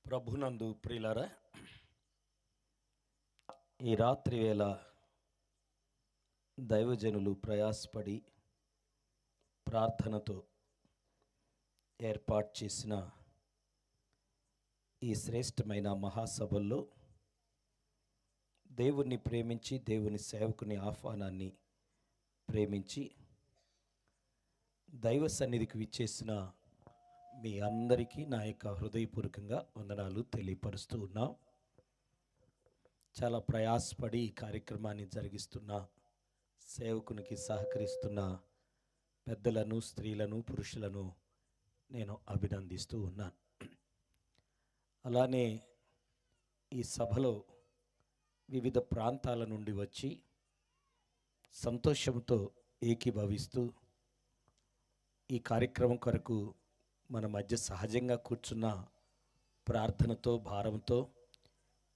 ప్రభునందు ప్రియులారా, ఈ రాత్రి వేళ దైవజనులు ప్రయాసపడి ప్రార్థనతో ఏర్పాటు చేసిన ఈ శ్రేష్టమైన మహాసభల్లో దేవుణ్ణి ప్రేమించి దేవుని సేవకుని ఆహ్వానాన్ని ప్రేమించి దైవ సన్నిధికి విచ్చేసిన మీ అందరికీ నా యొక్క హృదయపూర్వకంగా వందనాలు తెలియపరుస్తూ ఉన్నాం. చాలా ప్రయాసపడి ఈ కార్యక్రమాన్ని జరిగిస్తున్న సేవకునికి సహకరిస్తున్న పెద్దలను, స్త్రీలను, పురుషులను నేను అభినందిస్తూ ఉన్నాను. అలానే ఈ సభలో వివిధ ప్రాంతాల నుండి వచ్చి సంతోషంతో ఏకీభవిస్తూ ఈ కార్యక్రమం కొరకు మన మధ్య సహజంగా కూర్చున్న ప్రార్థనతో, భారంతో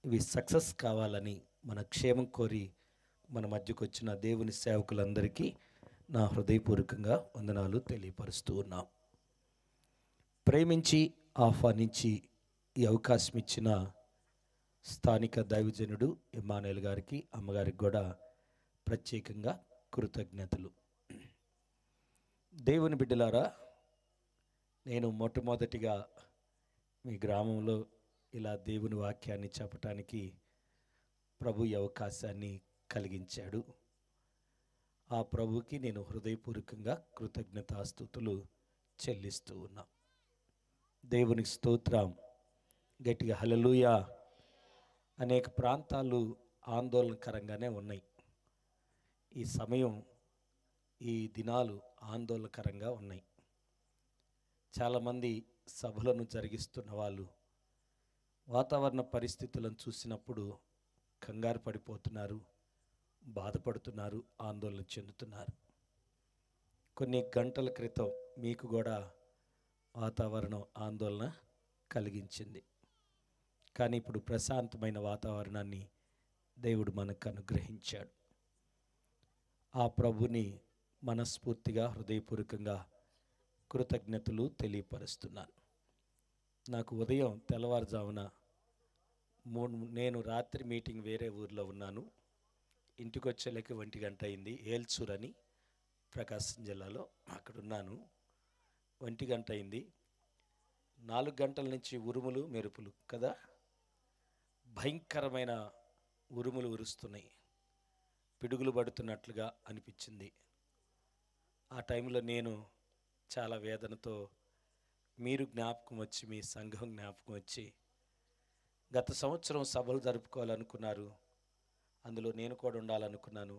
ఇవి సక్సెస్ కావాలని మన క్షేమం కోరి మన మధ్యకు వచ్చిన దేవుని సేవకులందరికీ నా హృదయపూర్వకంగా వందనాలు తెలియపరుస్తూ ఉన్నాం. ప్రేమించి ఆహ్వానించి ఈ అవకాశం ఇచ్చిన స్థానిక దైవజనుడు ఇమ్మానుయేల్ గారికి, అమ్మగారికి కూడా ప్రత్యేకంగా కృతజ్ఞతలు. దేవుని బిడ్డలారా, నేను మొట్టమొదటిగా మీ గ్రామంలో ఇలా దేవుని వాక్యాన్ని చెప్పటానికి ప్రభు ఈ అవకాశాన్ని కలిగించాడు. ఆ ప్రభుకి నేను హృదయపూర్వకంగా కృతజ్ఞతాస్తుతులు చెల్లిస్తూ ఉన్నా. దేవునికి స్తోత్రం. గట్టిగా హల్లెలూయా. అనేక ప్రాంతాలు ఆందోళనకరంగానే ఉన్నాయి. ఈ సమయం, ఈ దినాలు ఆందోళనకరంగా ఉన్నాయి. చాలామంది సభలను జరిగిస్తున్న వాళ్ళు వాతావరణ పరిస్థితులను చూసినప్పుడు కంగారు పడిపోతున్నారు, బాధపడుతున్నారు, ఆందోళన చెందుతున్నారు. కొన్ని గంటల క్రితం మీకు కూడా వాతావరణం ఆందోళన కలిగించింది. కానీ ఇప్పుడు ప్రశాంతమైన వాతావరణాన్ని దేవుడు మనకు అనుగ్రహించాడు. ఆ ప్రభుని మనస్ఫూర్తిగా, హృదయపూర్వకంగా కృతజ్ఞతలు తెలియపరుస్తున్నాను. నాకు ఉదయం తెల్లవారుజామున నేను రాత్రి మీటింగ్ వేరే ఊర్లో ఉన్నాను. ఇంటికి వచ్చేలేక 1 గంట అయింది. ఏల్చూర్ అని ప్రకాశం జిల్లాలో అక్కడ ఉన్నాను. 1 గంట అయింది. 4 గంటల నుంచి ఉరుములు మెరుపులు కదా, భయంకరమైన ఉరుములు ఉరుస్తున్నాయి, పిడుగులు పడుతున్నట్లుగా అనిపించింది. ఆ టైంలో నేను చాలా వేదనతో, మీరు జ్ఞాపకం వచ్చి, మీ సంఘం జ్ఞాపకం వచ్చి, గత సంవత్సరం సభలు జరుపుకోవాలనుకున్నారు, అందులో నేను కూడా ఉండాలనుకున్నాను,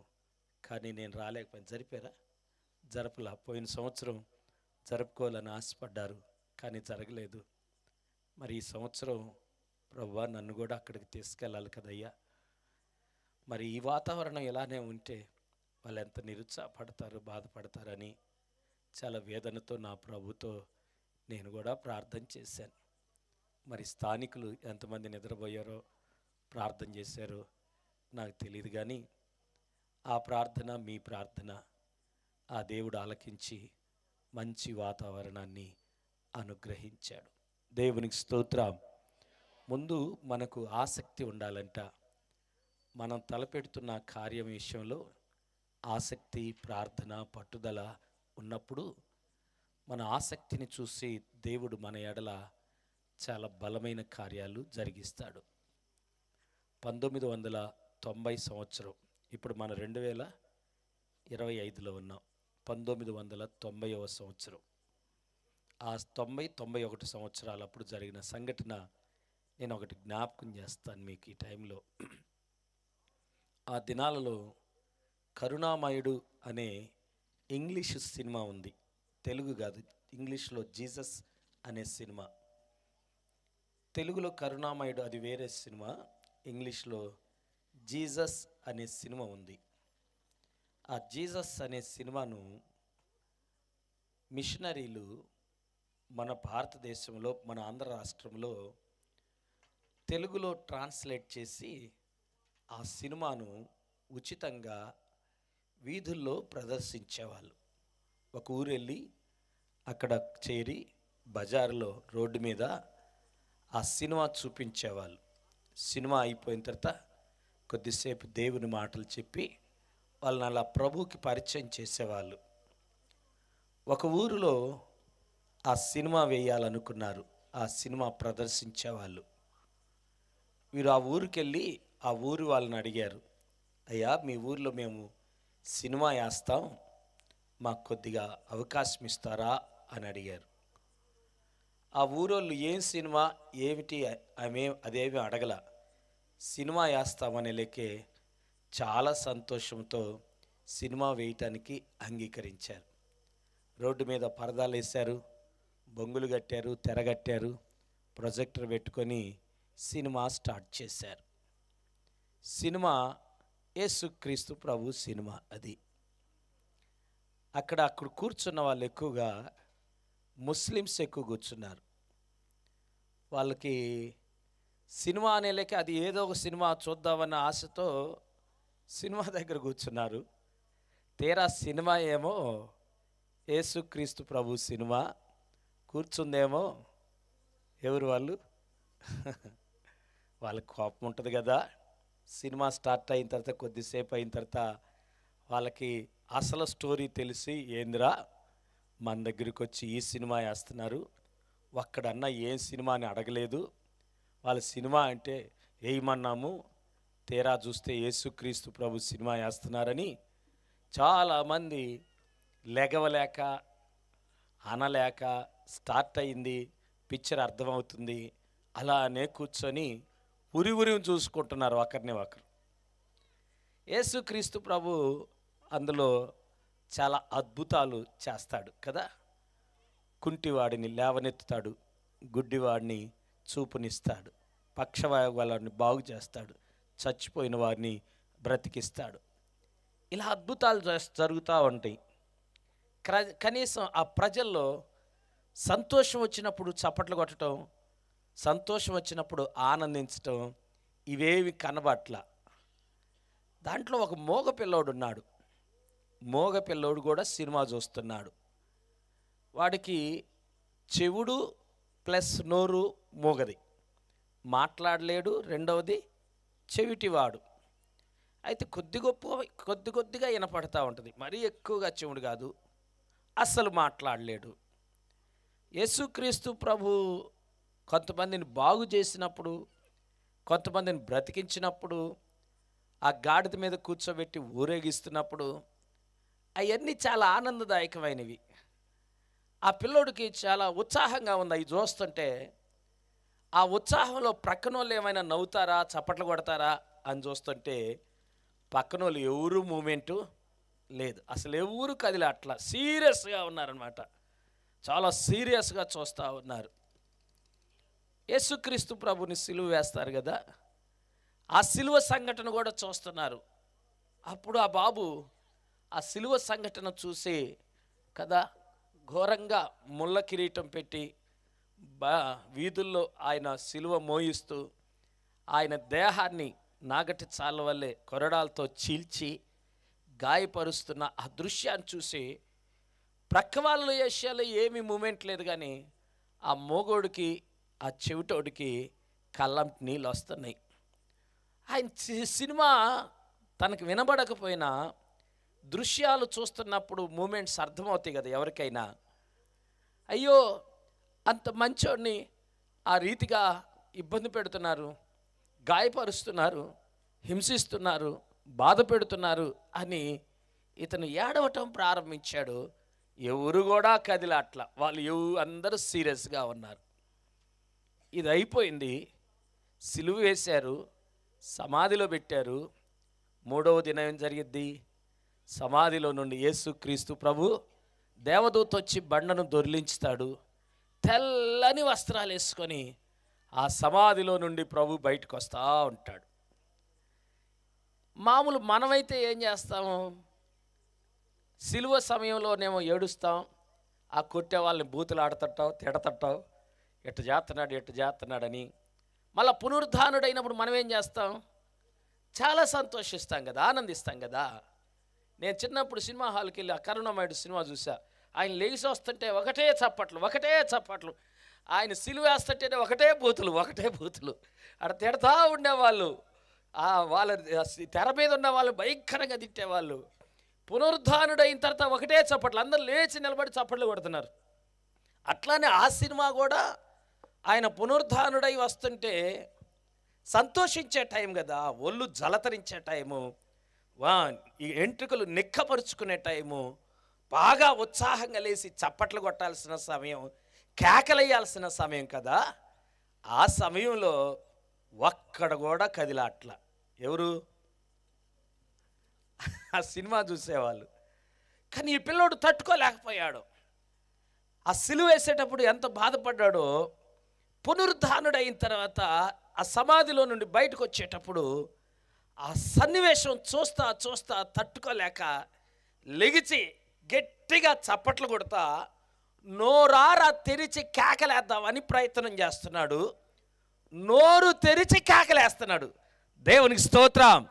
కానీ నేను రాలేకపోయాను. జరపలా. పోయిన సంవత్సరం జరుపుకోవాలని ఆశపడ్డారు, కానీ జరగలేదు. మరి ఈ సంవత్సరం ప్రభువా నన్ను కూడా అక్కడికి తీసుకెళ్ళాలి కదయ్యా. మరి ఈ వాతావరణం ఇలానే ఉంటే వాళ్ళు ఎంత నిరుత్సాహపడతారు, బాధపడతారని చాలా వేదనతో నా ప్రభుతో నేను కూడా ప్రార్థన చేశాను. మరి స్థానికులు ఎంతమంది నిద్రపోయారో, ప్రార్థన చేశారో నాకు తెలియదు, కానీ ఆ ప్రార్థన, మీ ప్రార్థన ఆ దేవుడు ఆలకించి మంచి వాతావరణాన్ని అనుగ్రహించాడు. దేవునికి స్తోత్రం. ముందు మనకు ఆసక్తి ఉండాలంట. మనం తలపెడుతున్న కార్యం విషయంలో ఆసక్తి, ప్రార్థన, పట్టుదల ఉన్నప్పుడు మన ఆసక్తిని చూసి దేవుడు మన ఎడల చాలా బలమైన కార్యాలు జరిగిస్తాడు. 1990 సంవత్సరం, ఇప్పుడు మన 2025లో ఉన్నాం. 1990వ సంవత్సరం, ఆ 90-91 సంవత్సరాలు అప్పుడు జరిగిన సంఘటన నేను ఒకటి జ్ఞాపకం చేస్తాను మీకు ఈ టైంలో. ఆ దినాలలో కరుణామయుడు అనే ఇంగ్లీషు సినిమా ఉంది, తెలుగు కాదు, ఇంగ్లీష్లో జీసస్ అనే సినిమా. తెలుగులో కరుణామయుడు అది వేరే సినిమా, ఇంగ్లీష్లో జీసస్ అనే సినిమా ఉంది. ఆ జీసస్ అనే సినిమాను మిషనరీలు మన భారతదేశంలో, మన ఆంధ్ర రాష్ట్రంలో తెలుగులో ట్రాన్స్లేట్ చేసి ఆ సినిమాను ఉచితంగా వీధుల్లో ప్రదర్శించేవాళ్ళు. ఒక ఊరు వెళ్ళి అక్కడ చేరి బజారులో, రోడ్డు మీద ఆ సినిమా చూపించేవాళ్ళు. సినిమా అయిపోయిన తర్వాత కొద్దిసేపు దేవుని మాటలు చెప్పి వాళ్ళని అలా ప్రభువుకి పరిచయం చేసేవాళ్ళు. ఒక ఊరిలో ఆ సినిమా వేయాలనుకున్నారు. ఆ సినిమా ప్రదర్శించేవాళ్ళు. వీరు ఆ ఊరికెళ్ళి ఆ ఊరి వాళ్ళని అడిగారు, అయ్యా మీ ఊరిలో మేము సినిమా వేస్తాం, మాకు కొద్దిగా అవకాశం ఇస్తారా అని అడిగారు. ఆ ఊరోళ్ళు ఏం సినిమా ఏమిటి అదేమీ అడగల. సినిమా వేస్తామనే లెక్కే చాలా సంతోషంతో సినిమా వేయటానికి అంగీకరించారు. రోడ్డు మీద పరదాలు వేశారు, బొంగులు కట్టారు, తెర కట్టారు, ప్రొజెక్టర్ పెట్టుకొని సినిమా స్టార్ట్ చేశారు. సినిమా యేసుక్రీస్తు ప్రభు సినిమా. అది అక్కడ కూర్చున్న వాళ్ళు ఎక్కువగా ముస్లిమ్స్ ఎక్కువ కూర్చున్నారు. వాళ్ళకి సినిమా అనే లేక అది ఏదో ఒక సినిమా చూద్దామన్న ఆశతో సినిమా దగ్గర కూర్చున్నారు. తీరా సినిమా ఏమో యేసుక్రీస్తు ప్రభు సినిమా, కూర్చుందేమో ఎవరు వాళ్ళు వాళ్ళకి కోపం ఉంటుంది కదా. సినిమా స్టార్ట్ అయిన తర్వాత కొద్దిసేపు అయిన తర్వాత వాళ్ళకి అసలు స్టోరీ తెలిసి, ఏందిరా మన దగ్గరికి వచ్చి ఈ సినిమా వేస్తున్నారు, ఒక్కడన్నా ఏం సినిమా అని అడగలేదు, వాళ్ళ సినిమా అంటే వేయమన్నాము, తీరా చూస్తే యేసుక్రీస్తు ప్రభు సినిమా వేస్తున్నారని చాలామంది లెగవలేక అనలేక స్టార్ట్ అయింది. పిక్చర్ అర్థమవుతుంది, అలానే కూర్చొని ఉరి చూసుకుంటున్నారు ఒకరిని ఒకరు. యేసుక్రీస్తు ప్రభు అందులో చాలా అద్భుతాలు చేస్తాడు కదా. కుంటివాడిని లేవనెత్తుతాడు, గుడ్డివాడిని చూపునిస్తాడు, పక్షవాయువుని బాగు చేస్తాడు, చచ్చిపోయిన వారిని బ్రతికిస్తాడు. ఇలా అద్భుతాలు జరుగుతూ ఉంటాయి. కనీసం ఆ ప్రజల్లో సంతోషం వచ్చినప్పుడు చప్పట్లు కొట్టడం, సంతోషం వచ్చినప్పుడు ఆనందించటం ఇవేవి కనబట్ల. దాంట్లో ఒక మోగ పిల్లోడు ఉన్నాడు. మోగ పిల్లోడు కూడా సినిమా చూస్తున్నాడు. వాడికి చెవుడు ప్లస్ నోరు మోగది, మాట్లాడలేడు, రెండవది చెవిటివాడు. అయితే కొద్దిగా వినపడతా ఉంటుంది, మరీ ఎక్కువగా చెవుడు కాదు, అస్సలు మాట్లాడలేడు. యేసుక్రీస్తు ప్రభు కొంతమందిని బాగు చేసినప్పుడు, కొంతమందిని బ్రతికించినప్పుడు, ఆ గాడిద మీద కూర్చోబెట్టి ఊరేగిస్తున్నప్పుడు అవన్నీ చాలా ఆనందదాయకమైనవి. ఆ పిల్లోడికి చాలా ఉత్సాహంగా ఉంది అవి చూస్తుంటే. ఆ ఉత్సాహంలో ప్రక్కన వాళ్ళు ఏమైనా నవ్వుతారా, చప్పట్లు కొడతారా అని చూస్తుంటే పక్కన వాళ్ళు ఎవరు మూమెంటు లేదు, అసలు ఎవరు కదిలే, అట్లా సీరియస్గా ఉన్నారనమాట. చాలా సీరియస్గా చూస్తూ ఉన్నారు. యేసుక్రీస్తు ప్రభుని సిలువ వేస్తారు కదా, ఆ సిలువ సంఘటన కూడా చూస్తున్నారు. అప్పుడు ఆ బాబు ఆ సిలువ సంఘటన చూసి కదా, ఘోరంగా ముళ్ళ కిరీటం పెట్టి వీధుల్లో ఆయన సిలువ మోయిస్తూ ఆయన దేహాన్ని నాగటి చాళ్ళ వల్లే కొరడాలతో చీల్చి గాయపరుస్తున్న ఆ దృశ్యాన్ని చూసి ప్రక్క వాళ్ళ విషయాల్లో ఏమీ మూమెంట్ లేదు, కానీ ఆ మోగోడికి ఆ చెవిటోడికి కళ్ళంటి నీళ్ళు వస్తున్నాయి. ఆయన సినిమా తనకు వినబడకపోయినా దృశ్యాలు చూస్తున్నప్పుడు మూమెంట్స్ అర్థమవుతాయి కదా ఎవరికైనా. అయ్యో అంత మంచోడిని ఆ రీతిగా ఇబ్బంది పెడుతున్నారు, గాయపరుస్తున్నారు, హింసిస్తున్నారు, బాధ పెడుతున్నారు అని ఇతను ఏడవటం ప్రారంభించాడు. ఎవరు కూడా కదిలాట్ల, వాళ్ళు అందరూ సీరియస్గా ఉన్నారు. ఇది అయిపోయింది, సిలువ వేశారు, సమాధిలో పెట్టారు. మూడవ దినం ఏం జరిగిద్ది? సమాధిలో నుండి యేసుక్రీస్తు ప్రభు దేవదూత వచ్చి బండను దొర్లించుతాడు. తెల్లని వస్త్రాలు వేసుకొని ఆ సమాధిలో నుండి ప్రభు బయటకు వస్తూ ఉంటాడు. మామూలు మనమైతే ఏం చేస్తాము? సిలువ సమయంలోనేమో ఏడుస్తాం, ఆ కొట్టే వాళ్ళని బూతులు ఆడతట్టావు, తిడతట్టావు, ఎట్టు చేస్తున్నాడని. మళ్ళీ పునరుద్ధానుడైనప్పుడు మనం ఏం చేస్తాం? చాలా సంతోషిస్తాం కదా, ఆనందిస్తాం కదా. నేను చిన్నప్పుడు సినిమా హాల్కి వెళ్ళి ఆ కరుణామయుడు సినిమా చూసా. ఆయన లేచి వస్తుంటే ఒకటే చప్పట్లు. ఆయన సిలువ వేస్తుంటేనే ఒకటే బూతులు అక్కడ తిడతా ఉండేవాళ్ళు. వాళ్ళ తెర మీద ఉన్న వాళ్ళు భయంకరంగా తిట్టేవాళ్ళు. పునరుద్ధానుడైన తర్వాత ఒకటే చప్పట్లు, అందరూ లేచి నిలబడి చప్పట్లు కొడుతున్నారు. అట్లానే ఆ సినిమా కూడా ఆయన పునరుద్ధానుడై వస్తుంటే సంతోషించే టైం కదా, ఒళ్ళు జలతరించే టైము, ఈ ఎంట్రుకలు నిక్కపరుచుకునే టైము, బాగా ఉత్సాహంగా లేచి చప్పట్లు కొట్టాల్సిన సమయం, కేకలేయాల్సిన సమయం కదా. ఆ సమయంలో ఒక్కడ కూడా కదిలాట్ల. ఎవరు? ఆ సినిమా చూసేవాళ్ళు. కానీ ఈ పిల్లోడు తట్టుకోలేకపోయాడు. ఆ సిలువ వేసేటప్పుడు ఎంత బాధపడ్డాడో, పునరుద్ధానుడైన తర్వాత ఆ సమాధిలో నుండి బయటకు వచ్చేటప్పుడు ఆ సన్నివేశం చూస్తా తట్టుకోలేక లెగిచి గట్టిగా చప్పట్లు కొడతా నోరారా తెరిచి కేకలేద్దామని ప్రయత్నం చేస్తున్నాడు. నోరు తెరిచి కేకలేస్తున్నాడు. దేవునికి స్తోత్రం.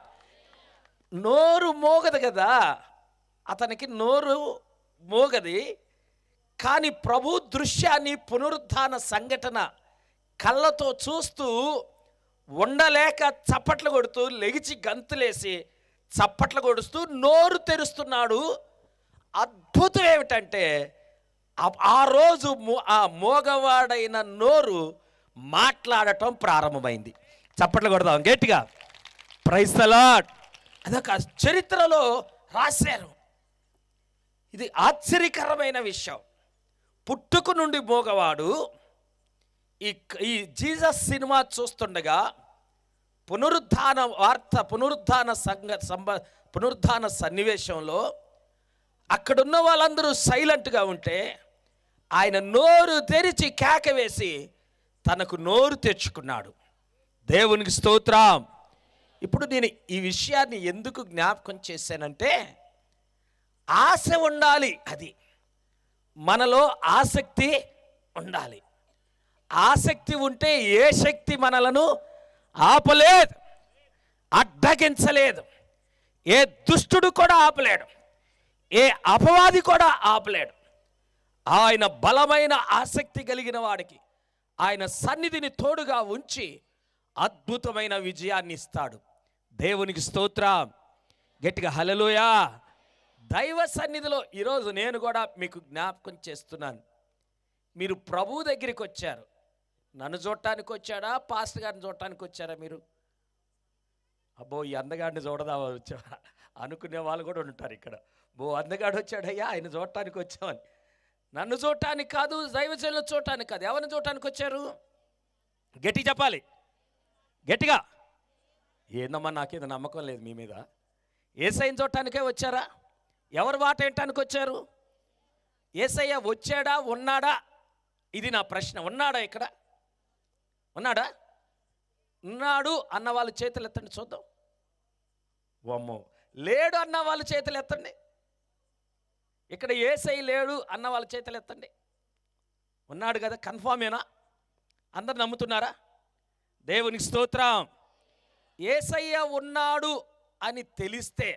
నోరు మోగదు కదా, అతనికి నోరు మోగది. కానీ ప్రభు దృశ్యాన్ని, పునరుద్ధాన సంఘటన కళ్ళతో చూస్తూ ఉండలేక చప్పట్లు కొడుతూ లెగిచి గంతులేసి చప్పట్లు కొడుస్తూ నోరు తెరుస్తున్నాడు. అద్భుతం ఏమిటంటే ఆ రోజు ఆ మోగవాడైన నోరు మాట్లాడటం ప్రారంభమైంది. చప్పట్లు కొడదాం గట్టిగా. Praise the Lord. అదొక చరిత్రలో రాశారు. ఇది ఆశ్చర్యకరమైన విషయం. పుట్టుక నుండి మోగవాడు ఈ జీసస్ సినిమా చూస్తుండగా పునరుద్ధాన వార్త, పునరుద్ధాన సన్నివేశంలో అక్కడున్న వాళ్ళందరూ సైలెంట్గా ఉంటే ఆయన నోరు తెరిచి కేక వేసి తనకు నోరు తెచ్చుకున్నాడు. దేవునికి స్తోత్రం. ఇప్పుడు నేను ఈ విషయాన్ని ఎందుకు జ్ఞాపకం చేశానంటే, ఆశ ఉండాలి. అది మనలో ఆసక్తి ఉండాలి. ఆసక్తి ఉంటే ఏ శక్తి మనలను ఆపలేదు, అడ్డగించలేదు. ఏ దుష్టుడు కూడా ఆపలేడు, ఏ అపవాది కూడా ఆపలేడు. ఆయన బలమైన ఆసక్తి కలిగిన వాడికి ఆయన సన్నిధిని తోడుగా ఉంచి అద్భుతమైన విజయాన్ని ఇస్తాడు. దేవునికి స్తోత్రం. గట్టిగా హల్లెలూయా. దైవ సన్నిధిలో ఈరోజు నేను కూడా మీకు జ్ఞాపకం చేస్తున్నాను. మీరు ప్రభు దగ్గరికి వచ్చారు. నన్ను చూడటానికి వచ్చాడా, పాస్టర్ గారిని చూడటానికి వచ్చారా? మీరు అబ్బో ఈ అందగాడిని చూడదా వచ్చావా అనుకునే వాళ్ళు కూడా ఉంటారు ఇక్కడ. అందగాడు వచ్చాడయ్యా, ఆయన చూడటానికి వచ్చామని. నన్ను చూడటానికి కాదు, దైవజనులను చూడటానికి కాదు. ఎవరిని చూడటానికి వచ్చారు? గట్టిగా చెప్పాలి, గట్టిగా. ఏందమ్మా నాకేదో నమ్మకం లేదు మీ మీద. యేసయ్యను చూడటానికే వచ్చారా? ఎవరి మాట ఏంటానికి వచ్చారు? యేసయ్య వచ్చాడా, ఉన్నాడా? ఇది నా ప్రశ్న. ఉన్నాడా? ఇక్కడ ఉన్నాడా? ఉన్నాడు అన్న వాళ్ళు చేతులు ఎత్తండి చూద్దాం. వమ్మో, లేడు అన్న వాళ్ళు చేతులు ఎత్తండి. ఇక్కడ యేసయ్య లేడు అన్న వాళ్ళ చేతులు ఎత్తండి. ఉన్నాడు కదా, కన్ఫామేనా? అందరు నమ్ముతున్నారా? దేవునికి స్తోత్రం. యేసయ్య ఉన్నాడు అని తెలిస్తే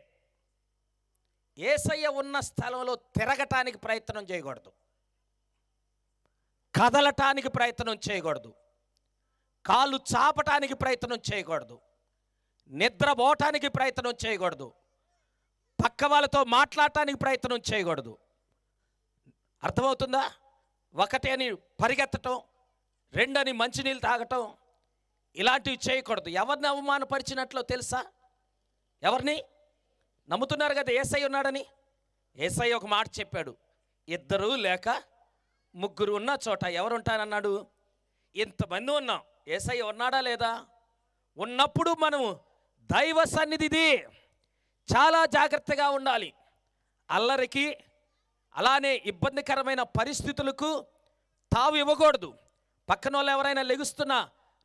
యేసయ్య ఉన్న స్థలంలో తిరగటానికి ప్రయత్నం చేయకూడదు, కదలటానికి ప్రయత్నం చేయకూడదు, కాళ్ళు చాపటానికి ప్రయత్నం చేయకూడదు, నిద్రపోవటానికి ప్రయత్నం చేయకూడదు, పక్క వాళ్ళతో మాట్లాడటానికి ప్రయత్నం చేయకూడదు. అర్థమవుతుందా? ఒకటి అని పరిగెత్తటం, రెండని మంచినీళ్ళు తాగటం, ఇలాంటివి చేయకూడదు. ఎవరిని అవమానపరిచినట్లో తెలుసా? ఎవరిని? నమ్ముతున్నారు కదా యేసయ్య ఉన్నాడని. యేసయ్య ఒక మాట చెప్పాడు, ఇద్దరు లేక ముగ్గురు ఉన్న చోట ఎవరుంటానన్నాడు? ఇంతమంది ఉన్నాం. యేసయ్య ఉన్నాడా లేదా? ఉన్నప్పుడు మనము దైవ సన్నిధిది చాలా జాగ్రత్తగా ఉండాలి. అల్లరికి అలానే ఇబ్బందికరమైన పరిస్థితులకు తావు ఇవ్వకూడదు. పక్కన వాళ్ళు ఎవరైనా లెగుస్తున్నా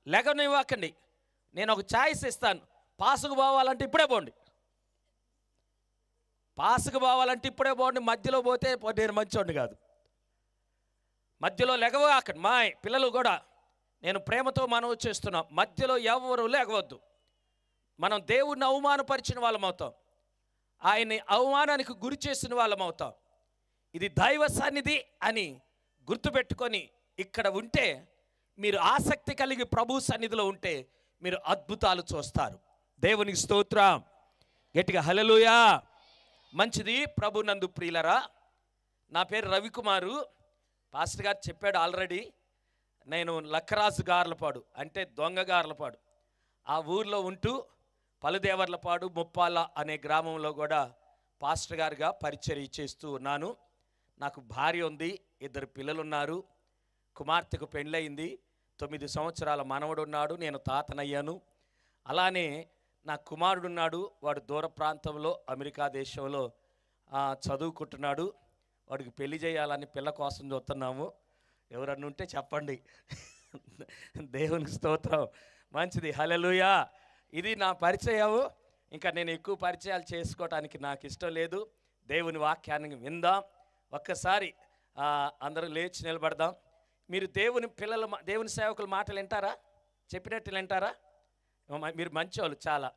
లెగనివ్వకండి. నేను ఒక ఛాయిస్ ఇస్తాను, పాసుకు పోవాలంటే ఇప్పుడే పోండి, పాసుకు పోవాలంటే ఇప్పుడే పోండి. మధ్యలో పోతే నేను మంచోండి కాదు. మధ్యలో లెగవాకండి. మా పిల్లలు కూడా నేను ప్రేమతో మనవి చేస్తున్నాం, మధ్యలో ఎవరు లెగవద్దు. మనం దేవుణ్ణి అవమానపరిచిన వాళ్ళం అవుతాం, ఆయన్ని అవమానానికి గురి చేసిన వాళ్ళం అవుతాం. ఇది దైవ సన్నిధి అని గుర్తుపెట్టుకొని ఇక్కడ ఉంటే, మీరు ఆసక్తి కలిగి ప్రభు సన్నిధిలో ఉంటే మీరు అద్భుతాలు చూస్తారు. దేవునికి స్తోత్రం. గట్టిగా హల్లెలూయా. మంచిది. ప్రభు నందు ప్రియులరా, నా పేరు రవికుమారు. పాస్టర్ గారు చెప్పాడు ఆల్రెడీ. నేను లక్కరాజు గార్లపాడు, అంటే దొంగ గార్లపాడు, ఆ ఊర్లో ఉంటూ పలుదేవర్లపాడు ముప్పాల అనే గ్రామంలో కూడా పాస్టర్ గారుగా పరిచర్య చేస్తూ ఉన్నాను. నాకు భార్య ఉంది, 2 పిల్లలు ఉన్నారు. కుమార్తెకు పెళ్ళయింది, 9 సంవత్సరాల మనవడు ఉన్నాడు. నేను తాతనయ్యాను. అలానే నా కుమారుడు ఉన్నాడు. వాడు దూర ప్రాంతంలో అమెరికా దేశంలో చదువుకుంటున్నాడు. వాడికి పెళ్లి చేయాలని పిల్ల కోసం చూస్తున్నాము. ఎవరన్నా ఉంటే చెప్పండి. దేవునికి స్తోత్రం. మంచిది. హల్లెలూయా. ఇది నా పరిచయం. ఇంకా నేను ఎక్కువ పరిచయాలు చేసుకోవటానికి నాకు ఇష్టం లేదు. దేవుని వాక్యాన్ని విందాం. ఒక్కసారి అందరూ లేచి నిలబడదాం. మీరు దేవుని సేవకుల మాటలు వింటారా? చెప్పినట్టు వింటారా? మీరు మంచోళ్ళు చాలా.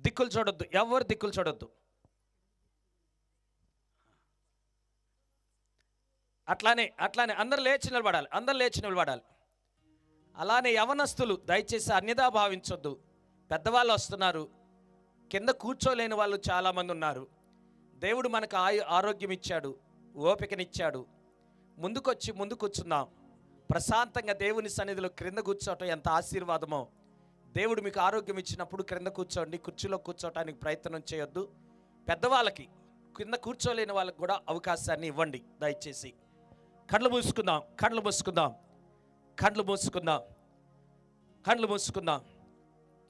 దిక్కులు చూడొద్దు, ఎవరు దిక్కులు చూడొద్దు. అట్లానే అందరు లేచి నిలబడాలి. అలానే యవనస్తులు దయచేసి అన్యదా భావించొద్దు. పెద్దవాళ్ళు వస్తున్నారు, కింద కూర్చోలేని వాళ్ళు చాలామంది ఉన్నారు. దేవుడు మనకు ఆరోగ్యం ఇచ్చాడు, ఓపికనిచ్చాడు. ముందు కూర్చుందాం. ప్రశాంతంగా దేవుని సన్నిధిలో క్రింద కూర్చోవటం ఎంత ఆశీర్వాదమో. దేవుడు మీకు ఆరోగ్యం ఇచ్చినప్పుడు క్రింద కూర్చోండి. కుర్చీలో కూర్చోవటానికి ప్రయత్నం చేయొద్దు. పెద్దవాళ్ళకి, కింద కూర్చోలేని వాళ్ళకి కూడా అవకాశాన్ని ఇవ్వండి దయచేసి. కళ్ళు మూసుకుందాం.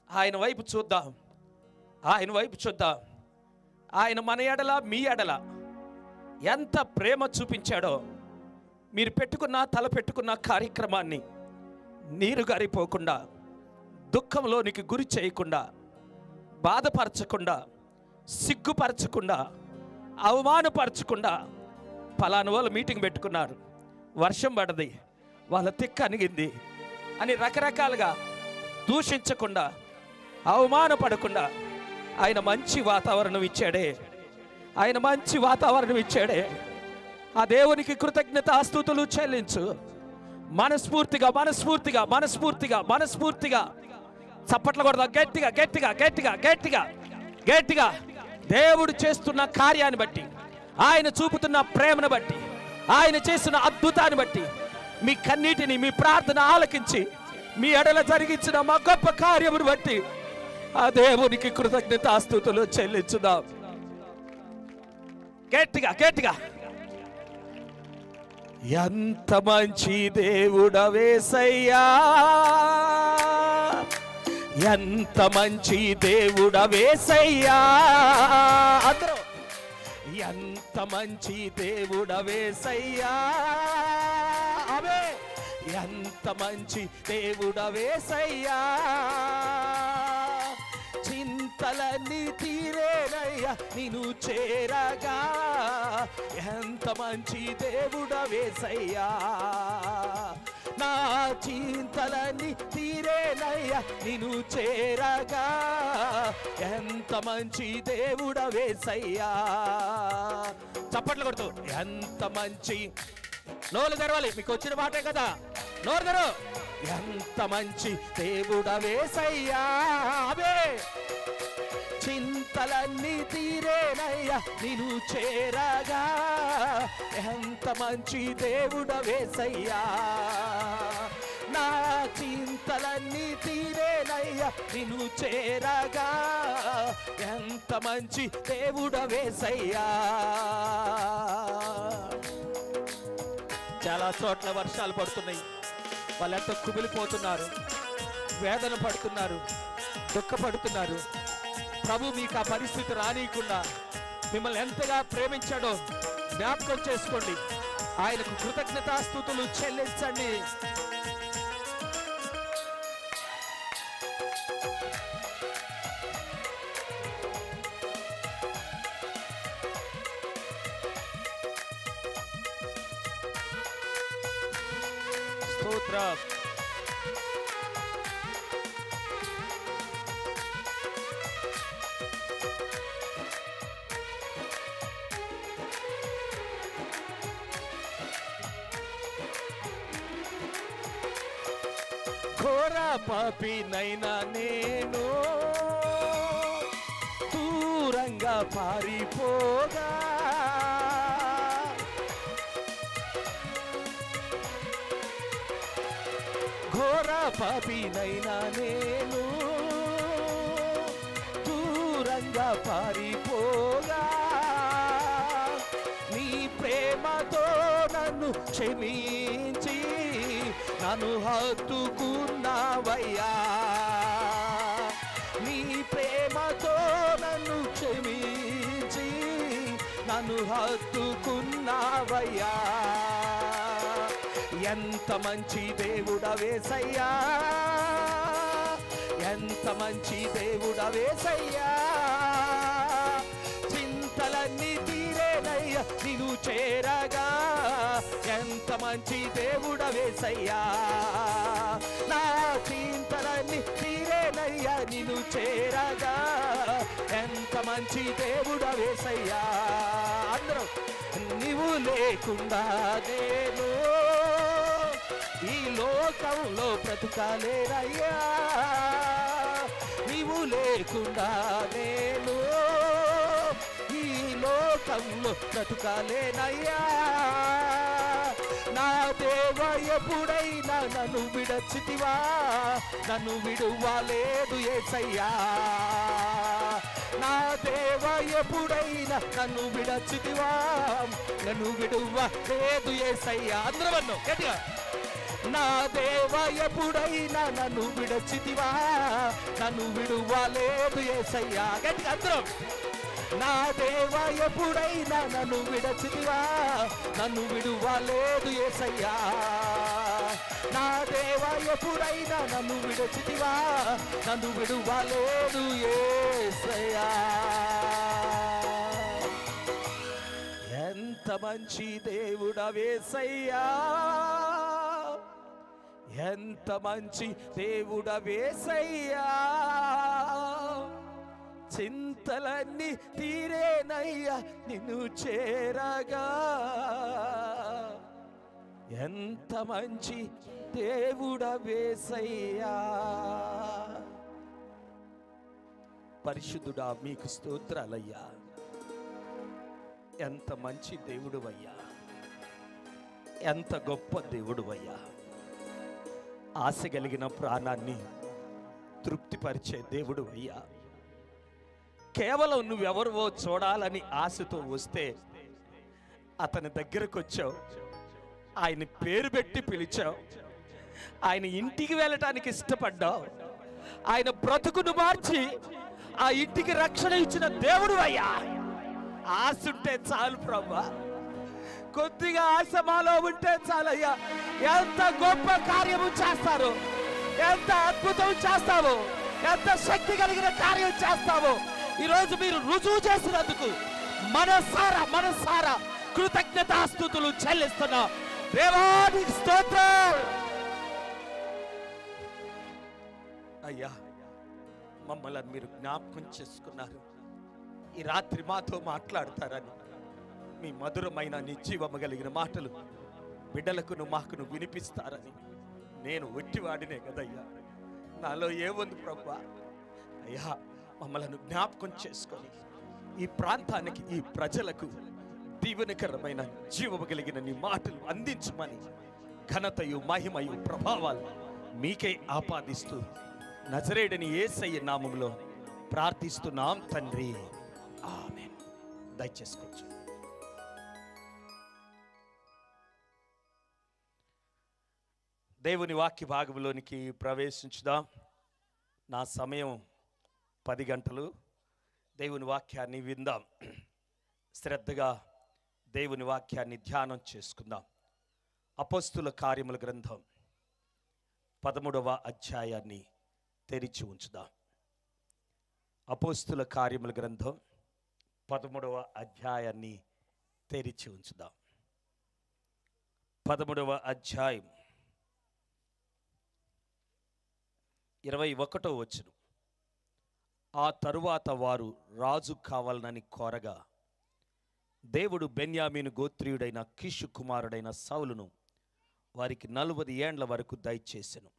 ఆయన వైపు చూద్దాం. ఆయన మన ఎడల, మీ ఎడల ఎంత ప్రేమ చూపించాడో. మీరు తలపెట్టుకున్న కార్యక్రమాన్ని నీరు గారిపోకుండా, దుఃఖంలోనికి గురి చేయకుండా, బాధపరచకుండా, సిగ్గుపరచకుండా, అవమానపరచకుండా, ఫలానా వాళ్ళు మీటింగ్ పెట్టుకున్నారు, వర్షం పడది, వాళ్ళ తిక్క అణిగింది అని రకరకాలుగా దూషించకుండా, అవమానపడకుండా ఆయన మంచి వాతావరణం ఇచ్చాడే. ఆ దేవునికి కృతజ్ఞతాస్తుతులు చెల్లించు. మనస్ఫూర్తిగా చప్పట్లు కొడదాం. గట్టిగా దేవుడు చేస్తున్న కార్యాన్ని బట్టి, ఆయన చూపుతున్న ప్రేమను బట్టి, ఆయన చేస్తున్న అద్భుతాన్ని బట్టి, మీ కన్నీటిని, మీ ప్రార్థన ఆలకించి మీ ఎడల జరిగించిన మా గొప్ప కార్యమును బట్టి ఆ దేవునికి కృతజ్ఞతాస్తుతులు చెల్లించుదాం. గట్టిగా ఎంత మంచి దేవుడవేసయ్యా, ఎంత మంచి దేవుడవేసయ్యా. అందరూ ఎంత మంచి దేవుడవేసయ్యా, అవే ఎంత మంచి దేవుడవేసయ్యా. చింతలన్నీ తీరేనయ్యా, నిన్ను చేరగా ఎంత మంచి దేవుడవేసయ్యా నా చింతలన్నీ తీరేనయ్యా నిన్ను చేరగా ఎంత మంచి దేవుడవేసయ్యా చప్పట్లు కొడుతూ ఎంత మంచి నోరు తెరవాలి మీకు వచ్చిన మాటే కదా నోరు తెరు ఎంత మంచి దేవుడవేసయ్యా అవే చింతలన్నీ తీరేనయ్యా నిన్ను చేరగా ఎంత మంచి దేవుడవేసయ్యా నా చింతలన్నీ తీరేనయ్యా నిన్ను చేరగా ఎంత మంచి దేవుడవేసయ్యా చాలా చోట్ల వర్షాలు పడుతున్నాయి వాళ్ళంతా కుమిలిపోతున్నారు వేదన పడుతున్నారు దుఃఖపడుతున్నారు ప్రభు మీకు ఆ పరిస్థితి రానియకుండా మిమ్మల్ని ఎంతగా ప్రేమించాడో జ్ఞాపకం చేసుకోండి ఆయనకు కృతజ్ఞతాస్తుతులు చెల్లించండి స్తోత్రం ఘోర పాపినైనా నేను దూరంగా పారిపోగా ఘోర పాపినైనా నేను దూరంగా పారిపోగా నీ ప్రేమతో నన్ను క్షమించి నన్ను హత్తుకున్నావయ్యా నీ ప్రేమతో నన్ను క్షమించి నన్ను హత్తుకున్నావయ్యా ఎంత మంచి దేవుడవేసయ్యా ఎంత మంచి దేవుడవేసయ్యా చింతలన్నీ తీరేనయ్యా నిన్ను చేరగా ఎంత మంచి దేవుడవేసయ్యా నా చింతలన్నీ తీరేనయ్యా నిన్ను చేరగా ఎంత మంచి దేవుడవేసయ్యా అందరూ నీవు లేకుండా నేను ఈ లోకంలో బ్రతుకాలేనయ్యా నీవు లేకుండా నేను ఈ లోకంలో బ్రతుకాలేనయ్యా నా దేవా ఎప్పుడైనా నన్ను విడచితివా నన్ను విడువలేదు యేసయ్యా నా దేవా ఎప్పుడైనా నన్ను విడచితివా నన్ను విడువలేదు యేసయ్యా అందరూ గట్టిగా నా దేవా ఎప్పుడైనా నన్ను విడచితివా నన్ను విడువలేదు యేసయ్యా గట్టిగా అందరం నా దేవా ఎప్పుడైనా నన్ను విడచితివా నన్ను విడువలేదు యేసయ్యా నా దేవా ఎప్పుడైనా నన్ను విడచితివా నన్ను విడువలేదు యేసయ్యా ఎంత మంచి దేవుడవేసయ్యా ఎంత మంచి దేవుడవేసయ్యా చింతలన్నీ తీరేనయ్యా నిన్ను చేరగా ఎంత మంచి దేవుడవేసయ్యా పరిశుద్ధుడా మీకు స్తోత్రాలయ్యా ఎంత మంచి దేవుడువయ్యా ఎంత గొప్ప దేవుడువయ్యా ఆశ కలిగిన ప్రాణాన్ని తృప్తిపరిచే దేవుడు అయ్యా కేవలం నువ్వెవరివో చూడాలని ఆశతో వస్తే అతని దగ్గరకు వచ్చావు ఆయన పేరు పెట్టి పిలిచావు ఆయన ఇంటికి వెళ్ళటానికి ఇష్టపడ్డావు ఆయన బ్రతుకును మార్చి ఆ ఇంటికి రక్షణ ఇచ్చిన దేవుడు అయ్యా ఆశ ఉంటే చాలు ప్రభా కొద్దిగా ఆశ మాలో ఉంటే చాలయ్యా ఎంత గొప్ప కార్యము చేస్తారు ఎంత అద్భుతం చేస్తావు ఎంత శక్తి కలిగిన కార్యం చేస్తావు ఈరోజు మీరు రుజువు చేసినందుకు మనసారా కృతజ్ఞతాస్తుతులు చెల్లిస్తున్నాం. దేవానికి స్తోత్రం. అయ్యా, మమ్మల్ని మీరు జ్ఞాపకం చేసుకున్నారు. ఈ రాత్రి మాతో మాట్లాడతారని మీ మధురమైన నిజీవము కలిగిన మాటలు బిడ్డలకును మాకును వినిపిస్తారని నేను ఒట్టివాడినే కదయ్యా. నాలో ఏముంది ప్రభువా? అయ్యా, మమ్మల్ని జ్ఞాపకం చేసుకొని ఈ ప్రాంతానికి, ఈ ప్రజలకు దీవెనకరమైన జీవము కలిగిన నీ మాటలు అందించమని ఘనతయు మహిమయు ప్రభావాలు మీకే ఆపాదిస్తూ నజరేయుడని యేసయ్య నామములో ప్రార్థిస్తున్నాం తండ్రి. ఆమేన్. దయచేసుకోవచ్చు. దేవుని వాక్య భాగంలోనికి ప్రవేశించుదాం. నా సమయం 10 గంటలు. దేవుని వాక్యాన్ని విందాం. శ్రద్ధగా దేవుని వాక్యాన్ని ధ్యానం చేసుకుందాం. అపోస్తుల కార్యముల గ్రంథం 13వ అధ్యాయాన్ని తెరిచి ఉంచుదాం. అపోస్తుల కార్యముల గ్రంథం 13వ అధ్యాయాన్ని తెరిచి ఉంచుదాం. 13వ అధ్యాయం 21వ వచనం. ఆ తరువాత వారు రాజు కావాలనని కోరగా దేవుడు బెన్యామీను గోత్రీయుడైన కీషు కుమారుడైన సౌలును వారికి 40 ఏండ్ల వరకు దయచేసెను.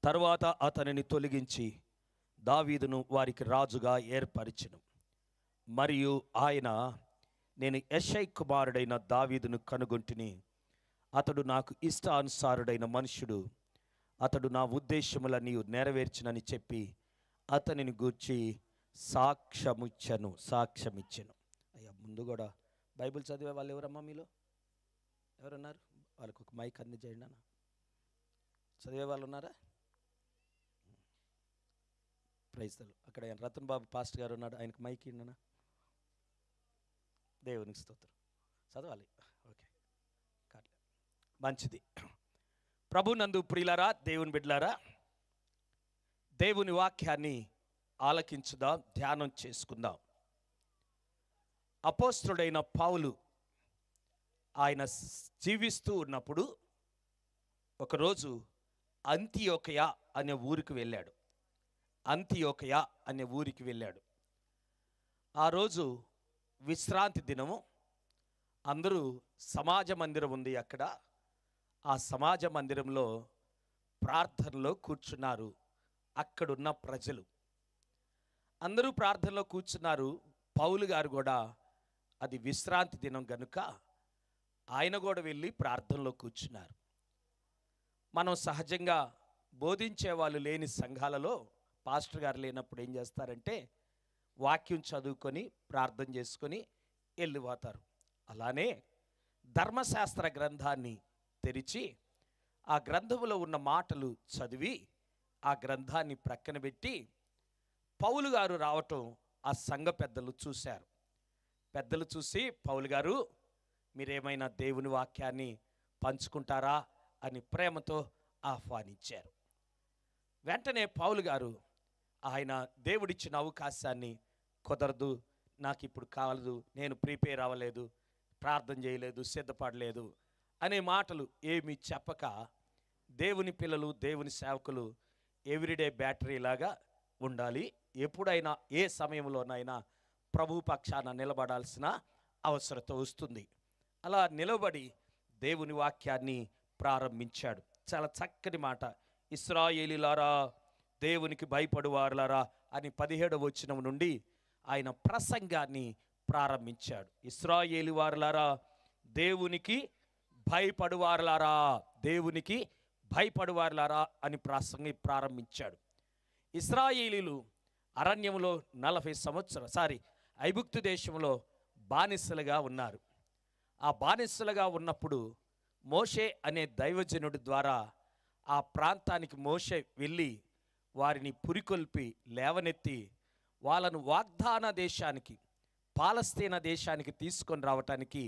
తరువాత అతనిని తొలగించి దావీదును వారికి రాజుగా ఏర్పరిచెను. మరియు ఆయన, నేను యెషై కుమారుడైన దావీదును కనుగొంటిని, అతడు నాకు ఇష్టానుసారుడైన మనుష్యుడు, అతడు నా ఉద్దేశములన్నీ నెరవేర్చునని చెప్పి అతనిని గూర్చి సాక్ష్యమిచ్చెను. అయ్యా, ముందు కూడా బైబిల్ చదివే వాళ్ళు ఎవరమ్మా? మీలో ఎవరున్నారు? వాళ్ళకు ఒక మైక్ అందించేయండి అన్న. చదివే వాళ్ళు ఉన్నారా? ప్రైజ్లు. అక్కడ రతన్ బాబు పాస్టర్ గారు ఉన్నాడు, ఆయనకు మైక్ ఇన్నా. దేవునికి స్తోత్రం. చదవాలి. ఓకే, మంచిది. ప్రభునందు ప్రియులారా, దేవుని బిడ్డలారా, దేవుని వాక్యాన్ని ఆలకించుదాం, ధ్యానం చేసుకుందాం. అపోస్తలుడైన పౌలు ఆయన జీవిస్తూ ఉన్నప్పుడు ఒకరోజు అంతియోకయ అనే ఊరికి వెళ్ళాడు. ఆ రోజు విశ్రాంతి దినము. అందరూ సమాజ మందిరం ఉంది అక్కడ. ఆ సమాజ మందిరంలో ప్రార్థనలో కూర్చున్నారు. అక్కడున్న ప్రజలు అందరూ ప్రార్థనలో కూర్చున్నారు. పౌలు గారు కూడా, అది విశ్రాంతి దినం గనుక ఆయన కూడా వెళ్ళి ప్రార్థనలో కూర్చున్నారు. మనం సహజంగా బోధించే వాళ్ళు లేని సంఘాలలో పాస్టర్ గారు లేనప్పుడు ఏం చేస్తారంటే వాక్యం చదువుకొని ప్రార్థన చేసుకొని వెళ్ళిపోతారు. అలానే ధర్మశాస్త్ర గ్రంథాన్ని తెరిచి ఆ గ్రంథంలో ఉన్న మాటలు చదివి ఆ గ్రంథాన్ని ప్రక్కన పెట్టి పౌలు గారు రావటం ఆ సంఘ పెద్దలు చూశారు. పెద్దలు చూసి, పౌలు గారు మీరేమైనా దేవుని వాక్యాన్ని పంచుకుంటారా అని ప్రేమతో ఆహ్వానించారు. వెంటనే పౌలు గారు, ఆయన దేవుడిచ్చిన అవకాశాన్ని, కుదరదు, నాకు ఇప్పుడు కావలదు, నేను ప్రిపేర్ అవ్వలేదు, ప్రార్థన చేయలేదు, సిద్ధపడలేదు అనే మాటలు ఏమీ చెప్పక, దేవుని పిల్లలు, దేవుని సేవకులు ఎవ్రీడే బ్యాటరీ లాగా ఉండాలి. ఎప్పుడైనా ఏ సమయంలోనైనా ప్రభు పక్షాన నిలబడాల్సిన అవసరత వస్తుంది. అలా నిలబడి దేవుని వాక్యాన్ని ప్రారంభించాడు. చాలా చక్కని మాట. ఇశ్రాయేలీలారా, దేవునికి భయపడువారులారా అని 17వ వచనం నుండి ఆయన ప్రసంగాన్ని ప్రారంభించాడు. ఇశ్రాయేలు వారులారా, దేవునికి భయపడువారులారా, దేవునికి భయపడువారులారా అని ప్రారంభించాడు. ఇశ్రాయేలీలు అరణ్యంలో 40 సంవత్సరాలు ఐగుప్తు దేశంలో బానిసలుగా ఉన్నారు. ఆ బానిసలుగా ఉన్నప్పుడు మోషే అనే దైవజనుడి ద్వారా ఆ ప్రాంతానికి మోషే వెళ్ళి వారిని పురికొల్పి లేవనెత్తి వాళ్ళను వాగ్దాన దేశానికి, పాలస్తీనా దేశానికి తీసుకొని రావటానికి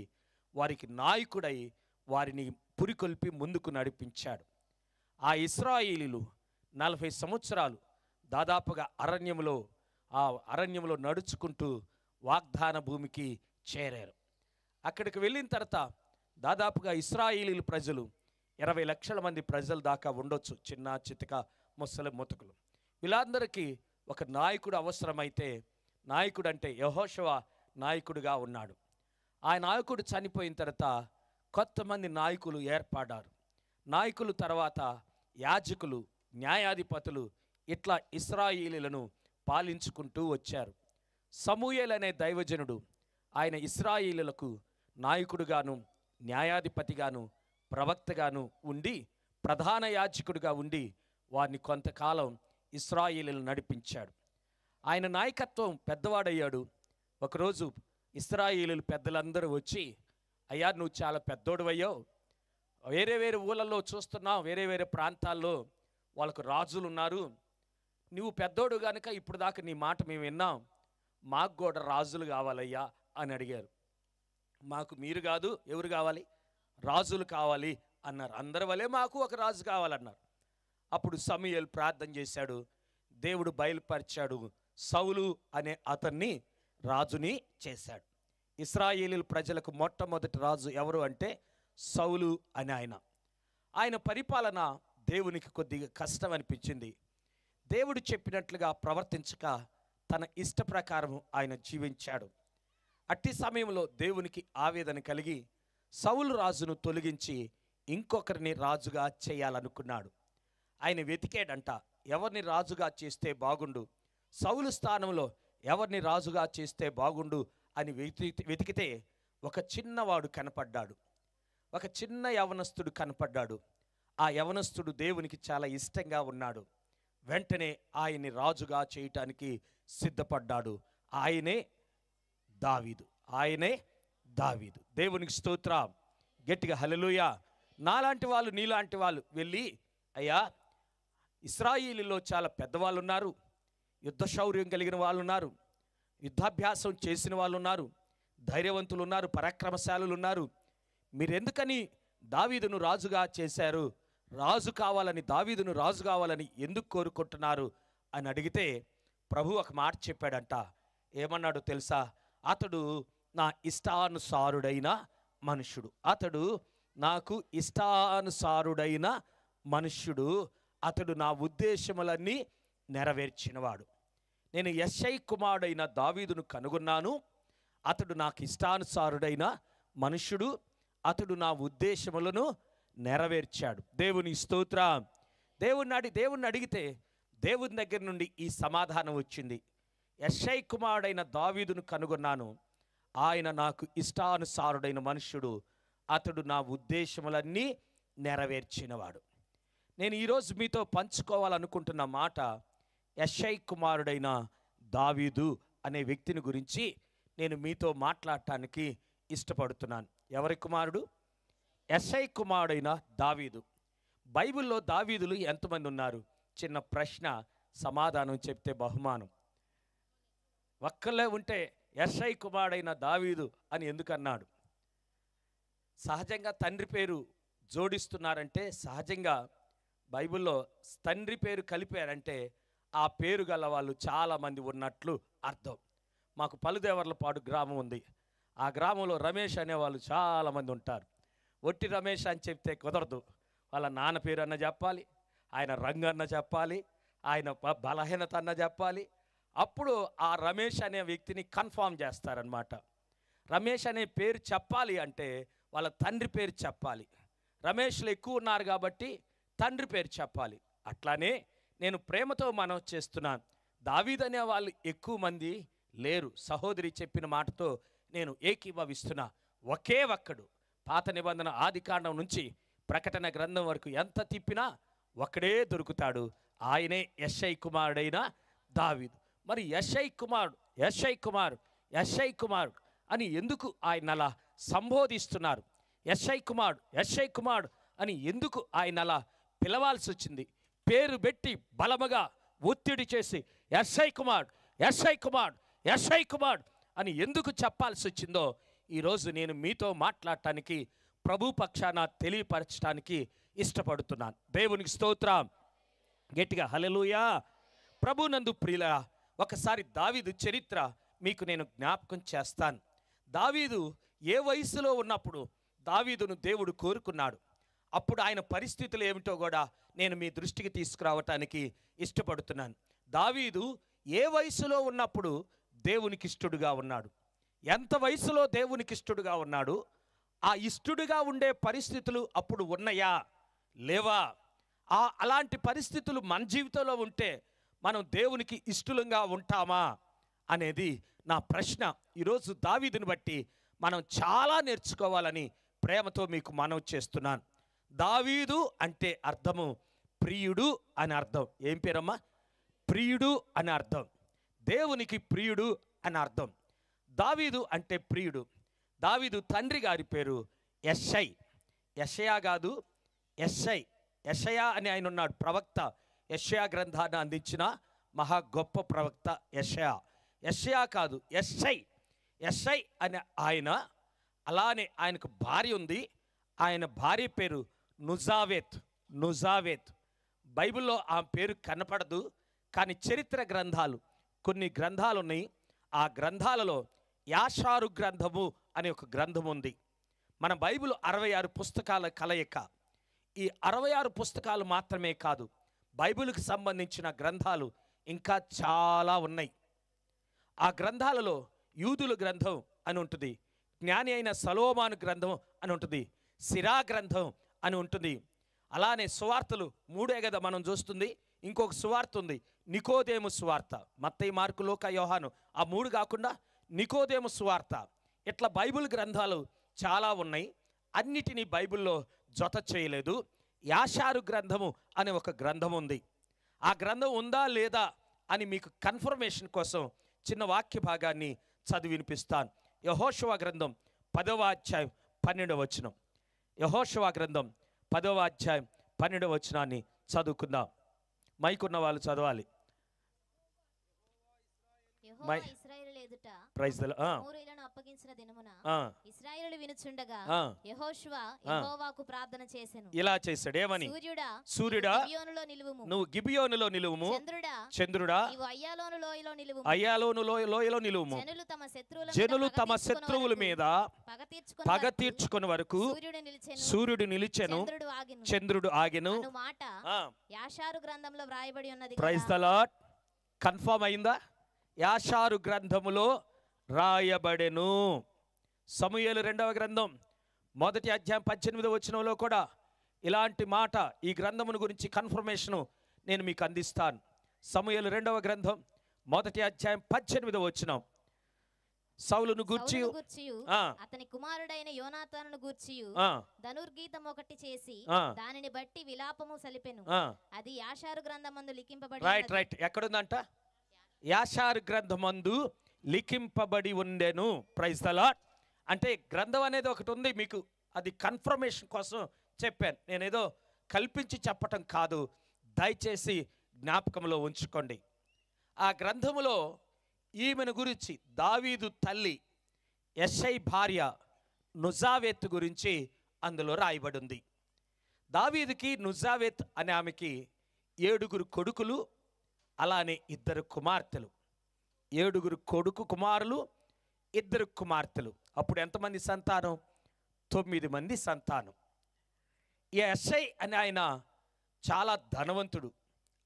వారికి నాయకుడై వారిని పురికొల్పి ముందుకు నడిపించాడు. ఆ ఇశ్రాయేలీలు 40 సంవత్సరాలు దాదాపుగా అరణ్యంలో ఆ అరణ్యంలో నడుచుకుంటూ వాగ్దాన భూమికి చేరారు. అక్కడికి వెళ్ళిన తర్వాత దాదాపుగా ఇశ్రాయేలీల ప్రజలు 20 లక్షల మంది ప్రజల దాకా ఉండొచ్చు, చిన్న చితక ముసలి ముతకులు. వీళ్ళందరికీ ఒక నాయకుడు అవసరమైతే, నాయకుడు అంటే యెహోషువ నాయకుడిగా ఉన్నాడు. ఆ నాయకుడు చనిపోయిన తర్వాత కొంతమంది నాయకులు ఏర్పడ్డారు. నాయకులు తర్వాత యాజకులు, న్యాయాధిపతులు ఇట్లా ఇశ్రాయేలీలను పాలించుకుంటూ వచ్చారు. సమూయేలు అనే దైవజనుడు ఆయన ఇశ్రాయేలీలకు నాయకుడుగాను, న్యాయాధిపతిగాను, ప్రవక్తగాను ఉండి, ప్రధాన యాజకుడిగా ఉండి వారిని కొంతకాలం ఇశ్రాయేలీలను నడిపించాడు. ఆయన నాయకత్వం పెద్దవాడయ్యాడు. ఒకరోజు ఇశ్రాయేలీలు పెద్దలందరూ వచ్చి, అయ్యా నువ్వు చాలా పెద్దోడువయ్యావు, వేరే వేరే ఊళ్ళల్లో చూస్తున్నావు, వేరే వేరే ప్రాంతాల్లో వాళ్ళకు రాజులు ఉన్నారు, నువ్వు పెద్దోడు కనుక ఇప్పుడు దాకా నీ మాట మేము విన్నాం, మాకు కూడా రాజులు కావాలయ్యా అని అడిగారు. మాకు మీరు కాదు, ఎవరు కావాలి? రాజులు కావాలి అన్నారు. అందరి వలె మాకు ఒక రాజు కావాలన్నారు. అప్పుడు సమూయేలు ప్రార్థన చేశాడు. దేవుడు బయలుపరిచాడు, సౌలు అనే అతన్ని రాజుని చేశాడు. ఇశ్రాయేలీల ప్రజలకు మొట్టమొదటి రాజు ఎవరు అంటే సౌలు అని ఆయన పరిపాలన దేవునికి కొద్దిగా కష్టం అనిపించింది. దేవుడు చెప్పినట్లుగా ప్రవర్తించక తన ఇష్ట ప్రకారం ఆయన జీవించాడు. అట్టి సమయంలో దేవునికి ఆవేదన కలిగి సౌలు రాజును తొలగించి ఇంకొకరిని రాజుగా చేయాలనుకున్నాడు. ఆయన వెతికాడంట, ఎవరిని రాజుగా చేస్తే బాగుండు, సౌలు స్థానంలో ఎవరిని రాజుగా చేస్తే బాగుండు అని వెతికితే ఒక చిన్నవాడు కనపడ్డాడు, ఒక చిన్న యవనస్తుడు కనపడ్డాడు. ఆ యవనస్తుడు దేవునికి చాలా ఇష్టంగా ఉన్నాడు. వెంటనే ఆయన్ని రాజుగా చేయటానికి సిద్ధపడ్డాడు. ఆయనే దావీదు, ఆయనే దావీదు. దేవునికి స్తోత్రం, గట్టిగా హల్లెలూయా. నాలాంటి వాళ్ళు, నీలాంటి వాళ్ళు వెళ్ళి, అయ్యా ఇశ్రాయేలీలో చాలా పెద్దవాళ్ళు ఉన్నారు, యుద్ధ శౌర్యం కలిగిన వాళ్ళు ఉన్నారు, యుద్ధాభ్యాసం చేసిన వాళ్ళు ఉన్నారు, ధైర్యవంతులు ఉన్నారు, పరాక్రమశాలులు ఉన్నారు, మీరెందుకని దావీదును రాజుగా చేశారు, రాజు కావాలని, దావీదును రాజు కావాలని ఎందుకు కోరుకుంటున్నారు అని అడిగితే ప్రభు ఒక మాట చెప్పాడంట. ఏమన్నాడో తెలుసా? అతడు నా ఇష్టానుసారుడైన మనుష్యుడు, అతడు నాకు ఇష్టానుసారుడైన మనుష్యుడు, అతడు నా ఉద్దేశములన్నీ నెరవేర్చినవాడు. నేను యెష్షై కుమారుడైన దావీదును కనుగొన్నాను, అతడు నాకు ఇష్టానుసారుడైన మనుష్యుడు, అతడు నా ఉద్దేశములను నెరవేర్చాడు. దేవుని స్తోత్రం. దేవుణ్ణి అడిగితే దేవుని దగ్గర నుండి ఈ సమాధానం వచ్చింది. యెష్షై కుమారుడైన దావీదును కనుగొన్నాను, ఆయన నాకు ఇష్టానుసారుడైన మనుష్యుడు, అతడు నా ఉద్దేశములన్నీ నెరవేర్చినవాడు. నేను ఈరోజు మీతో పంచుకోవాలనుకుంటున్న మాట యెష్షై కుమారుడైన దావీదు అనే వ్యక్తిని గురించి నేను మీతో మాట్లాడటానికి ఇష్టపడుతున్నాను. ఎవరి కుమారుడు? యెష్షై కుమారుడైన దావీదు. బైబిల్లో దావీదులు ఎంతమంది ఉన్నారు? చిన్న ప్రశ్న, సమాధానం చెప్తే బహుమానం. ఒక్కళ్ళే ఉంటే యెష్షై కుమారుడైన దావీదు అని ఎందుకన్నాడు? సహజంగా తండ్రి పేరు జోడిస్తున్నారంటే, సహజంగా బైబిల్లో తండ్రి పేరు కలిపారంటే ఆ పేరు గల వాళ్ళు చాలామంది ఉన్నట్లు అర్థం. మాకు పలుదేవర్లపాడు గ్రామం ఉంది. ఆ గ్రామంలో రమేష్ అనేవాళ్ళు చాలామంది ఉంటారు. ఒట్టి రమేష్ అని చెప్తే కుదరదు, వాళ్ళ నాన్న పేరు అన్న చెప్పాలి, ఆయన రంగు అన్న చెప్పాలి, ఆయన బలహీనత అన్న చెప్పాలి. అప్పుడు ఆ రమేష్ అనే వ్యక్తిని కన్ఫామ్ చేస్తారనమాట. రమేష్ అనే పేరు చెప్పాలి అంటే వాళ్ళ తండ్రి పేరు చెప్పాలి. రమేష్లు ఎక్కువ ఉన్నారు కాబట్టి తండ్రి పేరు చెప్పాలి. అట్లానే నేను ప్రేమతో మనవి చేస్తున్నాను, దావీదు అనే వాళ్ళు ఎక్కువ మంది లేరు. సహోదరి చెప్పిన మాటతో నేను ఏకీభవిస్తున్నా. ఒకే ఒక్కడు, పాత నిబంధన ఆదికాండం నుంచి ప్రకటన గ్రంథం వరకు ఎంత తిప్పినా ఒక్కడే దొరుకుతాడు. ఆయనే యెష్షై కుమారుడైన దావీదు. మరి యెష్షై కుమారుడు అని ఎందుకు ఆయన అలా సంబోధిస్తున్నారు? యెష్షై కుమారుడు అని ఎందుకు ఆయన అలా పిలవాల్సి వచ్చింది? పేరు పెట్టి బలముగా ఒత్తిడి చేసి యెష్షై కుమారుడు అని ఎందుకు చెప్పాల్సి వచ్చిందో ఈరోజు నేను మీతో మాట్లాడటానికి, ప్రభు పక్షాన తెలియపరచడానికి ఇష్టపడుతున్నాను. దేవునికి స్తోత్రం, గట్టిగా హల్లెలూయా. ప్రభునందు ప్రియుల, ఒకసారి దావీదు చరిత్ర మీకు నేను జ్ఞాపకం చేస్తాను. దావీదు ఏ వయసులో ఉన్నప్పుడు దావీదును దేవుడు కోరుకున్నాడు, అప్పుడు ఆయన పరిస్థితులు ఏమిటో కూడా నేను మీ దృష్టికి తీసుకురావటానికి ఇష్టపడుతున్నాను. దావీదు ఏ వయసులో ఉన్నప్పుడు దేవునికి ఇష్టడుగా ఉన్నాడు, ఎంత వయసులో దేవునికి ఇష్టడుగా ఉన్నాడు, ఆ ఇష్టడుగా ఉండే పరిస్థితులు అప్పుడు ఉన్నాయా లేవా? అలాంటి పరిస్థితులు మన జీవితంలో ఉంటే మనం దేవునికి ఇష్టలుగా ఉంటామా అనేది నా ప్రశ్న. ఈరోజు దావీదుని బట్టి మనం చాలా నేర్చుకోవాలని ప్రేమతో మీకు మనవి చేస్తున్నాను. దావీదు అంటే అర్థము ప్రియుడు అని అర్థం. ఏం పేరమ్మా? ప్రియుడు అని అర్థం. దేవునికి ప్రియుడు అని అర్థం. దావీదు అంటే ప్రియుడు. దావీదు తండ్రి గారి పేరు యెషై. యెషయా కాదు, యెషై. యెషయా అని ఆయన ఉన్నాడు, ప్రవక్త. యెషయా గ్రంథాన్ని అందించిన మహా గొప్ప ప్రవక్త యెషయా. యెషయా కాదు, యెషై. యెషై అని ఆయన. అలానే ఆయనకు భార్య ఉంది. ఆయన భార్య పేరు నుజావేత్. నుజావేత్ బైబిల్లో ఆ పేరు కనపడదు, కానీ చరిత్ర గ్రంథాలు కొన్ని గ్రంథాలు ఉన్నాయి. ఆ గ్రంథాలలో యాషారు గ్రంథము అనే ఒక గ్రంథం ఉంది. మన బైబిల్ 66 పుస్తకాల కలయిక. ఈ 66 పుస్తకాలు మాత్రమే కాదు, బైబిల్కి సంబంధించిన గ్రంథాలు ఇంకా చాలా ఉన్నాయి. ఆ గ్రంథాలలో యూదుల గ్రంథం అని ఉంటుంది, జ్ఞాని అయిన సొలొమోను గ్రంథం అని ఉంటుంది, సిరా గ్రంథం అని ఉంటుంది. అలానే సువార్తలు 3 కదా మనం చూస్తుంది. ఇంకొక సువార్త ఉంది, నికోదేము సువార్త. మత్తయి, మార్కు, లూకా, యోహాను, ఆ 3 కాకుండా నికోదేము సువార్త. ఇట్లా బైబిల్ గ్రంథాలు చాలా ఉన్నాయి. అన్నిటినీ బైబిల్లో జత చేయలేదు. యాషారు గ్రంథము అనే ఒక గ్రంథం ఉంది. ఆ గ్రంథం ఉందా లేదా అని మీకు కన్ఫర్మేషన్ కోసం చిన్న వాక్య భాగాన్ని చదివి వినిపిస్తాను. యెహోషువ గ్రంథం 10వ అధ్యాయం 12వ వచనం. యెహోషువ గ్రంథం 10వ అధ్యాయం 12వ వచనాన్ని చదువుకుందాం. మైకున్న వాళ్ళు చదవాలి. ఇశ్రాయేలు ఎదుట ప్రైజ్ ది లార్డ్. అమోరీయులను అప్పగించిన దినమున ఇశ్రాయేలు వినుచుండగా యెహోషువ యెహోవాకు ప్రార్థన చేసెను. ఇలా చేశాడు. ఏమని? సూర్యుడా గిబియోనులో నిలువుము, నువ్వు గిబియోనులో నిలువుము. చంద్రుడా నీవు అయ్యాలోను లోయలో నిలువుము. అయ్యాలోను లోయలో నిలువుము. జనులు తమ శత్రువుల మీద పగ తీర్చుకుని వరకు సూర్యుడు నిలిచెను, చంద్రుడు ఆగెను. మాట యాషారు గ్రంథంలో వ్రాయబడి ఉన్నది. Praise the lord. కన్ఫర్మ్ అయిందా? యాషారు గ్రంథములో రాయబడెను. సమూయేలు 2వ గ్రంథం 1వ అధ్యాయం 18వ వచనంలో కూడా ఇలాంటి మాట, ఈ గ్రంథమును గురించి కన్ఫర్మేషను నేను మీకు అందిస్తాను. సమూయేలు 2వ గ్రంథం 1వ అధ్యాయం 18వ వచనం. సౌలును గూర్చి అతని కుమారుడైన యోనాతానును గూర్చి ధనుర్గీతం ఒకటి చేసి దానిని బట్టి విలాపము సలిపెను. అది యాషారు గ్రంథమందు లిఖింపబడి. రైట్. ఎక్కడుందంట? యాషారు గ్రంథమందు లిఖింపబడి ఉండెను. Praise the Lord. అంటే గ్రంథం అనేది ఒకటి ఉంది, మీకు అది కన్ఫర్మేషన్ కోసం చెప్పాను. నేనేదో కల్పించి చెప్పటం కాదు, దయచేసి జ్ఞాపకంలో ఉంచుకోండి. ఆ గ్రంథములో ఈమెను గురించి, దావీదు తల్లి యెషై భార్య నుజావేత్ గురించి అందులో రాయబడి ఉంది. దావీదుకి నుజావేత్ అనే ఆమెకి 7 కొడుకులు, అలానే 2 కుమార్తెలు. 7 కుమారులు, 2 కుమార్తెలు. అప్పుడు ఎంతమంది సంతానం? 9 మంది సంతానం. ఈ యెషై అని ఆయన చాలా ధనవంతుడు.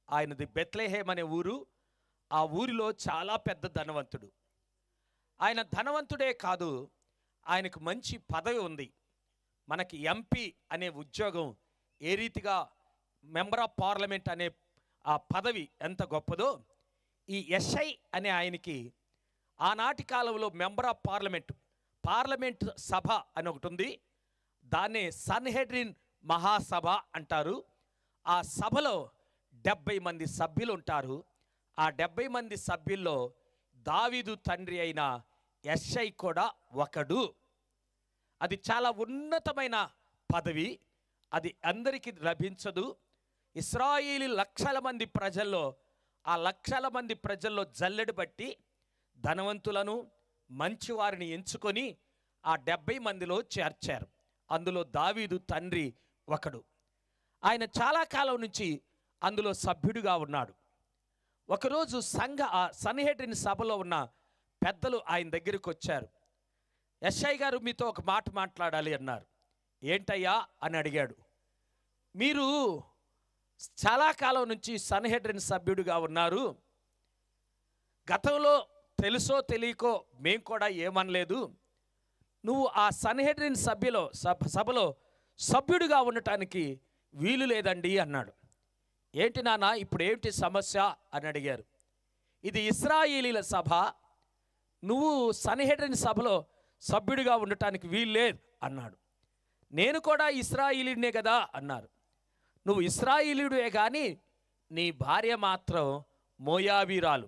ఆయనది బెత్లెహేం అనే ఊరు. ఆ ఊరిలో చాలా పెద్ద ధనవంతుడు. ఆయన ధనవంతుడే కాదు, ఆయనకు మంచి పదవి ఉంది. మనకి ఎంపీ అనే ఉద్యోగం ఏ రీతిగా, మెంబర్ ఆఫ్ పార్లమెంట్ అనే ఆ పదవి ఎంత గొప్పదో, ఈ యెషై అనే ఆయనకి ఆనాటి కాలంలో మెంబర్ ఆఫ్ పార్లమెంట్ సభ అని ఒకటి ఉంది. దాన్నే సన్హెడ్రిన్ మహాసభ అంటారు. ఆ సభలో 70 మంది సభ్యులు ఉంటారు. ఆ 70 మంది సభ్యుల్లో దావీదు తండ్రి అయిన యెషై కూడా ఒకడు. అది చాలా ఉన్నతమైన పదవి, అది అందరికీ లభించదు. ఇశ్రాయేలు లక్షల మంది ప్రజల్లో, ఆ లక్షల మంది ప్రజల్లో జల్లెడు బట్టి ధనవంతులను మంచివారిని ఎంచుకొని ఆ 70 మందిలో చేర్చారు. అందులో దావీదు తండ్రి ఒకడు. ఆయన చాలా కాలం నుంచి అందులో సభ్యుడిగా ఉన్నాడు. ఒకరోజు సన్హెడ్రిన్ సభలో ఉన్న పెద్దలు ఆయన దగ్గరికి వచ్చారు. యెషయా గారు మీతో ఒక మాట మాట్లాడాలి అన్నారు. ఏంటయ్యా అని అడిగాడు. మీరు చాలా కాలం నుంచి సన్హెడ్రిన్ సభ్యుడిగా ఉన్నారు. గతంలో తెలుసో తెలియకో మేము కూడా ఏమనలేదు. నువ్వు ఆ సన్హెడ్రిన్ సభలో సభ్యుడిగా ఉండటానికి వీలు లేదండి అన్నాడు. ఏంటి నాన్న, ఇప్పుడు ఏంటి సమస్య అని అడిగారు. ఇది ఇశ్రాయేలీల సభ, నువ్వు సన్హెడ్రిన్ సభలో సభ్యుడిగా ఉండటానికి వీలు లేదు అన్నాడు. నేను కూడా ఇశ్రాయేలీనే కదా అన్నారు. నువ్వు ఇశ్రాయేలీయుడే కానీ నీ భార్య మాత్రం మోయాబీరాలు.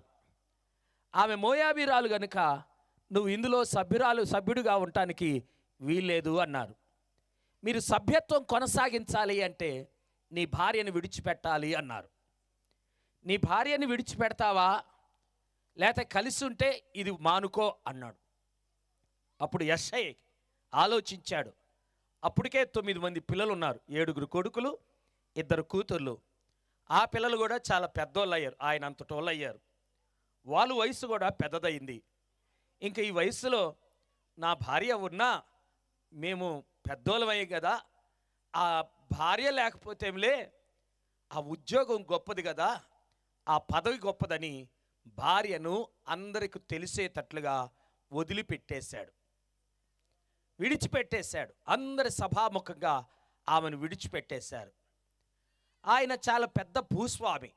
ఆమె మోయాబీరాలు గనుక నువ్వు ఇందులో సభ్యుడిగా ఉండటానికి వీల్లేదు అన్నారు. మీరు సభ్యత్వం కొనసాగించాలి అంటే నీ భార్యను విడిచిపెట్టాలి అన్నారు. నీ భార్యను విడిచిపెడతావా, లేకపోతే కలిసి ఉంటే ఇది మానుకో అన్నాడు. అప్పుడు యెషయా ఆలోచించాడు. అప్పటికే 9 మంది పిల్లలు ఉన్నారు, 7 కొడుకులు 2 కూతుర్లు. ఆ పిల్లలు కూడా చాలా పెద్దోళ్ళు అయ్యారు, ఆయన అంతటోళ్ళు అయ్యారు. వాళ్ళ వయసు కూడా పెద్దదయింది. ఇంకా ఈ వయసులో నా భార్య ఉన్నా మేము పెద్దోళ్ళమయ్యే కదా, ఆ భార్య లేకపోతేంలే, ఆ ఉద్యోగం గొప్పది కదా, ఆ పదవి గొప్పదని భార్యను అందరికి తెలిసేటట్లుగా వదిలిపెట్టేశాడు, విడిచిపెట్టేశాడు. అందరి సభాముఖంగా ఆమెను విడిచిపెట్టేశారు. ఆయన చాలా పెద్ద భూస్వామి.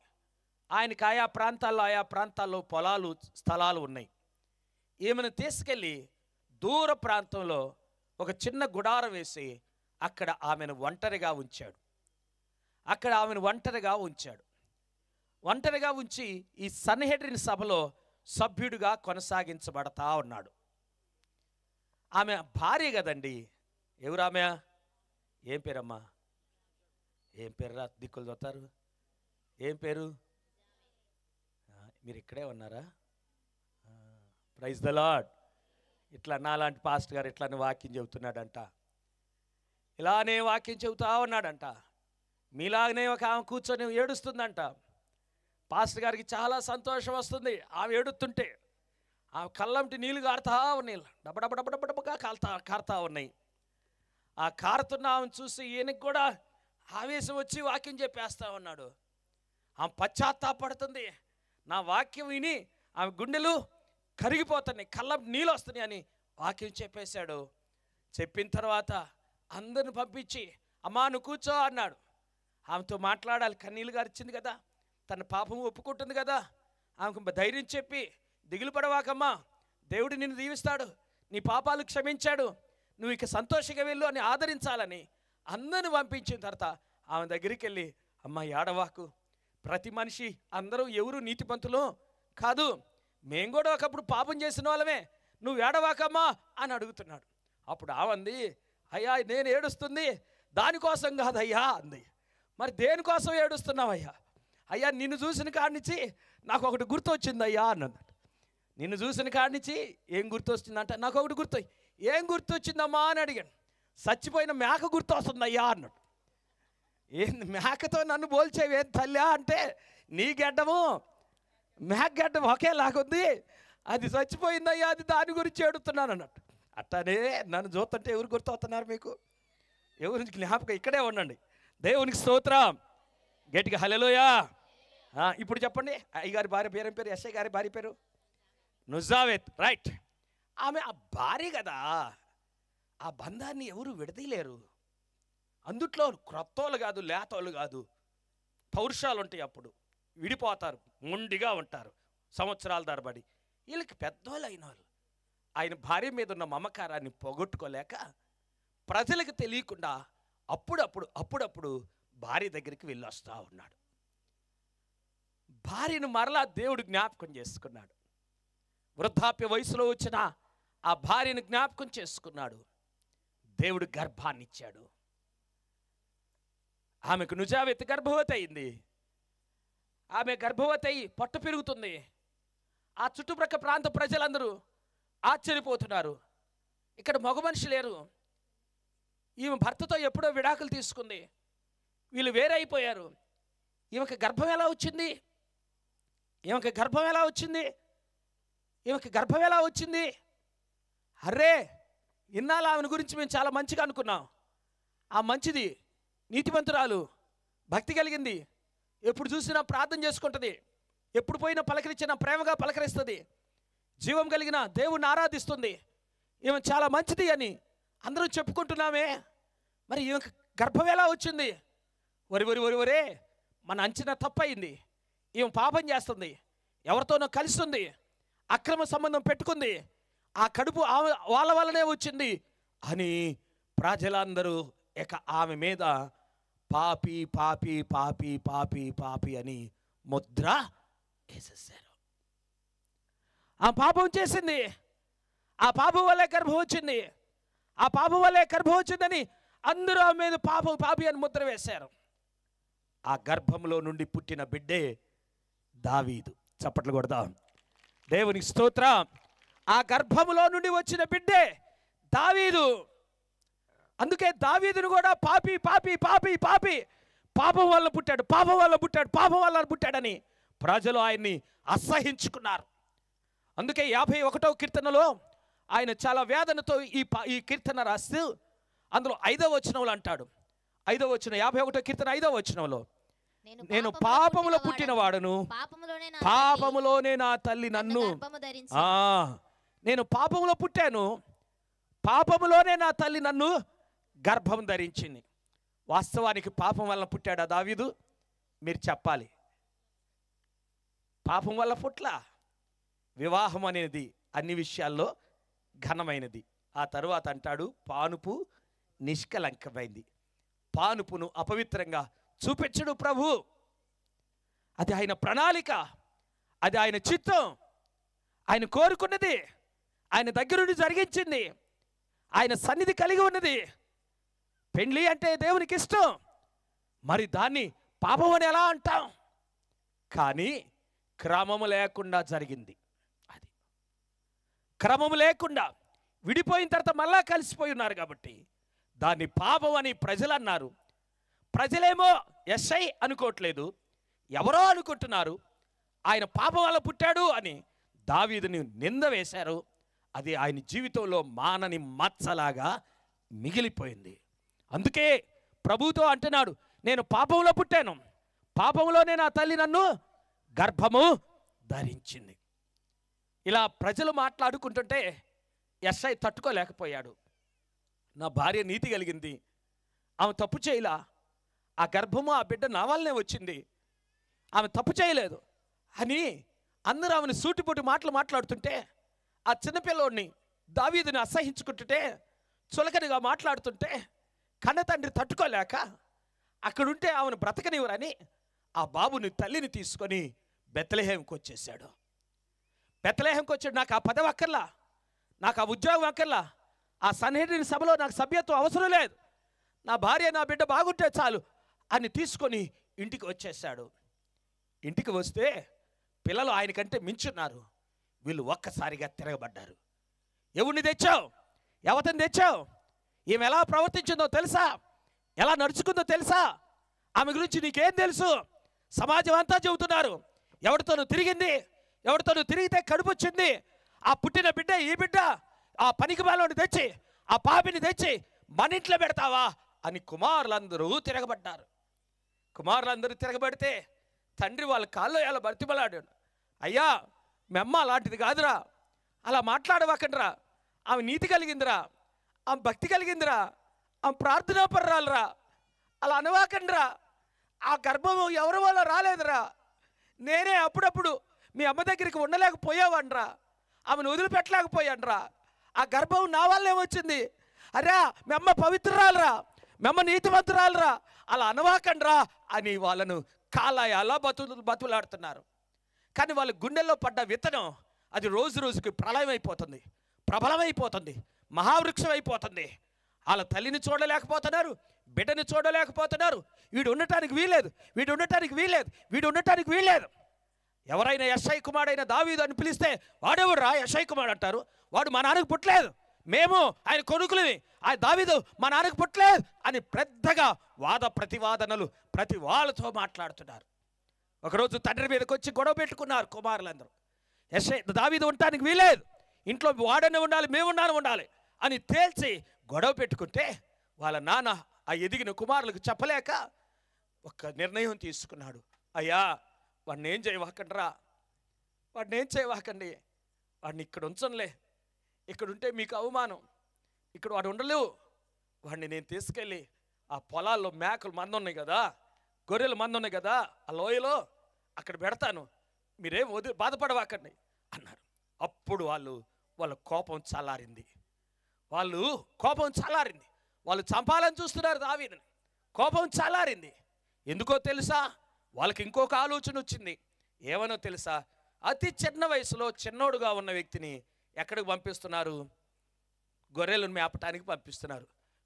ఆయనకి ఆయా ప్రాంతాల్లో పొలాలు స్థలాలు ఉన్నాయి. ఈమెను తీసుకెళ్ళి దూర ప్రాంతంలో ఒక చిన్న గుడారం వేసి అక్కడ ఆమెను ఒంటరిగా ఉంచి ఈ సన్హెడ్రిన్ సభలో సభ్యుడిగా కొనసాగించబడతా ఉన్నాడు. ఆమె భార్య కదండి. ఎవరామె? ఏం పేరమ్మా? ఏం పేరు రా దిక్కులు చూస్తారు? ఏం పేరు? మీరు ఇక్కడే ఉన్నారా? Praise the Lord. ఇట్లా నాలాంటి పాస్టర్ గారు ఇట్లానే వాక్యం చెబుతున్నాడంట, ఇలానే వాక్యం చెబుతా ఉన్నాడంట. మీలాగనే ఒక ఆమె కూర్చొని ఏడుస్తుందంట. పాస్టర్ గారికి చాలా సంతోషం వస్తుంది ఆమె ఏడుస్తుంటే. ఆమె కళ్ళంటి నీళ్ళు కారుతా ఉన్నాయి, డబ్బడబ్బడబ్బడబ్బగా కారుతా ఉన్నాయి. ఆ కారుతున్న ఆమెను చూసి ఈయనకి కూడా ఆవేశం వచ్చి వాక్యం చెప్పేస్తా ఉన్నాడు. ఆమె పశ్చాత్తాపడుతుంది. నా వాక్యం విని ఆమె గుండెలు కరిగిపోతున్నాయి, కళ్ళం నీళ్ళు వస్తున్నాయి అని వాక్యం చెప్పేశాడు. చెప్పిన తర్వాత అందరిని పంపించి అమ్మా నువ్వు కూర్చో అన్నాడు. ఆమెతో మాట్లాడాలి, కన్నీళ్ళు గారిచ్చింది కదా, తన పాపం ఒప్పుకుంటుంది కదా, ఆమెకు ధైర్యం చెప్పి దిగులు పడవాకమ్మా, దేవుడు నిన్ను దీవిస్తాడు, నీ పాపాలు క్షమించాడు, నువ్వు ఇక సంతోషంగా వెళ్ళు అని ఆదరించాలని అందరిని పంపించిన తర్వాత ఆమె దగ్గరికి వెళ్ళి అమ్మ ఏడవాకు, ప్రతి మనిషి అందరూ ఎవరు నీతిమంతులు కాదు, మేము కూడా ఒకప్పుడు పాపం చేసిన వాళ్ళమే, నువ్వు ఏడవాకమ్మా అని అడుగుతున్నాడు. అప్పుడు ఆమంది అయ్యా నేను ఏడుస్తుంది దానికోసం కాదయ్యా అంది. మరి దేనికోసం ఏడుస్తున్నావయ్యా? అయ్యా నిన్ను చూసిన కాడినిచ్చి నాకు ఒకటి గుర్తు వచ్చిందయ్యా అన్నది. నిన్ను చూసిన కాడినిచ్చి ఏం గుర్తు వచ్చిందంట? నాకు ఒకటి గుర్తు. ఏం గుర్తు వచ్చిందమ్మా అని అడిగాను. చచ్చిపోయిన మేక గుర్తు వస్తుందయ్యా అన్నాడు. ఏంది మేకతో నన్ను పోల్చేవేం తల్లి అంటే, నీ గడ్డము మేక గడ్డం ఒకేలాగుంది, అది చచ్చిపోయిందయ్యా, అది దాని గురించి ఏడుతున్నాను అన్నట్టు. అట్టనే నన్ను చూస్తుంటే ఎవరు గుర్తు వస్తున్నారు మీకు? ఎవరి జ్ఞాపకం ఇక్కడే ఉండండి. దేవునికి స్తోత్రం, గట్టిగా హల్లెలూయా. ఇప్పుడు చెప్పండి, అయ్యగారి భార్య పేరు ఏం పేరు? యెషయా గారి భార్య పేరు నుజావేత్, రైట్. ఆమె ఆ భార్య కదా, ఆ బంధాన్ని ఎవరు విడదీయలేరు. అందుట్లో క్రొత్తోళ్ళు కాదు, లేతోళ్ళు కాదు, పౌరుషాలు ఉంటాయి. అప్పుడు విడిపోతారు, మొండిగా ఉంటారు సంవత్సరాల తరబడి. వీళ్ళకి పెద్దోళ్ళు అయిన వాళ్ళు ఆయన భార్య మీద ఉన్న మమకారాన్ని పోగొట్టుకోలేక ప్రజలకు తెలియకుండా అప్పుడప్పుడు భార్య దగ్గరికి వెళ్ళి వస్తూ ఉన్నాడు. భార్యను మరలా దేవుడు జ్ఞాపకం చేసుకున్నాడు. వృద్ధాప్య వయసులో వచ్చిన ఆ భార్యను జ్ఞాపకం చేసుకున్నాడు. దేవుడు గర్భాన్ని ఇచ్చాడు. ఆమెకు నుజావేత్ గర్భవతి అయింది. ఆమె గర్భవతి అయి పొట్ట పెరుగుతుంది. ఆ చుట్టుప్రక్కల ప్రాంత ప్రజలందరూ ఆశ్చర్యపోతున్నారు. ఇక్కడ మగ మనిషి లేరు, ఈమె భర్తతో ఎప్పుడో విడాకులు తీసుకుంది, వీళ్ళు వేరైపోయారు, ఈమెకు గర్భం ఎలా వచ్చింది? ఈమెకి గర్భం ఎలా వచ్చింది? ఈమెకి గర్భం ఎలా వచ్చింది? అర్రే, ఇన్నాళ్ళు ఆమెను గురించి మేము చాలా మంచిగా అనుకున్నాం. ఆ మంచిది, నీతిమంతురాలు, భక్తి కలిగింది, ఎప్పుడు చూసినా ప్రార్థన చేసుకుంటుంది, ఎప్పుడు పోయినా పలకరించినా ప్రేమగా పలకరిస్తుంది, జీవం కలిగిన దేవుణ్ణి ఆరాధిస్తుంది, ఈమె చాలా మంచిది అని అందరం చెప్పుకుంటున్నామే. మరి ఈమెకి గర్భం ఎలా వచ్చింది? ఒరే, మన అంచనా తప్పయింది. ఈమె పాపం చేస్తుంది, ఎవరితోనో కలుస్తుంది, అక్రమ సంబంధం పెట్టుకుంది, ఆ కడుపు వాళ్ళ వల్లనే వచ్చింది అని ప్రజలందరూ ఇక ఆమె మీద పాపి పాపి పాపి పాపి పాపి అని ముద్ర వేసేసారు. ఆ పాపం చేసింది, ఆ పాపం వల్లే గర్భం వచ్చింది, ఆ పాపం వల్లే గర్భం వచ్చిందని అందరూ ఆమె మీద పాపం పాపి అని ముద్ర వేశారు. ఆ గర్భంలో నుండి పుట్టిన బిడ్డే దావీదు. చప్పట్లు కొడదాం, దేవునికి స్తోత్రం. ఆ గర్భంలో నుండి వచ్చిన బిడ్డే దావీదు. అందుకే దావీదును కూడా పాపి పాపి పాపి పాపి, పాపం వల్ల పుట్టాడు, పాపం వల్ల పుట్టాడు, పాపం వల్ల పుట్టాడని ప్రజలు ఆయన్ని అసహించుకున్నారు. అందుకే 51వ కీర్తనలో ఆయన చాలా వేదనతో ఈ కీర్తన రాస్తూ అందులో 5వ వచనంలో అంటాడు. 5వ వచనం, 51వ కీర్తన 5వ వచనంలో, నేను పాపములో పుట్టినవాడును, పాపములోనే నా తల్లి నన్ను, నేను పాపములో పుట్టాను, పాపములోనే నా తల్లి నన్ను గర్భం ధరించింది. వాస్తవానికి పాపం వల్ల పుట్టాడా దావీదు? మీరు చెప్పాలి. పాపం వల్ల పుట్ల. వివాహం అనేది అన్ని విషయాల్లో ఘనమైనది. ఆ తరువాత అంటాడు, పానుపు నిష్కలంకమైంది. పానుపును అపవిత్రంగా చూపించడు ప్రభు. అది ఆయన ప్రణాళిక, అది ఆయన చిత్తం, ఆయన కోరుకున్నది, ఆయన దగ్గరుండి జరిగించింది, ఆయన సన్నిధి కలిగి ఉన్నది. పెండ్లి అంటే దేవునికి ఇష్టం, మరి దాన్ని పాపం అని ఎలా అంటాం? కానీ క్రమము లేకుండా జరిగింది. అది క్రమము లేకుండా విడిపోయిన తర్వాత మళ్ళా కలిసిపోయి ఉన్నారు కాబట్టి దాన్ని పాపం అని ప్రజలు అన్నారు. ప్రజలేమో ఎస్ఐ అనుకోవట్లేదు, ఎవరో అనుకుంటున్నారు. ఆయన పాపం వల్ల పుట్టాడు అని దావీదుని నింద వేశారు. అది ఆయన జీవితంలో మానని మచ్చలాగా మిగిలిపోయింది. అందుకే ప్రభుతో అంటున్నాడు, నేను పాపంలో పుట్టాను, పాపంలోనే నా తల్లి నన్ను గర్భము ధరించింది. ఇలా ప్రజలు మాట్లాడుకుంటుంటే ఎస్ఐ తట్టుకోలేకపోయాడు. నా భార్య నీతి కలిగింది, ఆమె తప్పు చేయలా, ఆ గర్భము ఆ బిడ్డ నా వల్లనే వచ్చింది, ఆమె తప్పు చేయలేదు అని అందరూ ఆమెను సూటిపోటి మాటలు మాట్లాడుతుంటే, ఆ చిన్నపిల్లోడిని దావీదుని అసహించుకుంటుంటే, చులకనగా మాట్లాడుతుంటే కన్న తండ్రి తట్టుకోలేక అక్కడుంటే ఆమెను బ్రతకనివ్వరని ఆ బాబుని తల్లిని తీసుకొని బెత్లెహేంకి వచ్చేసాడు. బెత్లెహేంకి వచ్చాడు. నాకు ఆ పదవి అక్కర్లా, నాకు ఆ ఉద్యోగం అక్కర్లా, ఆ సన్హెడ్రిన్ సభలో నాకు సభ్యత్వం అవసరం లేదు, నా భార్య నా బిడ్డ బాగుంటే చాలు అని తీసుకొని ఇంటికి వచ్చేసాడు. ఇంటికి వస్తే పిల్లలు ఆయనకంటే మించున్నారు. వీళ్ళు ఒక్కసారిగా తిరగబడ్డారు. ఎవరిని తెచ్చావు, ఎవరిని తెచ్చావు, ఈమె ఎలా ప్రవర్తించిందో తెలుసా, ఎలా నడుచుకుందో తెలుసా, ఆమె గురించి నీకేం తెలుసు, సమాజం అంతా చెబుతున్నారు, ఎవరితోనూ తిరిగింది, ఎవరితోనూ తిరిగితే కడుపు వచ్చింది, ఆ పుట్టిన బిడ్డ ఈ బిడ్డ, ఆ పనికి బాలోని తెచ్చి ఆ పాపిని తెచ్చి మన ఇంట్లో పెడతావా అని కుమారులందరూ తిరగబడ్డారు. కుమారులందరూ తిరగబడితే తండ్రి వాళ్ళ కాళ్ళు ఎలా బతిమలాడాడు. అయ్యా, మీ అమ్మ అలాంటిది కాదురా, అలా మాట్లాడవాకండ్రా, ఆమె నీతి కలిగిందిరా, ఆమె భక్తి కలిగిందిరా, ఆమె ప్రార్థనాపర్రాలరా, అలా అనవాకండ్రా, ఆ గర్భం ఎవరి వల్ల రాలేదురా, నేనే అప్పుడప్పుడు మీ అమ్మ దగ్గరికి ఉండలేకపోయావనరా, ఆమెను వదిలిపెట్టలేకపోయానరా, ఆ గర్భం నా వల్లే వచ్చింది, అరే మీ అమ్మ పవిత్రురాలరా, మీ అమ్మ నీతిమంతురాలరా, అలా అనవాకండ్రా అని వాళ్ళను కాలాయాలా బతులాడుతున్నారు. కానీ వాళ్ళ గుండెల్లో పడ్డ విత్తనం అది రోజు రోజుకి ప్రళయమైపోతుంది, ప్రబలమైపోతుంది, మహావృక్షం అయిపోతుంది. వాళ్ళ తల్లిని చూడలేకపోతున్నారు, బిడ్డని చూడలేకపోతున్నారు. వీడు ఉండటానికి వీలేదు, వీడు ఉండటానికి వీలేదు, వీడు ఉండటానికి వీలేదు. ఎవరైనా యెషై కుమారుడైన దావీదు అని పిలిస్తే వాడెవడురా యెషై కుమారుడు అంటారు, వాడు మా నాన్నకు పుట్టలేదు, మేము ఆయన కొడుకులవి, ఆ దావీదు మా నాన్నకు పుట్టలేదు అని పెద్దగా వాద ప్రతివాదనలు ప్రతి వాళ్ళతో మాట్లాడుతున్నారు. ఒకరోజు తండ్రి మీదకి వచ్చి గొడవ పెట్టుకున్నారు కుమారులందరూ. దావీదు ఉండటానికి వీలేదు, ఇంట్లో వాడనే ఉండాలి, మేము ఉండాలి అని తేల్చి గొడవ పెట్టుకుంటే వాళ్ళ నాన్న ఆ ఎదిగిన కుమారులకు చెప్పలేక ఒక నిర్ణయం తీసుకున్నాడు. అయ్యా, వాడిని ఏం చేయవాకండిరా, వాడిని ఏం చేయవాకండి, వాడిని ఇక్కడ ఉంచంలే, ఇక్కడ ఉంటే మీకు అవమానం, ఇక్కడ వాడు ఉండలేవు, వాడిని నేను తీసుకెళ్ళి ఆ పొలాల్లో మేకలు మంద ఉన్నాయి కదా, గొర్రెలు మంద ఉన్నాయి కదా, ఆ లోయలో అక్కడ పెడతాను, మీరేం బాధపడవాకండి అన్నారు. అప్పుడు వాళ్ళ కోపం చల్లారింది. వాళ్ళు చంపాలని చూస్తున్నారు దావీదుని. కోపం చల్లారింది. ఎందుకో తెలుసా? వాళ్ళకి ఇంకొక ఆలోచన వచ్చింది. ఏమనో తెలుసా? అతి చిన్న వయసులో చిన్నోడుగా ఉన్న వ్యక్తిని ఎక్కడికి పంపిస్తున్నారు? గొర్రెలను మేపటానికి పంపిస్తున్నారు.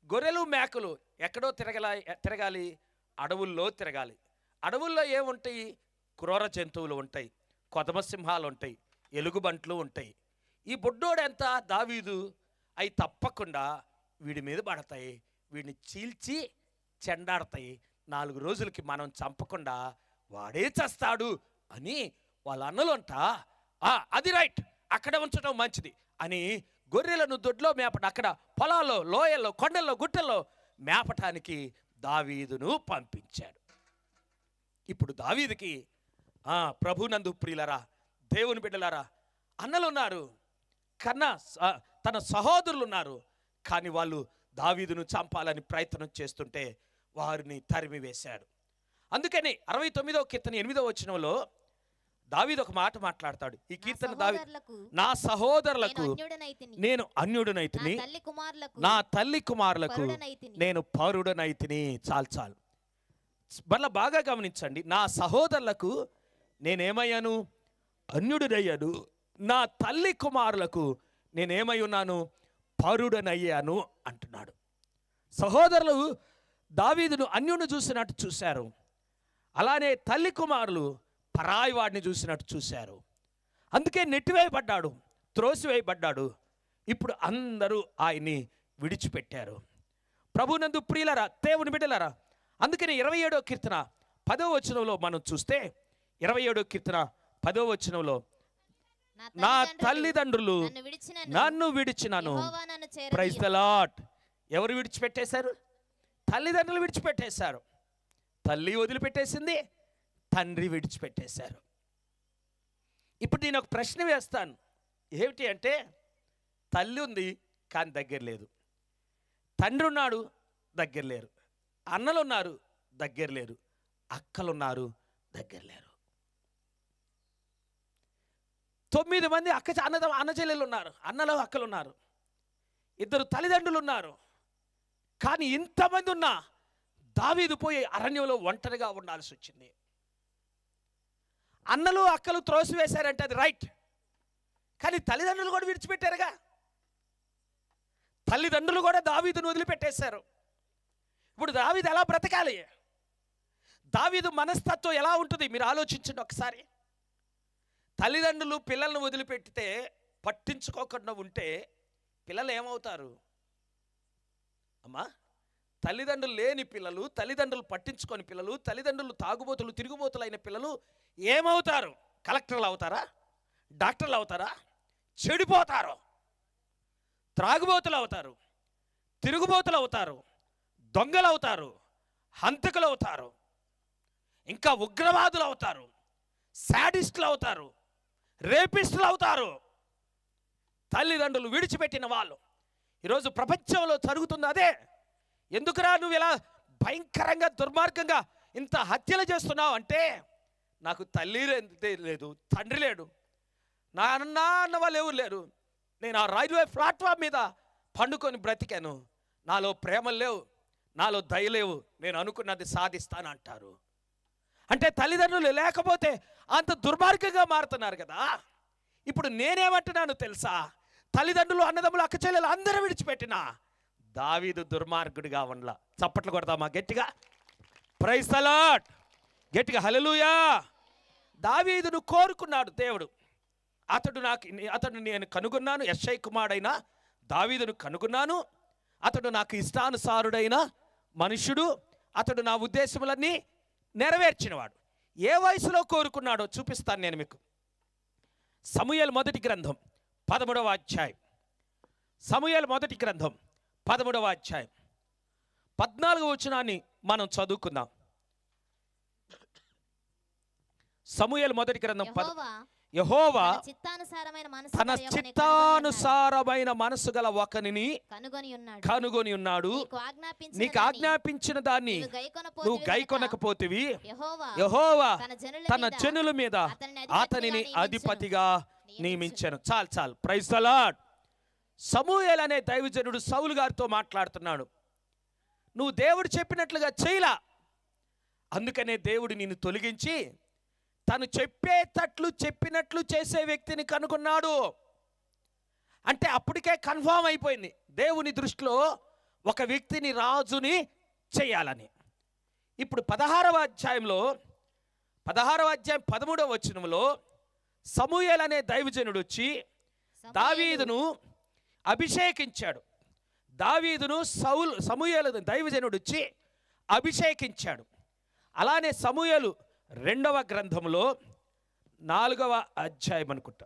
గొర్రెలు మేకలు ఎక్కడో తిరగాలి, అడవుల్లో తిరగాలి. అడవుల్లో ఏముంటాయి? క్రూర జంతువులు ఉంటాయి, కొదమసింహాలు ఉంటాయి, ఎలుగుబంట్లు ఉంటాయి. ఈ బుడ్డోడెంత దావీదు అవి తప్పకుండా వీడి మీద పడతాయి, వీడిని చీల్చి చెండాడతాయి, 4 రోజులకి మనం చంపకుండా వాడే చేస్తాడు అని వాళ్ళ అన్నలు అది రైట్, అక్కడ ఉంచడం మంచిది అని గొర్రెలను దొడ్లో మేపట, అక్కడ పొలాల్లో, లోయల్లో, కొండల్లో, గుట్టల్లో మేపటానికి దావీదును పంపించాడు. ఇప్పుడు దావీదుకి ప్రభునందు ప్రియులరా, దేవుని బిడ్డలారా, అన్నలు ఉన్నారు, తన సహోదరులు ఉన్నారు. కానీ వాళ్ళు దావీదును చంపాలని ప్రయత్నం చేస్తుంటే వారిని తరిమి వేశాడు. అందుకని 69వ కీర్తన 8వ వచనంలో దావీదు ఒక మాట మాట్లాడతాడు. ఈ కీర్తన దావీదు, నా సహోదరులకు నేను అన్యుడనైతిని, నా తల్లి కుమారులకు నేను పరుడనైతిని. చాలు మళ్ళా బాగా గమనించండి. నా సహోదరులకు నేనేమయ్యాను? అన్యుడనయ్యాను. నా తల్లి కుమారులకు నేనేమై ఉన్నాను? పరుడనయ్యాను అంటున్నాడు. సహోదరులు దావీదును అన్యుని చూసినట్టు చూశారు, అలానే తల్లి కుమారులు పరాయి వాడిని చూసినట్టు చూశారు. అందుకే నెట్టివేయబడ్డాడు, త్రోసివేయబడ్డాడు. ఇప్పుడు అందరూ ఆయన్ని విడిచిపెట్టారు. ప్రభునందు ప్రియులరా, దేవుని బిడ్డలారా, అందుకని 27వ కీర్తన 10వ వచనంలో మనం చూస్తే 27వ కీర్తన 10వ వచనంలో నా తల్లిదండ్రులు నన్ను విడిచినను. Praise the lord. ఎవరు విడిచిపెట్టేశారు? తల్లిదండ్రులు విడిచిపెట్టేశారు. తల్లి వదిలిపెట్టేసింది, తండ్రి విడిచిపెట్టేశారు. ఇప్పుడు నేను ఒక ప్రశ్న వేస్తాను. ఏమిటి అంటే, తల్లి ఉంది కానీ దగ్గర లేదు, తండ్రి ఉన్నాడు దగ్గర లేరు, అన్నలు ఉన్నారు దగ్గర లేరు, అక్కలున్నారు దగ్గర లేరు. 9 మంది అన్న చెల్లెలు ఉన్నారు, అన్నలు అక్కలు ఉన్నారు, 2 తల్లిదండ్రులు ఉన్నారు. కానీ ఇంతమంది ఉన్నా దావీదు పోయి అరణ్యంలో ఒంటరిగా ఉండాల్సి వచ్చింది. అన్నలు అక్కలు త్రోసివేశారంటే అది రైట్, కానీ తల్లిదండ్రులు కూడా విడిచిపెట్టారుగా. తల్లిదండ్రులు కూడా దావీదును వదిలిపెట్టేశారు. ఇప్పుడు దావీదు ఎలా బ్రతకాలి? దావీదు మనస్తత్వం ఎలా ఉంటుంది? మీరు ఆలోచించండి ఒకసారి. తల్లిదండ్రులు పిల్లలను వదిలిపెట్టితే, పట్టించుకోకుండా ఉంటే పిల్లలు ఏమవుతారు అమ్మా? తల్లిదండ్రులు లేని పిల్లలు, తల్లిదండ్రులు పట్టించుకొని పిల్లలు, తల్లిదండ్రులు తాగుబోతులు, తిరుగుబోతులు అయిన పిల్లలు ఏమవుతారు? కలెక్టర్లు అవుతారా? డాక్టర్లు అవుతారా? చెడిపోతారు, త్రాగుబోతులు అవుతారు, తిరుగుబోతులు అవుతారు, దొంగలు అవుతారు, హంతకులు అవుతారు, ఇంకా ఉగ్రవాదులు అవుతారు, శాడిస్టులు అవుతారు, రేపిస్టులు అవుతారు. తల్లిదండ్రులు విడిచిపెట్టిన వాళ్ళు. ఈరోజు ప్రపంచంలో జరుగుతుంది అదే. ఎందుకురా నువ్వు ఇలా భయంకరంగా దుర్మార్గంగా ఇంత హత్యలు చేస్తున్నావు అంటే, నాకు తల్లి లేదు, తండ్రి లేడు, నా అన్న వాళ్ళు ఎవరు లేరు, నేను ఆ రైల్వే ప్లాట్ఫామ్ మీద పండుకొని బ్రతికాను, నాలో ప్రేమలు లేవు, నాలో దయ లేవు, నేను అనుకున్నది సాధిస్తానంటారు. అంటే తల్లిదండ్రులు లేకపోతే అంత దుర్మార్గంగా మారుతున్నారు కదా. ఇప్పుడు నేనేమంటున్నాను తెలుసా? తల్లిదండ్రులు, అన్నదమ్ములు, అక్క చెల్లెలు అందరూ విడిచిపెట్టినా దావీదు దుర్మార్గుడిగా ఉండలా. చప్పట్లు కొడతామా గట్టిగా? Praise the Lord. గట్టిగా హల్లెలూయా. దావీదును కోరుకున్నాడు దేవుడు. అతడు నేను కనుగొన్నాను, యెషై కుమారుడైన దావీదును కనుగొన్నాను, అతడు నాకు ఇష్టానుసారుడైన మనుషుడు, అతడు నా ఉద్దేశములన్నీ నెరవేర్చినవాడు. ఏ వయసులో కోరుకున్నాడో చూపిస్తాను నేను మీకు. సమూయేలు మొదటి గ్రంథం 13వ అధ్యాయం. సమూయేలు మొదటి గ్రంథం 13వ అధ్యాయం 14వ వచనాన్ని మనం చదువుకుందాం. సమూయేలు మొదటి గ్రంథం యెహోవా తన చిత్తానుసారమైన మనసు గల ఒకనిని కనుగొని ఉన్నాడు. నీకు ఆజ్ఞాపించిన దాన్ని నువ్వు గైకొనకపోతివి. యెహోవా తన జనుల మీద అతనిని అధిపతిగా నియమించాను. చాలు. Praise the lord. సమూయేలు అనే దైవజనుడు సౌలు గారితో మాట్లాడుతున్నాడు. నువ్వు దేవుడు చెప్పినట్లుగా చేయలా, అందుకనే దేవుడు నిన్ను తొలగించి తను చెప్పినట్లు చేసే వ్యక్తిని కనుగొన్నాడు. అంటే అప్పటికే కన్ఫామ్ అయిపోయింది దేవుని దృష్టిలో ఒక వ్యక్తిని రాజుని చేయాలని. ఇప్పుడు 16వ అధ్యాయం 13వ వచనంలో సమూయేలు అనే దైవజనుడు వచ్చి దావీదును అభిషేకించాడు. సమూయేలు దైవజనుడు వచ్చి అభిషేకించాడు. అలానే సమూయేలు 2వ గ్రంథంలో 4వ అధ్యాయం అనుకుంటా.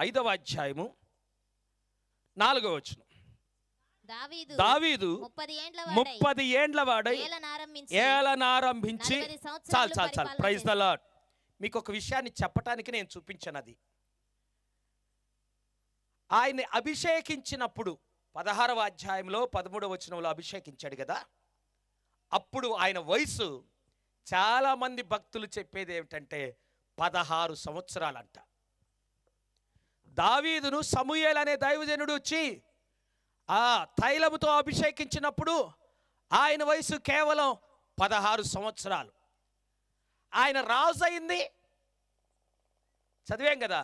ఐదవ అధ్యాయము 4వ వచనం. దావీదు 30 ఏండ్ల వాడై ఏలనారంభించి చాలు. Praise the Lord. మీకు ఒక విషయాన్ని చెప్పటానికి నేను చూపించాను. అది ఆయన్ని అభిషేకించినప్పుడు 16వ అధ్యాయంలో 13వ వచనంలో అభిషేకించాడు కదా, అప్పుడు ఆయన వయసు చాలామంది భక్తులు చెప్పేది ఏమిటంటే 16 సంవత్సరాలంట. దావీదును సమూయేలు అనే దైవజనుడు వచ్చి ఆ తైలముతో అభిషేకించినప్పుడు ఆయన వయసు కేవలం 16 సంవత్సరాలు. ఆయన రాజు అయింది చదివాం కదా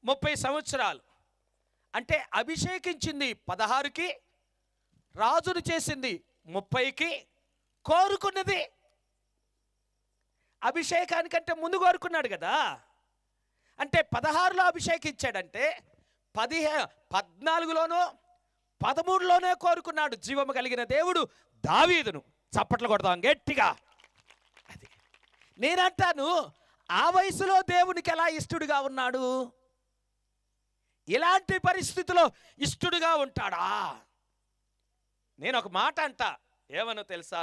30 సంవత్సరాలు. అంటే అభిషేకించింది 16కి, రాజును చేసింది 30కి, కోరుకున్నది అభిషేకానికంటే ముందు కోరుకున్నాడు కదా. అంటే 16లో అభిషేకించాడంటే 14లోనో 13లోనే కోరుకున్నాడు జీవము కలిగిన దేవుడు దావీదును. చప్పట్లు కొడదాం గట్టిగా. అది నేనంటాను, ఆ వయసులో దేవునికి ఎలా ఇష్టడుగా ఉన్నాడు? ఇలాంటి పరిస్థితిలో ఇష్టడుగా ఉంటాడా? నేను ఒక మాట అంటా, ఏమనో తెలుసా?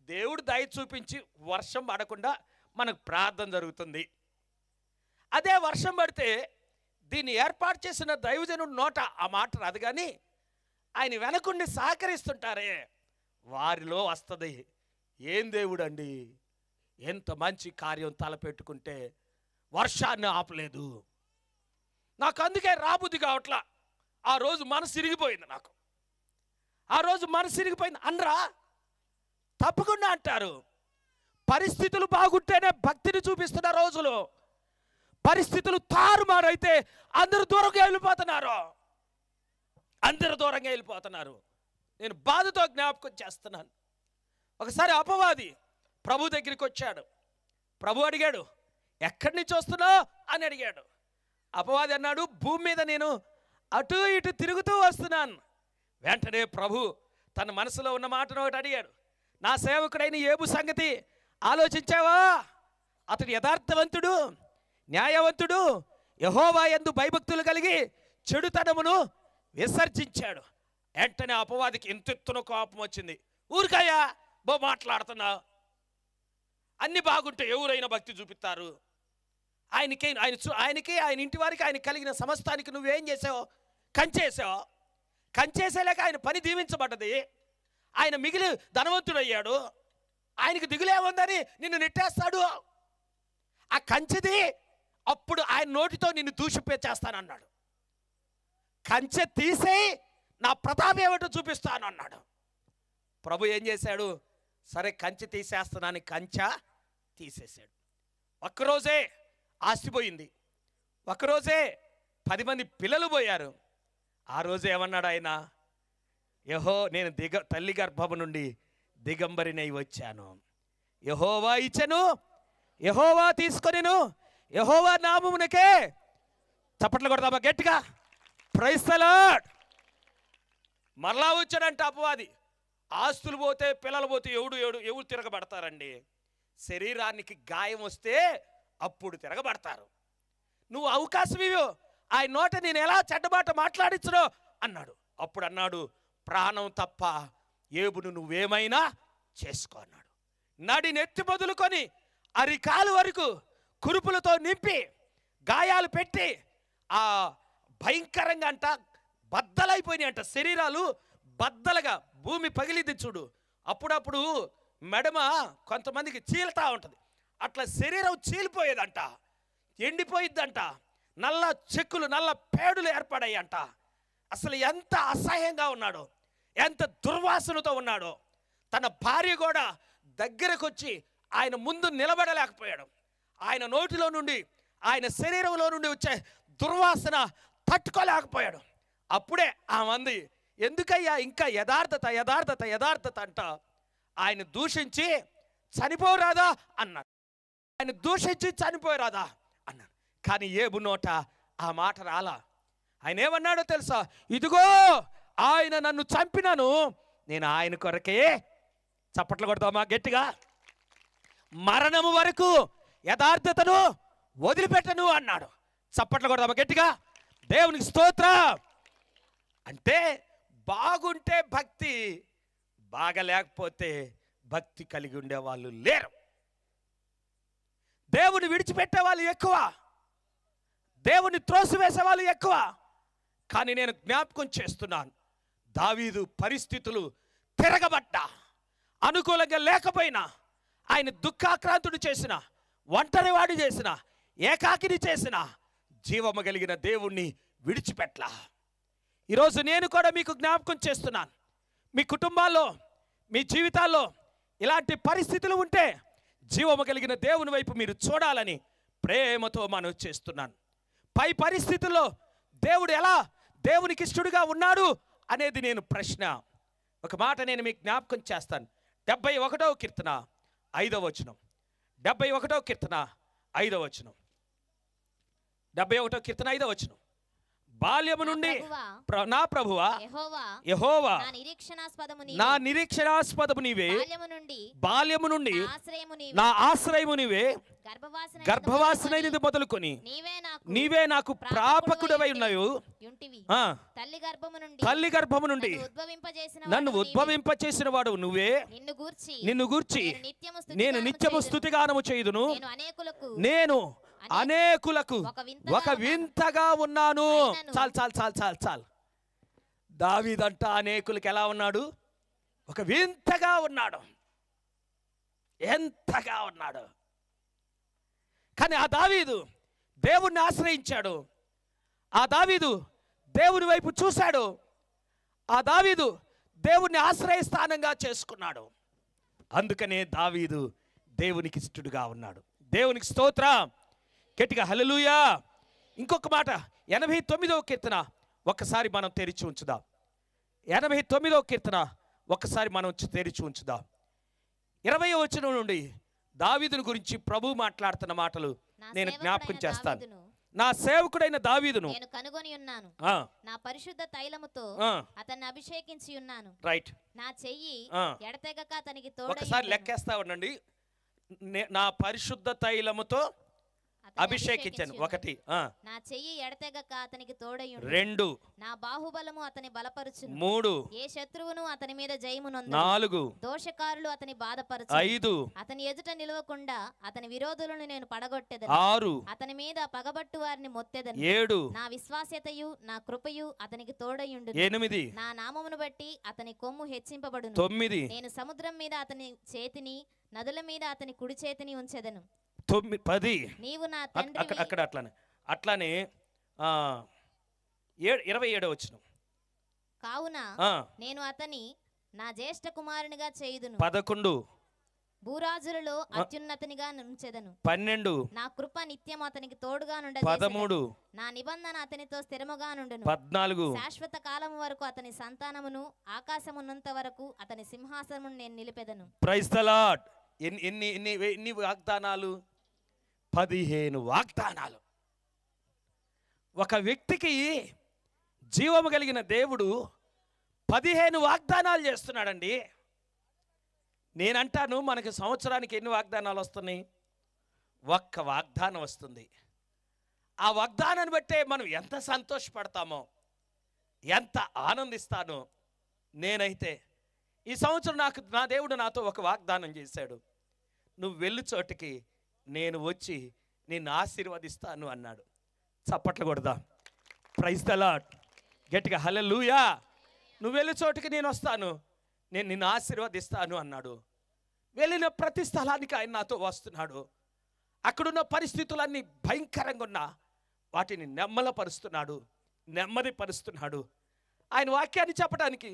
దేవుడు దయ చూపించి వర్షం పడకుండా మనకు ప్రార్థన జరుగుతుంది. అదే వర్షం పడితే దీన్ని ఏర్పాటు చేసిన దైవజనుడు నోట ఆ మాట రాదు, కానీ ఆయన వెనకుండి సహకరిస్తుంటారే వారిలో వస్తుంది. ఏం దేవుడు అండి, ఎంత మంచి కార్యం తలపెట్టుకుంటే వర్షాన్ని ఆపలేదు. నాకు అందుకే రాబుద్ది కావట్లా. ఆ రోజు మనసు ఇరిగిపోయింది. నాకు ఆ రోజు మనసు ఇరిగిపోయింది అనరా? తప్పకుండా అంటారు. పరిస్థితులు బాగుంటేనే భక్తిని చూపిస్తున్న రోజులు. పరిస్థితులు తారుమారైతే అందరూ దూరంగా వెళ్ళిపోతున్నారు. నేను బాధతో జ్ఞాపకం చేస్తున్నాను. ఒకసారి అపవాది ప్రభు దగ్గరికి వచ్చాడు. ప్రభు అడిగాడు, ఎక్కడి నుంచి వస్తున్నావు అని అడిగాడు. అపవాది అన్నాడు, భూమి మీద నేను అటు ఇటు తిరుగుతూ వస్తున్నాను. వెంటనే ప్రభు తన మనసులో ఉన్న మాటను ఒకటి అడిగాడు, నా సేవకుడైన యోబు సంగతి ఆలోచించావా? అతడు యథార్థవంతుడు, న్యాయవంతుడు, యెహోవా యందు భయభక్తులు కలిగి చెడుతనమును విసర్జించాడు. వెంటనే అపవాదికి ఇంతెత్తున కోపం వచ్చింది. ఊరికయ్యా మాట్లాడుతున్నావు, అన్ని బాగుంటే ఎవరైనా భక్తి చూపిస్తారు. ఆయనకి ఆయన ఇంటి వారికి ఆయన కలిగిన సమస్తానికి నువ్వేం చేసావు? కంచేసావు. కంచేసేలేక ఆయన పని దీవించబడ్డది. ఆయన మిగిలి ధనవంతుడయ్యాడు. ఆయనకు దిగులేముందని నిన్ను నెట్టేస్తాడు. ఆ కంచెది అప్పుడు ఆయన నోటితో నిన్ను దూషిపేచేస్తానన్నాడు. కంచె తీసేయి, నా ప్రతాపం ఏమిటో చూపిస్తాను అన్నాడు. ప్రభు ఏం చేశాడు? సరే కంచె తీసేస్తున్నాను, కంచె తీసేశాడు. ఒక్కరోజే ఆస్తిపోయింది, ఒక్కరోజే 10 మంది పిల్లలు పోయారు. ఆ రోజు ఏమన్నాడు ఆయన? నేను తల్లి గర్భము నుండి దిగంబరినై వచ్చాను, యెహోవా ఇచ్చెను, యెహోవా తీసుకొనిను యెహోవా నామమునకే చప్పట్లు కొడదామా గట్టిగా? Praise the Lord. మరలా వచ్చాడంట అపవాది. ఆస్తులు పోతే పిల్లలు పోతే ఎవరు తిరగబడతారండి? శరీరానికి గాయం వస్తే అప్పుడు తిరగబడతారు. నువ్వు అవకాశం ఇవ్వు, ఆయన నోట నేను ఎలా చెడ్డబాట మాట్లాడించను అన్నాడు. అప్పుడు అన్నాడు, ప్రాణం తప్ప ఏబును నువ్వేమైనా చేసుకో అన్నాడు. నడి నెత్తి మొదలుకొని అరికాలు వరకు కురుపులతో నింపి గాయాలు పెట్టి ఆ భయంకరంగా అంట బద్దలైపోయినాయి అంట. శరీరాలు బద్దలుగా భూమి పగిలింది చూడు. అప్పుడప్పుడు మెడమ కొంతమందికి చీలుతా ఉంటుంది. అట్లా శరీరం చీలిపోయేదంట, ఎండిపోయిద్దంట. నల్ల చెక్కులు నల్ల పేడులు ఏర్పడాయంట. అసలు ఎంత అసహ్యంగా ఉన్నాడో, ఎంత దుర్వాసనతో ఉన్నాడో. తన భార్య కూడా దగ్గరకు వచ్చి ఆయన ముందు నిలబడలేకపోయాడు. ఆయన నోటిలో నుండి ఆయన శరీరంలో నుండి వచ్చే దుర్వాసన తట్టుకోలేకపోయాడు. అప్పుడే ఆ మంది ఎందుకయ్యా ఇంకా యథార్థత యథార్థత యథార్థత అంట ఆయన దూషించి చనిపోరాదా అన్నాడు. ఆయన దూషించి చనిపోరాదా అన్నాడు. కానీ ఏబు నోట ఆ మాట రాలా. ఆయన ఏమన్నాడో తెలుసా? ఇదిగో ఆయన నన్ను చంపినాను, నేను ఆయన కొరకే, చప్పట్లు కొడదామా గట్టిగా, మరణము వరకు యథార్థతను వదిలిపెట్టను అన్నాడు. చప్పట్లు కొడదామా గట్టిగా? దేవునికి స్తోత్రం. అంటే బాగుంటే భక్తి, బాగలేకపోతే భక్తి కలిగి ఉండే వాళ్ళు లేరు. దేవుని విడిచిపెట్టే వాళ్ళు ఎక్కువ, దేవుని త్రోసివేసే వాళ్ళు ఎక్కువ. కానీ నేను జ్ఞాపకం చేస్తున్నాను, దావీదు పరిస్థితులు తిరగబడ్డా, అనుకూలంగా లేకపోయినా, ఆయన దుఃఖాక్రాంతుడు చేసిన, ఒంటరివాడు చేసిన, ఏకాకిని చేసిన, జీవము కలిగిన దేవుణ్ణి విడిచిపెట్టలా. ఈరోజు నేను కూడా మీకు జ్ఞాపకం చేస్తున్నాను, మీ కుటుంబాల్లో మీ జీవితాల్లో ఇలాంటి పరిస్థితులు ఉంటే జీవము కలిగిన దేవుని వైపు మీరు చూడాలని ప్రేమతో మనం చేస్తున్నాను. పై పరిస్థితుల్లో దేవుడు ఎలా దేవునికి ఇష్టడుగా ఉన్నాడు అనేది నేను ప్రశ్న. ఒక మాట నేను మీకు జ్ఞాపకం చేస్తాను. 71వ కీర్తన 5వ వచనం. 71వ కీర్తన 5వ వచనం. 71వ కీర్తన 5వ వచనం. బాల్యము నుండి నా ప్రభువా యెహోవా నా నిరీక్షణాస్పదము నీవే, బాల్యము నుండి నా ఆశ్రయము నీవే, గర్భవాసనైనది మొదలుకొని నీవే నాకు ప్రాపకుడవై ఉన్నావు. తల్లి గర్భము నుండి నన్ను ఉద్భవింపచేసిన వాడు నువ్వే. నిన్ను గూర్చి నేను నిత్యము స్తుతిగానము చేయుదును. నేను అనేకులకు ఒక వింతగా ఉన్నాను. చాలు చాలు చాలు చాలు చాలు. దావీదంట అనేకులకు ఎలా ఉన్నాడు? ఒక వింతగా ఉన్నాడు, ఎంతగా ఉన్నాడు. కానీ ఆ దావీదు దేవుణ్ణి ఆశ్రయించాడు. ఆ దావీదు దేవుని వైపు చూశాడు. ఆ దావీదు దేవుణ్ణి ఆశ్రయస్థానంగా చేసుకున్నాడు. అందుకనే దావీదు దేవునికి ఇష్టడుగా ఉన్నాడు. దేవునికి స్తోత్రం. గట్టిగా హల్లెలూయా. ఇంకొక మాట 89వ కీర్తన ఒక్కసారి మనం తెరిచి ఉంచుదాం. 89వ కీర్తన ఒక్కసారి మనం తెరిచి ఉంచుదాం. 20వ వచనం నుండి దావీదుని గురించి ప్రభు మాట్లాడుతున్న మాటలు నేను జ్ఞాపకం చేస్తాను. నా సేవకుడైన దావీదును నేను కనుగొని ఉన్నాను, నా పరిశుద్ధ తైలముతో అతన్ని అభిషేకించి ఉన్నాను. రైట్. నా చెయ్యి ఎడతెగక అతనికి తోడై. ఒకసారి లెక్కేస్తా ఉండండి. నా పరిశుద్ధ తైలముతో అభిషేకించాను. 1. నా చెయ్యి ఎడతెగక అతనికి తోడై. 2. నా బాహుబలము అతని బలపరచును. 3. ఏ శత్రువును అతని మీద జయము నొందదు. 4. దోషకారులు అతని బాధపరచును. 5. అతని ఎదుట నిలవకుండా అతని విరోధులను నేను పడగొట్టెదను. 6. అతని మీద పగబట్టు వారిని మొత్తెదను. 7. నా విశ్వాస్యతయు నా కృపయు అతనికి తోడయుండును. 8. నా నామమును బట్టి అతని కొమ్ము హెచ్చింపబడును. 9. నేను సముద్రం మీద అతని చేతిని, నదుల మీద అతని కుడి చేతిని ఉంచెదను. 10. నీవు నా తండ్రి. అక్కడ అట్లానే 27వ వచనం. కావున నేను అతని నా జ్యేష్ఠ కుమారునిగా చేయుదును. 11. భూరాజులలో అత్యున్నతనిగా ఉంచెదను. 12. నా కృప నిత్యం అతనికి తోడుగా నుండదు. 13. నా నిబంధన అతనితో స్థిరముగా నుండును. 14. శాశ్వత కాలం వరకు అతని సంతానమును, ఆకాశమున్నంత వరకు అతని సింహాసనమును నేను నిలిపెదను. Praise the lord. ఎన్ని వాగ్దానాలు! 15 వాగ్దానాలు. ఒక వ్యక్తికి జీవము కలిగిన దేవుడు 15 వాగ్దానాలు చేస్తున్నాడండి. నేనంటాను, మనకి సంవత్సరానికి ఎన్ని వాగ్దానాలు వస్తున్నాయి? ఒక్క వాగ్దానం వస్తుంది. ఆ వాగ్దానాన్ని బట్టే మనం ఎంత సంతోషపడతామో, ఎంత ఆనందిస్తానో. నేనైతే ఈ సంవత్సరం నా దేవుడు నాతో ఒక వాగ్దానం చేశాడు. నువ్వు వెళ్ళు చోటికి నేను వచ్చి నిన్ను ఆశీర్వదిస్తాను అన్నాడు. చప్పట్లు కొడదాం. Praise the Lord. గట్టిగా హల్లెలూయా. నువ్వు వెళ్ళు చోటికి నేను వస్తాను, నేను నిన్ను ఆశీర్వదిస్తాను అన్నాడు. వెళ్ళిన ప్రతి స్థలానికి ఆయన నాతో వస్తున్నాడు. అక్కడున్న పరిస్థితులన్నీ భయంకరంగా ఉన్నా వాటిని నెమ్మలపరుస్తున్నాడు, నెమ్మది పరుస్తున్నాడు. ఆయన వాక్యాన్ని చెప్పడానికి,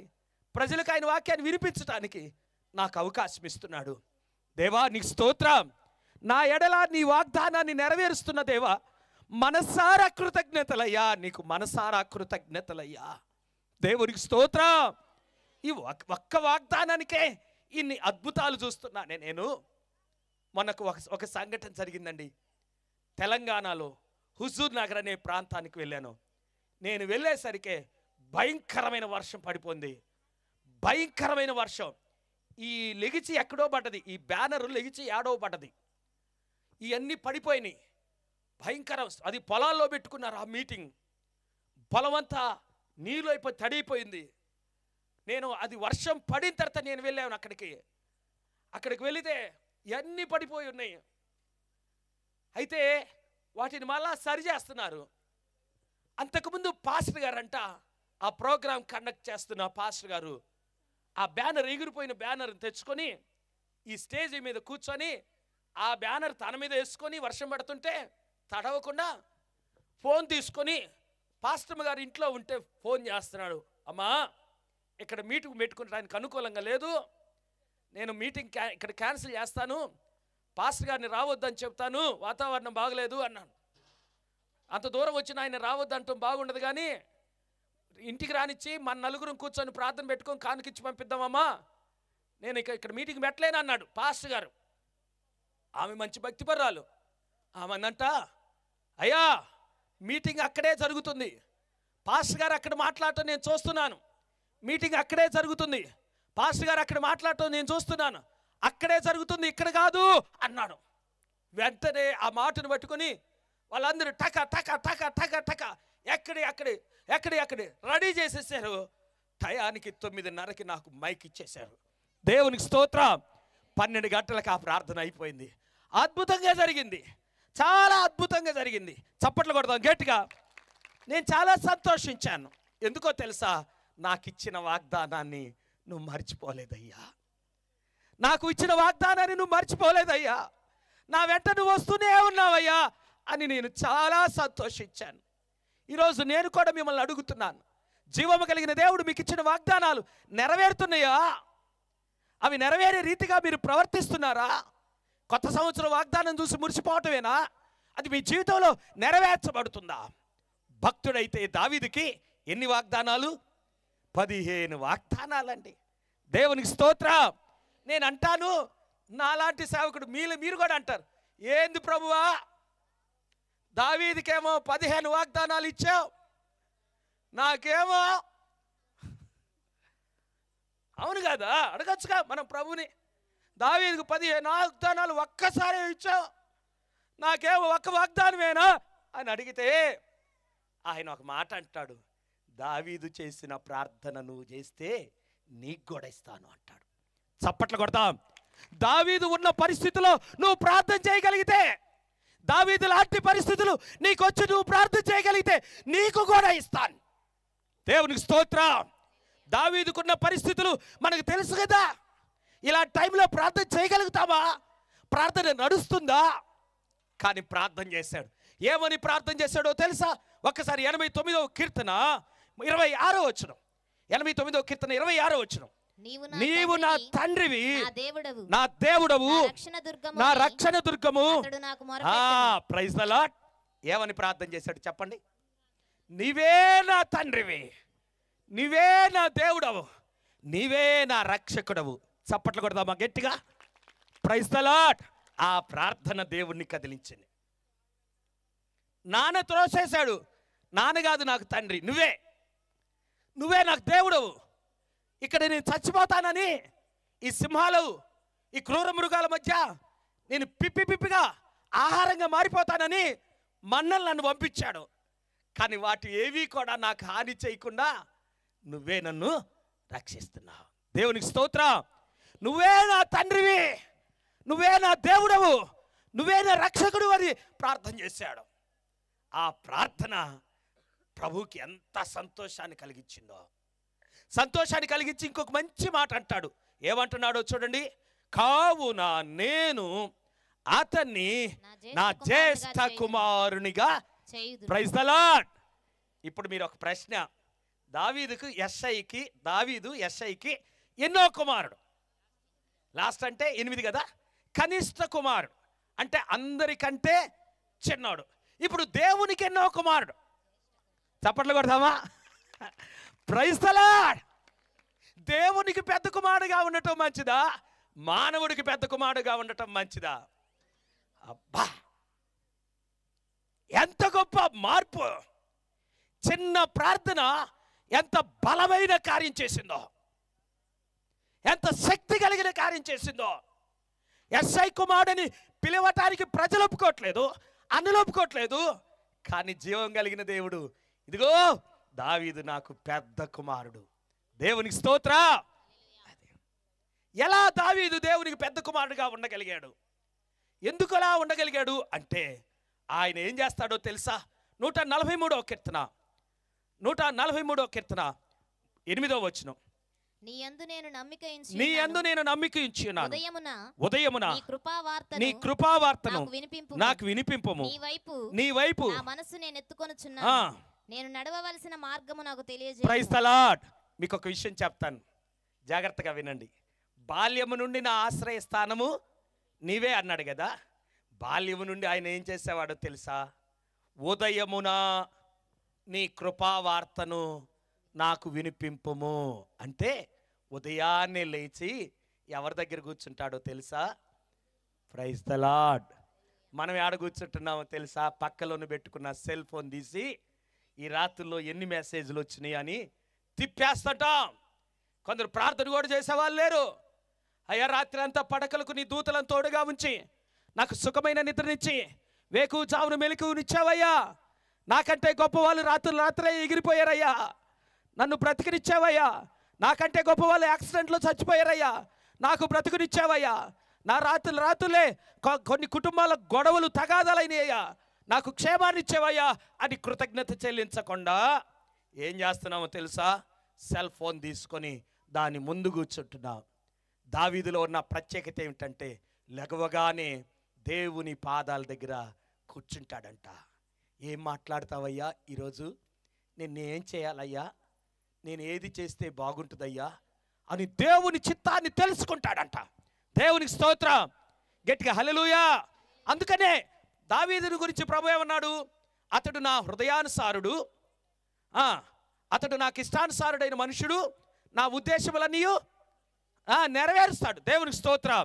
ప్రజలకు ఆయన వాక్యాన్ని వినిపించడానికి నాకు అవకాశం ఇస్తున్నాడు. దేవా నీకు స్తోత్రం. నా ఎడల నీ వాగ్దానాన్ని నెరవేరుస్తున్న దేవా, మనసారా కృతజ్ఞతలయ్యా, నీకు మనసారా కృతజ్ఞతలయ్యా. దేవునికి స్తోత్రం. ఈ ఒక్క వాగ్దానానికే ఇన్ని అద్భుతాలు చూస్తున్నానే నేను. మనకు ఒక సంఘటన జరిగిందండి. తెలంగాణలో హుజూర్ నగర్ అనే ప్రాంతానికి వెళ్ళాను. నేను వెళ్ళేసరికి భయంకరమైన వర్షం పడిపోయింది. భయంకరమైన వర్షం. ఈ లెగిచి ఎక్కడో పడ్డది, ఈ బ్యానరు లెగిచి ఏడో పడ్డది. ఇవన్నీ పడిపోయినాయి. భయంకరం. అది పొలాల్లో పెట్టుకున్నారు ఆ మీటింగ్. పొలం అంతా నీళ్ళు అయిపోయి తడిపోయింది. నేను అది వర్షం పడిన తర్వాత నేను వెళ్ళాను అక్కడికి వెళితే ఇవన్నీ పడిపోయి ఉన్నాయి. అయితే వాటిని మళ్ళా సరి చేస్తున్నారు. అంతకుముందు పాస్టర్ గారంట, ఆ ప్రోగ్రాం కండక్ట్ చేస్తున్న పాస్టర్ గారు ఆ బ్యానర్, ఎగిరిపోయిన బ్యానర్ తెచ్చుకొని ఈ స్టేజ్ మీద కూర్చొని ఆ బ్యానర్ తన మీద వేసుకొని వర్షం పడుతుంటే తడవకుండా ఫోన్ తీసుకొని పాస్టర్ గారు ఇంట్లో ఉంటే ఫోన్ చేస్తున్నాడు. అమ్మా, ఇక్కడ మీటింగ్ పెట్టుకోవడానికి అనుకూలంగా లేదు, నేను మీటింగ్ ఇక్కడ క్యాన్సిల్ చేస్తాను, పాస్టర్ గారిని రావద్దని చెప్తాను, వాతావరణం బాగలేదు అన్నాను. అంత దూరం వచ్చిన ఆయన రావద్దంటాం బాగుండదు, కానీ ఇంటికి రానిచ్చి మన నలుగురం కూర్చొని ప్రార్థన పెట్టుకొని కానుకిచ్చి పంపిద్దామమ్మా, నేను ఇక్కడ మీటింగ్ పెట్టలేను అన్నాడు పాస్టర్ గారు. ఆమె మంచి భక్తిపరురాలు. ఆమె అన్నంట, అయ్యా మీటింగ్ అక్కడే జరుగుతుంది, పాస్టర్ గారు అక్కడ మాట్లాడటం నేను చూస్తున్నాను, మీటింగ్ అక్కడే జరుగుతుంది, పాస్టర్ గారు అక్కడ మాట్లాడటం నేను చూస్తున్నాను, అక్కడే జరుగుతుంది, ఇక్కడ కాదు అన్నాడు. వెంటనే ఆ మాటను పట్టుకొని వాళ్ళందరూ టక టక టక టక టక ఎక్కడే రెడీ చేసేసారు. టయానికి 9:30కి నాకు మైక్ ఇచ్చేశారు. దేవునికి స్తోత్రం. 12 గంటలకు ఆ ప్రార్థన అయిపోయింది. అద్భుతంగా జరిగింది, చాలా అద్భుతంగా జరిగింది. చప్పట్లు కొడదాం గట్టిగా. నేను చాలా సంతోషించాను. ఎందుకో తెలుసా? నాకు ఇచ్చిన వాగ్దానాన్ని నువ్వు మర్చిపోలేదయ్యా, నాకు ఇచ్చిన వాగ్దానాన్ని నువ్వు మర్చిపోలేదయ్యా, నా వెంట నువ్వు వస్తూనే ఉన్నావయ్యా అని నేను చాలా సంతోషించాను. ఈరోజు నేను కూడా మిమ్మల్ని అడుగుతున్నాను, జీవము కలిగిన దేవుడు మీకు ఇచ్చిన వాగ్దానాలు నెరవేరుతున్నాయా? అవి నెరవేరే రీతిగా మీరు ప్రవర్తిస్తున్నారా? కొత్త సంవత్సరం వాగ్దానం చూసి మురిసిపోవటమేనా? అది మీ జీవితంలో నెరవేర్చబడుతుందా? భక్తుడైతే దావీదుకి ఎన్ని వాగ్దానాలు? 15 వాగ్దానాలండి. దేవునికి స్తోత్రం. నేను అంటాను, నాలాంటి సేవకుడు మీరు కూడా అంటారు, ఏంది ప్రభువా, దావీదుకేమో 15 వాగ్దానాలు ఇచ్చావు, నాకేమో అవును కదా? అడగచ్చుగా మనం ప్రభుని, దావీదుకు 15 వాగ్దానాలు ఒక్కసారి ఇచ్చావు, నాకేమో ఒక్క వాగ్దానమేనా అని అడిగితే ఆయన ఒక మాట అంటాడు, దావీదు చేసిన ప్రార్థన నువ్వు చేస్తే నీకు కూడా ఇస్తాను అంటాడు. చప్పట్లు కొడతాం. దావీదు ఉన్న పరిస్థితిలో నువ్వు ప్రార్థన చేయగలిగితే, దావీదు లాంటి పరిస్థితులు నీకు వచ్చి నువ్వు ప్రార్థన చేయగలిగితే నీకు కూడా ఇస్తాను. దేవునికి స్తోత్రం. దావీదుకున్న పరిస్థితులు మనకు తెలుసు కదా. ఇలా టైంలో ప్రార్థన చేయగలుగుతామా? ప్రార్థన నడుస్తుందా? కానీ ప్రార్థన చేశాడు. ఏమని ప్రార్థన చేశాడో తెలుసా? ఒక్కసారి 89వ కీర్తన 26వ వచనం, 89వ కీర్తన 26వ వచనం, నీవు నా తండ్రివి, నా దేవుడవు, నా రక్షణ దుర్గము. Praise the Lord. ఏమని ప్రార్థన చేశాడు చెప్పండి? నీవే నా తండ్రివి, నీవే నా దేవుడవు, నీవే నా రక్షకుడవు. చప్పట్లు కొడదామా గట్టిగా? Praise the Lord. ఆ ప్రార్థన దేవుణ్ణి కదిలించింది. నాన్న త్రోసేశాడు. నాన్న కాదు నాకు తండ్రి, నువ్వే నాకు దేవుడవు. ఇక్కడ నేను చచ్చిపోతానని ఈ సింహాలు, ఈ క్రూర మృగాల మధ్య నేను పిప్పిగా ఆహారంగా మారిపోతానని మన్నలు నన్ను పంపించాడు. కానీ వాటి ఏవి కూడా నాకు హాని చేయకుండా నువ్వే నన్ను రక్షిస్తున్నావు. దేవునికి స్తోత్రం. నువ్వే నా తండ్రివి, నువ్వే నా దేవుడవు, నువ్వే నా రక్షకుడు అని ప్రార్థన చేశాడు. ఆ ప్రార్థన ప్రభువుకి ఎంత సంతోషాన్ని కలిగించిందో. సంతోషాన్ని కలిగించి ఇంకొక మంచి మాట అంటాడు. ఏమంటున్నాడో చూడండి. కావున నేను అతన్ని నా జ్యేష్ఠ కుమారునిగా. Praise the lord. ఇప్పుడు మీరు ఒక ప్రశ్న, దావీదు యెష్షయికి ఎన్నో కుమారుడు? లాస్ట్ అంటే 8 కదా. కనిష్ట కుమారుడు అంటే అందరికంటే చిన్నోడు. ఇప్పుడు దేవునికి ఎన్నో కుమారుడు? చప్పట్లు కొడదామా? Praise the lord. దేవునికి పెద్ద కుమారుడుగా ఉండటం మంచిదా, మానవుడికి పెద్ద కుమారుడుగా ఉండటం మంచిదా? అబ్బా, ఎంత గొప్ప మార్పు! చిన్న ప్రార్థన ఎంత బలమైన కార్యం చేసిందో, ఎంత శక్తి కలిగిన కార్యం చేసిందో. యెష్షయి కుమారుడిని పిలవటానికి ప్రజలు ఒప్పుకోవట్లేదు, అన్నులు ఒప్పుకోవట్లేదు. కానీ జీవం కలిగిన దేవుడు, ఇదిగో దావీదు నాకు పెద్ద కుమారుడు. దేవునికి స్తోత్రం. ఎలా దావీదు దేవునికి పెద్ద కుమారుడుగా ఉండగలిగాడు? ఎందుకు అలా ఉండగలిగాడు అంటే ఆయన ఏం చేస్తాడో తెలుసా? 143వ కీర్తన 8వ వచనం. నీ యందు నేను నమ్మిక ఉంచున్నాను. ఉదయమున నీ కృపావార్తను నాకు వినిపింపుము. నీ వైపు మనసు నేను ఎత్తుకొనుచున్నాను. నేను నడవవలసిన మార్గము నాకు తెలియజేయు. Praise the lord. మీకు ఒక విషయం చెప్తాను, జాగ్రత్తగా వినండి. బాల్యము నుండి నా ఆశ్రయ స్థానము నీవే అన్నాడు కదా. బాల్యము నుండి ఆయన ఏం చేసేవాడో తెలుసా? ఉదయమున నీ కృపావార్తను నాకు వినిపింపుము అంటే ఉదయాన్నే లేచి ఎవరి దగ్గర కూర్చుంటాడో తెలుసా? Praise the Lord. మనం ఏడ కూర్చుంటున్నామో తెలుసా? పక్కలోనే పెట్టుకున్న సెల్ ఫోన్ తీసి ఈ రాత్రుల్లో ఎన్ని మెసేజ్లు వచ్చినాయి అని తిప్పేస్తుంటాం. కొందరు ప్రార్థన కూడా చేసేవాళ్ళు లేరు. అయ్యా, రాత్రి అంతా పడకలకు నీ దూతలను తోడుగా ఉంచి నాకు సుఖమైన నిద్రనిచ్చి వేకు చావును మెలకునిచ్చావయ్యా. నాకంటే గొప్ప వాళ్ళు రాత్రే ఎగిరిపోయారయ్యా. నన్ను బ్రతికినిచ్చావయ్యా. నాకంటే గొప్ప వాళ్ళు యాక్సిడెంట్లో చచ్చిపోయారయ్యా. నాకు బ్రతుకునిచ్చావయ్యా. నా రాత్రులే కొన్ని కుటుంబాల గొడవలు తగాదాలైనయ్యా. నాకు క్షేమాన్ని ఇచ్చేవయ్యా అని కృతజ్ఞత చెల్లించకుండా ఏం చేస్తున్నామో తెలుసా? సెల్ ఫోన్ తీసుకొని దాని ముందు కూర్చుంటున్నాం. దావీదులో ఉన్న ప్రత్యేకత ఏమిటంటే లెగవగానే దేవుని పాదాల దగ్గర కూర్చుంటాడంట. ఏం మాట్లాడతావయ్యా ఈరోజు? నేనేం చేయాలయ్యా? నేను ఏది చేస్తే బాగుంటుందయ్యా అని దేవుని చిత్తాన్ని తెలుసుకుంటాడంట. దేవునికి స్తోత్రం. గట్టిగా హల్లెలూయా. అందుకనే దావీదుని గురించి ప్రభు ఏమన్నాడు? అతడు నా హృదయానుసారుడు, అతడు నాకు ఇష్టానుసారుడైన మనుషుడు, నా ఉద్దేశములన్నీ నెరవేరుస్తాడు. దేవునికి స్తోత్రం.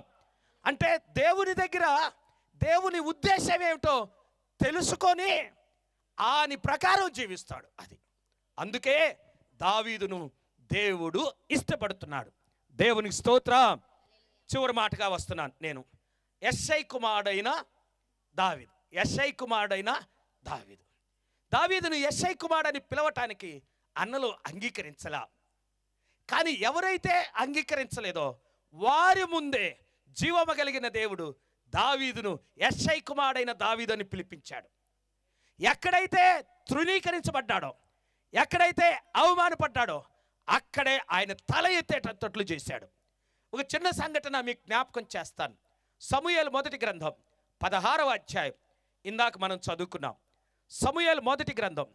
అంటే దేవుని దగ్గర దేవుని ఉద్దేశం ఏమిటో తెలుసుకొని ఆని ప్రకారం జీవిస్తాడు. అది అందుకే దావీదును దేవుడు ఇష్టపడుతున్నాడు. దేవునికి స్తోత్రం. చివరి మాటగా వస్తున్నాను నేను. యెష్షయి కుమారుడైన దావీదును యెష్షయి కుమారుడని పిలవటానికి అన్నలు అంగీకరించలా. కానీ ఎవరైతే అంగీకరించలేదో వారి ముందే జీవము కలిగిన దేవుడు దావీదును యెష్షయి కుమారుడైన దావీదు అని పిలిపించాడు. ఎక్కడైతే తృణీకరించబడ్డాడో, ఎక్కడైతే అవమానపడ్డాడో అక్కడే ఆయన తల ఎత్తేటట్లు చేశాడు. ఒక చిన్న సంఘటన మీకు జ్ఞాపకం చేస్తాను. సమూయేలు మొదటి గ్రంథం 16వ అధ్యాయం ఇందాక మనం చదువుకున్నాం. సమూయేలు మొదటి గ్రంథం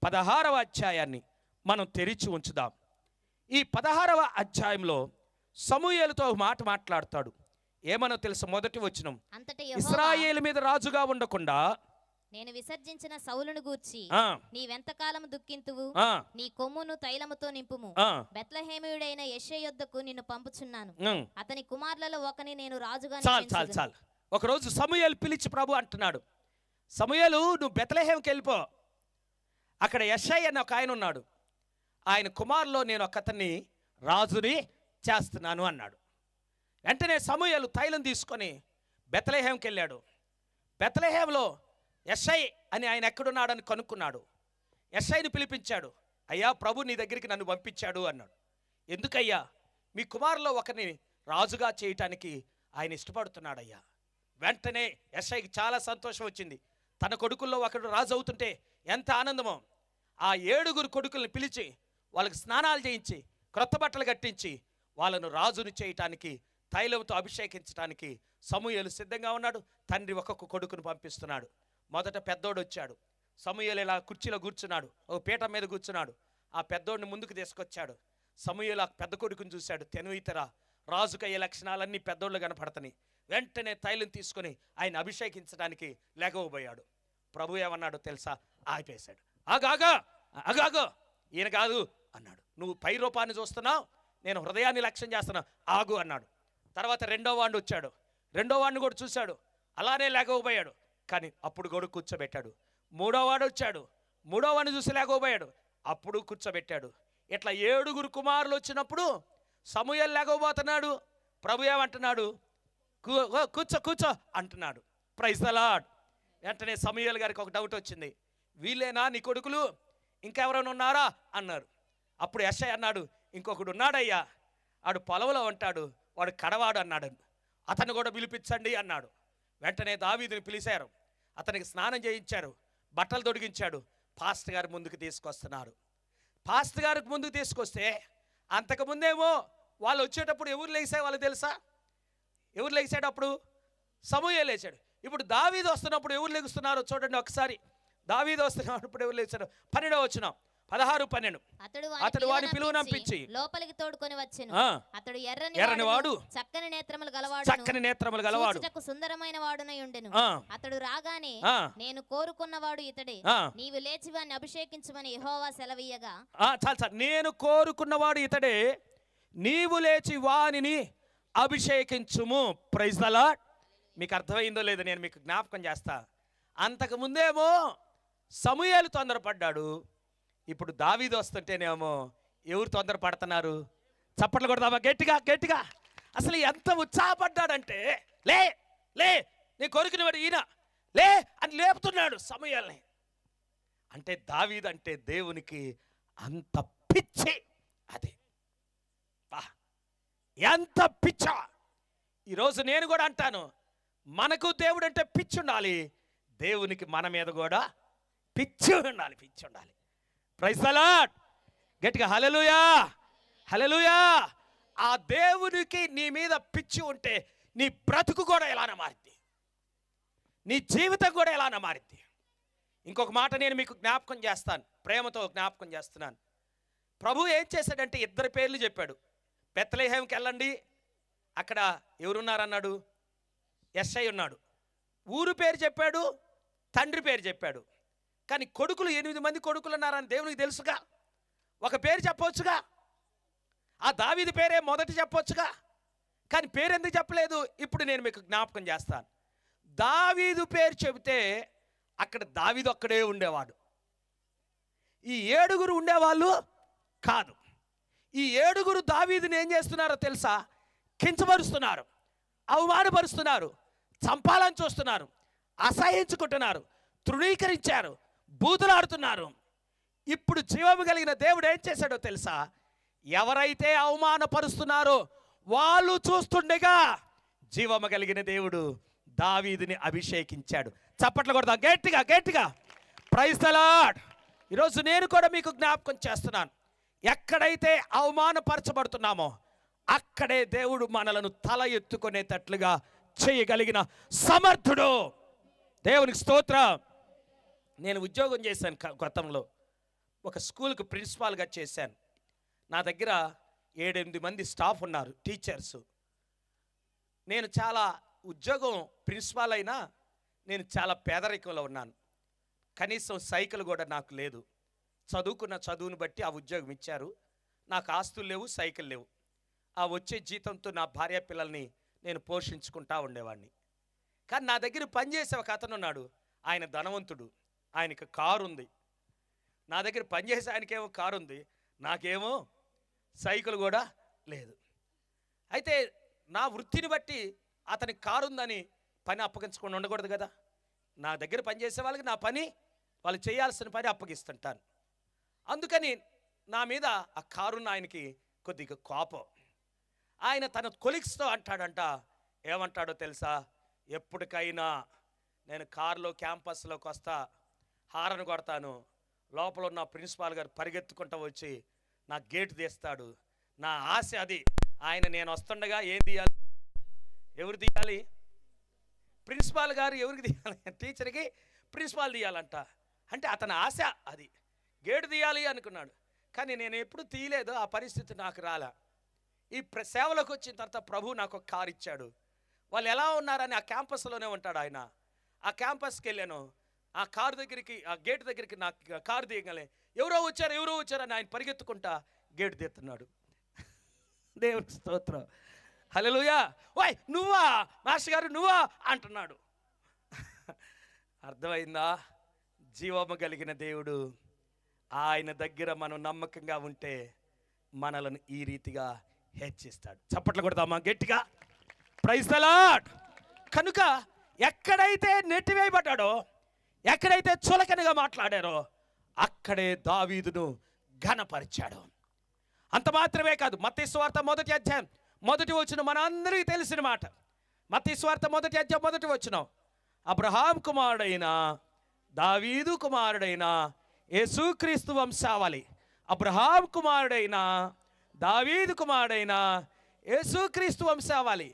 16వ అధ్యాయాన్ని మనం తెరిచి ఉంచుదాం. ఈ 16వ అధ్యాయంలో సమూయేలుతో మాట మాట్లాడతాడు. ఏమనో తెలుసు? మొదటి వచనం, ఇశ్రాయేలు మీద రాజుగా ఉండకుండా నేను విసర్జించిన సౌలును గూర్చి నీవెంతకాలము దుఃఖింతువు? నీ కొమ్మును తైలముతో నింపుము. బెత్లెహేమీయుడైన యెష్షయి యొద్దకు నిన్ను పంపుచున్నాను. అతని కుమారులలో ఒకని నేను రాజుగా. చాలు. ఒకరోజు సమూయేలు పిలిచి ప్రభు అంటున్నాడు, సమూయేలు నువ్వు బెత్లెహేంకి వెళ్ళిపో, అక్కడ యెషై అని ఒక ఆయన ఉన్నాడు, ఆయన కుమారులో నేను ఒకతన్ని రాజుని చేస్తున్నాను అన్నాడు. వెంటనే సమూయేలు తైలం తీసుకొని బెత్లెహేంకి వెళ్ళాడు. బెత్లెహేంలో యెషై అని ఆయన ఎక్కడున్నాడని కనుక్కున్నాడు. యెషైని పిలిపించాడు. అయ్యా, ప్రభు నీ దగ్గరికి నన్ను పంపించాడు అన్నాడు. ఎందుకయ్యా? మీ కుమారులో ఒకరిని రాజుగా చేయటానికి ఆయన ఇష్టపడుతున్నాడయ్యా. వెంటనే యెషైకి చాలా సంతోషం వచ్చింది. తన కొడుకుల్లో ఒకడు రాజు అవుతుంటే ఎంత ఆనందమో. ఆ 7 కొడుకుల్ని పిలిచి వాళ్ళకి స్నానాలు చేయించి క్రొత్త బట్టలు కట్టించి వాళ్ళను రాజుని చేయటానికి తైలంతో అభిషేకించడానికి సమూయేలు సిద్ధంగా ఉన్నాడు. తండ్రి ఒక్కొక్క కొడుకును పంపిస్తున్నాడు. మొదట పెద్దోడు వచ్చాడు. సమూయేలు ఇలా కుర్చీలో కూర్చున్నాడు, ఒక పీఠ మీద కూర్చున్నాడు. ఆ పెద్దోడిని ముందుకు తీసుకొచ్చాడు. సమూయేలు ఆ పెద్ద కొడుకుని చూశాడు. తెనుయితరా, రాజుకయ్యే లక్షణాలన్నీ పెద్దోళ్ళు కనపడతాయి. వెంటనే తైలం తీసుకొని ఆయన అభిషేకించడానికి లేకపోయాడు. ప్రభు ఏమన్నాడు తెలుసా? ఆపేశాడు. ఆగాగా ఆగాగో, ఈయన కాదు అన్నాడు. నువ్వు పై రూపాన్ని చూస్తున్నావు, నేను హృదయాన్ని లక్ష్యం చేస్తున్నా, ఆగు అన్నాడు. తర్వాత రెండో వాడిని వచ్చాడు. రెండో వాడిని కూడా చూశాడు, అలానే లేకపోయాడు. కానీ అప్పుడు కూడా కూర్చోబెట్టాడు. మూడో వాడు వచ్చాడు, మూడో వాడిని చూసి లేకపోయాడు, అప్పుడు కూర్చోబెట్టాడు. ఇట్లా 7 కుమారులు వచ్చినప్పుడు సమూయేలు లేకపోతున్నాడు. ప్రభు ఏమంటున్నాడు? కూర్చో కూర్చో అంటున్నాడు. Praise the Lord. వెంటనే సమూయేలు గారికి ఒక డౌట్ వచ్చింది. వీళ్ళేనా నీ కొడుకులు, ఇంకెవరైనా ఉన్నారా అన్నారు. అప్పుడు యెషై అన్నాడు, ఇంకొకడు ఉన్నాడయ్యా, వాడు పొలంలో ఉంటాడు, వాడు కడవాడు అన్నాడు. అతను కూడా పిలిపించండి అన్నాడు. వెంటనే దావీదుని పిలిచారు. అతనికి స్నానం చేయించారు, బట్టలు తొడిగించాడు. పాస్టర్ గారి ముందుకు తీసుకొస్తున్నారు. పాస్టర్ గారికి ముందుకు తీసుకొస్తే అంతకుముందేమో వాళ్ళు వచ్చేటప్పుడు ఎవరు లేచారు వాళ్ళు తెలుసా? ఎవరు లేచాడు? అప్పుడు సమూయేలు లేచాడు. ఇప్పుడు దావీదు వస్తున్నప్పుడు ఎవరు లెగుస్తున్నారో చూడండి ఒకసారి. దావీదు వస్తున్నప్పుడు ఎవరు లేచారు? 12వ వచనం, 16, 12. అతడు వాని పిలువనంపించి లోపలికి తోడుకొని వచ్చెను. అతడు ఎర్రని వాడు, చక్కని నేత్రములు గలవాడు, సుందరమైన వాడునై ఉండెను. అతడు రాగానే నేను కోరుకున్నవాడు ఇతడే, నీవు లేచి వాని అభిషేకించమని యెహోవా సెలవీయగా. చాలు, నేను కోరుకున్నవాడు ఇతడే, నీవు లేచి వానిని అభిషేకించుము. Praise the lord. మీకు అర్థమైందో లేదో నేను మీకు జ్ఞాపకం చేస్తా. అంతకు ముందేమో సమూయేలు తొందరపడ్డాడు, ఇప్పుడు దావీదు వస్తుంటేనేమో ఎవరు తొందరపడుతున్నారు? చప్పట్లు కొడదామా గట్టిగా గట్టిగా? అసలు ఎంత ఉత్సాహపడ్డాడంటే, లే లే నీ కొరికినవాడు ఈయన, లే అని లేపుతున్నాడు సమూయేల్ని. అంటే దావీదు అంటే దేవునికి అంత పిచ్చి. అది ఎంత పిచ్చా! ఈరోజు నేను కూడా అంటాను, మనకు దేవుడు అంటే పిచ్చి ఉండాలి, దేవునికి మన మీద కూడా పిచ్చి ఉండాలి, పిచ్చి ఉండాలి. Praise the Lord. గట్టిగా హల్లెలూయా హల్లెలూయా. ఆ దేవునికి నీ మీద పిచ్చి ఉంటే నీ బ్రతుకు కూడా ఎలాన మారింది, నీ జీవితం కూడా ఎలాన మారింది. ఇంకొక మాట నేను మీకు జ్ఞాపకం చేస్తాను, ప్రేమతో జ్ఞాపకం చేస్తున్నాను. ప్రభు ఏం చేశాడంటే 2 పేర్లు చెప్పాడు. బెత్లెహేంకి వెళ్ళండి, అక్కడ ఎవరున్నారన్నాడు? యెషై ఉన్నాడు. ఊరు పేరు చెప్పాడు, తండ్రి పేరు చెప్పాడు. కానీ కొడుకులు 8 మంది కొడుకులు ఉన్నారని దేవునికి తెలుసుగా. ఒక పేరు చెప్పవచ్చుగా, ఆ దావీదు పేరే మొదటి చెప్పవచ్చుగా. కానీ పేరు ఎందుకు చెప్పలేదు? ఇప్పుడు నేను మీకు జ్ఞాపకం చేస్తాను. దావీదు పేరు చెబితే అక్కడ దావీదు ఒక్కడే ఉండేవాడు, ఈ 7 ఉండేవాళ్ళు కాదు. ఈ 7 దావీదుని ఏం చేస్తున్నారో తెలుసా? కించపరుస్తున్నారు, అవమానపరుస్తున్నారు, చంపాలని చూస్తున్నారు, అసహించుకుంటున్నారు, తృణీకరించారు, బూతులాడుతున్నారు. ఇప్పుడు జీవము కలిగిన దేవుడు ఏం చేశాడో తెలుసా? ఎవరైతే అవమానపరుస్తున్నారో వాళ్ళు చూస్తుండగా జీవము కలిగిన దేవుడు దావీదుని అభిషేకించాడు. చప్పట్లు కొడదాం గట్టిగా గట్టిగా. Praise the Lord. ఈరోజు నేను కూడా మీకు జ్ఞాపకం చేస్తున్నాను, ఎక్కడైతే అవమానపరచబడుతున్నామో అక్కడే దేవుడు మనలను తల ఎత్తుకునేటట్లుగా చేయగలిగిన సమర్థుడు. దేవునికి స్తోత్రం. నేను ఉద్యోగం చేశాను గతంలో, ఒక స్కూల్కి ప్రిన్సిపాల్గా చేశాను. నా దగ్గర 7-8 మంది స్టాఫ్ ఉన్నారు, టీచర్స్. నేను చాలా ఉద్యోగం ప్రిన్సిపాల్ అయినా నేను చాలా పేదరికంలో ఉన్నాను. కనీసం సైకిల్ కూడా నాకు లేదు. చదువుకున్న చదువుని బట్టి ఆ ఉద్యోగం ఇచ్చారు. నాకు ఆస్తులు లేవు, సైకిల్ లేవు. ఆ వచ్చే జీతంతో నా భార్య పిల్లల్ని నేను పోషించుకుంటా ఉండేవాడిని. కానీ నా దగ్గర పనిచేసే ఒక అతను ఉన్నాడు. ఆయన ధనవంతుడు, ఆయనకి కారు ఉంది. నా దగ్గర పనిచేసే ఆయనకేమో కారు ఉంది, నాకేమో సైకిల్ కూడా లేదు. అయితే నా వృత్తిని బట్టి అతనికి కారు ఉందని పని అప్పగించకుండా ఉండకూడదు కదా. నా దగ్గర పనిచేసే వాళ్ళకి నా పని, వాళ్ళు చేయాల్సిన పని అప్పగిస్తుంటాను. అందుకని నా మీద ఆ కారున్న ఆయనకి కొద్దిగా కోపం. ఆయన తన కొలీగ్స్తో అంటాడంట, ఏమంటాడో తెలుసా? ఎప్పటికైనా నేను కారులో క్యాంపస్లోకి వస్తా, హారన్ కొడతాను, లోపల ఉన్న ప్రిన్సిపాల్ గారు పరిగెత్తుకుంటూ వచ్చి నా గేట్ తీస్తాడు. నా ఆశ అది. ఆయన నేను వస్తుండగా ఏం తీయాలి? ఎవరు తీయాలి? ప్రిన్సిపాల్ గారు ఎవరికి తీయాలి? టీచర్కి ప్రిన్సిపాల్ తీయాలంట. అంటే అతని ఆశ అది, గేటు తీయాలి అనుకున్నాడు. కానీ నేను ఎప్పుడు తీయలేదు, ఆ పరిస్థితి నాకు రాలా. ఈ సేవలోకి వచ్చిన తర్వాత ప్రభు నాకు ఒక కారు ఇచ్చాడు. వాళ్ళు ఎలా ఉన్నారని ఆ క్యాంపస్లోనే ఉంటాడు ఆయన. ఆ క్యాంపస్కి వెళ్ళాను, ఆ కారు దగ్గరికి, ఆ గేటు దగ్గరికి నాకు కారు తీయగలే, ఎవరో వచ్చారు అని ఆయన పరిగెత్తుకుంటా గేటు తీస్తున్నాడు. దేవునికి స్తోత్రం, హల్లెలూయా. ఓయ్ నువ్వా మాస్టర్ గారు, నువ్వా అంటున్నాడు. అర్థమైందా? జీవము కలిగిన దేవుడు, ఆయన దగ్గర మనం నమ్మకంగా ఉంటే మనలను ఈ రీతిగా హెచ్చిస్తాడు. చప్పట్లు కొడదామా గట్టిగా? Praise the Lord. కనుక ఎక్కడైతే నెట్టివేయబడ్డాడో, ఎక్కడైతే చులకనగా మాట్లాడారో, అక్కడే దావీదును ఘనపరిచాడు. అంత మాత్రమే కాదు, మత్తయి సువార్త 1వ అధ్యాయం 1వ వచనం మనందరికీ తెలిసిన మాట. మత్తయి సువార్త 1వ అధ్యాయం 1వ వచనం, అబ్రహాం కుమారుడైన దావీదు కుమారుడైన యేసుక్రీస్తు వంశావళి. అబ్రహాం కుమారుడైన దావీదు కుమారుడైన యేసుక్రీస్తు వంశావళి.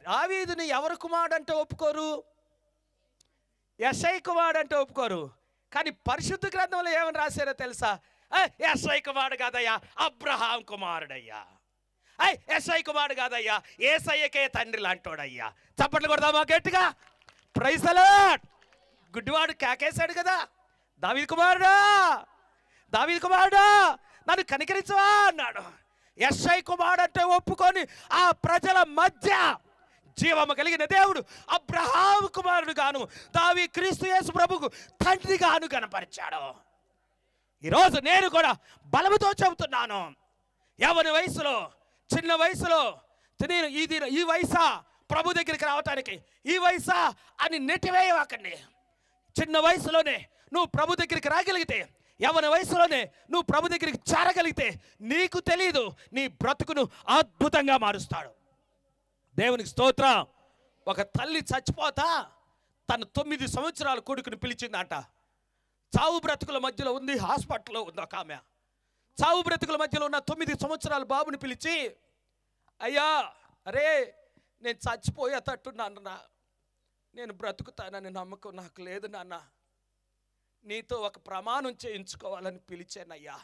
దావీదుని ఎవరు కుమారుడు అంటే ఒప్పుకోరు? యెషై కుమారుడు అంటే ఒప్పుకోరు. కానీ పరిశుద్ధ గ్రంథంలో ఏమని రాశారో తెలుసా? యెషై కుమారుడు కాదయ్యా, అబ్రహాం కుమారుడయ్యా. యెషై కుమారుడు కాదయ్యా, యేసయ్యకే తండ్రి లాంటోడయ్యా. చప్పట్లు కొడదామా గట్టిగా? Praise the lord. గుడ్డివాడు కేకేశాడు కదా, దావీదు కుమారుడా, దావీదు కుమారుడా నన్ను కనికరించవా అన్నాడు. యెషై కుమారుడు అంటే ఒప్పుకొని ఆ ప్రజల మధ్య జీవము కలిగిన దేవుడు అబ్రహాము కుమారుడు గాను క్రీస్తు యేసు ప్రభుకు తండ్రిగాను కనపరిచాడు. ఈరోజు నేను కూడా బలముతో చెబుతున్నాను, యవ్వన వయసులో, చిన్న వయసులో నేను ఈ వయసా ప్రభు దగ్గరికి రావటానికి, ఈ వయసా అని నెట్టివేయవాకండి. చిన్న వయసులోనే నువ్వు ప్రభు దగ్గరికి రాగలిగితే, యవ్వన వయసులోనే నువ్వు ప్రభు దగ్గరికి చేరగలిగితే, నీకు తెలీదు నీ బ్రతుకును అద్భుతంగా మారుస్తాడు. దేవునికి స్తోత్రం. ఒక తల్లి చచ్చిపోతా తన 9 సంవత్సరాల కొడుకుని పిలిచిందంట. చావు బ్రతుకుల మధ్యలో ఉంది, హాస్పిటల్లో ఉంది ఒక ఆమె. చావు బ్రతుకుల మధ్యలో ఉన్న 9 సంవత్సరాల బాబుని పిలిచి, అయ్యా అరే నేను చచ్చిపోయేటట్టు నాన్న, నేను బ్రతుకుతానని నమ్మకం నాకు లేదు నాన్న, నీతో ఒక ప్రమాణం చేయించుకోవాలని పిలిచానయ్యా.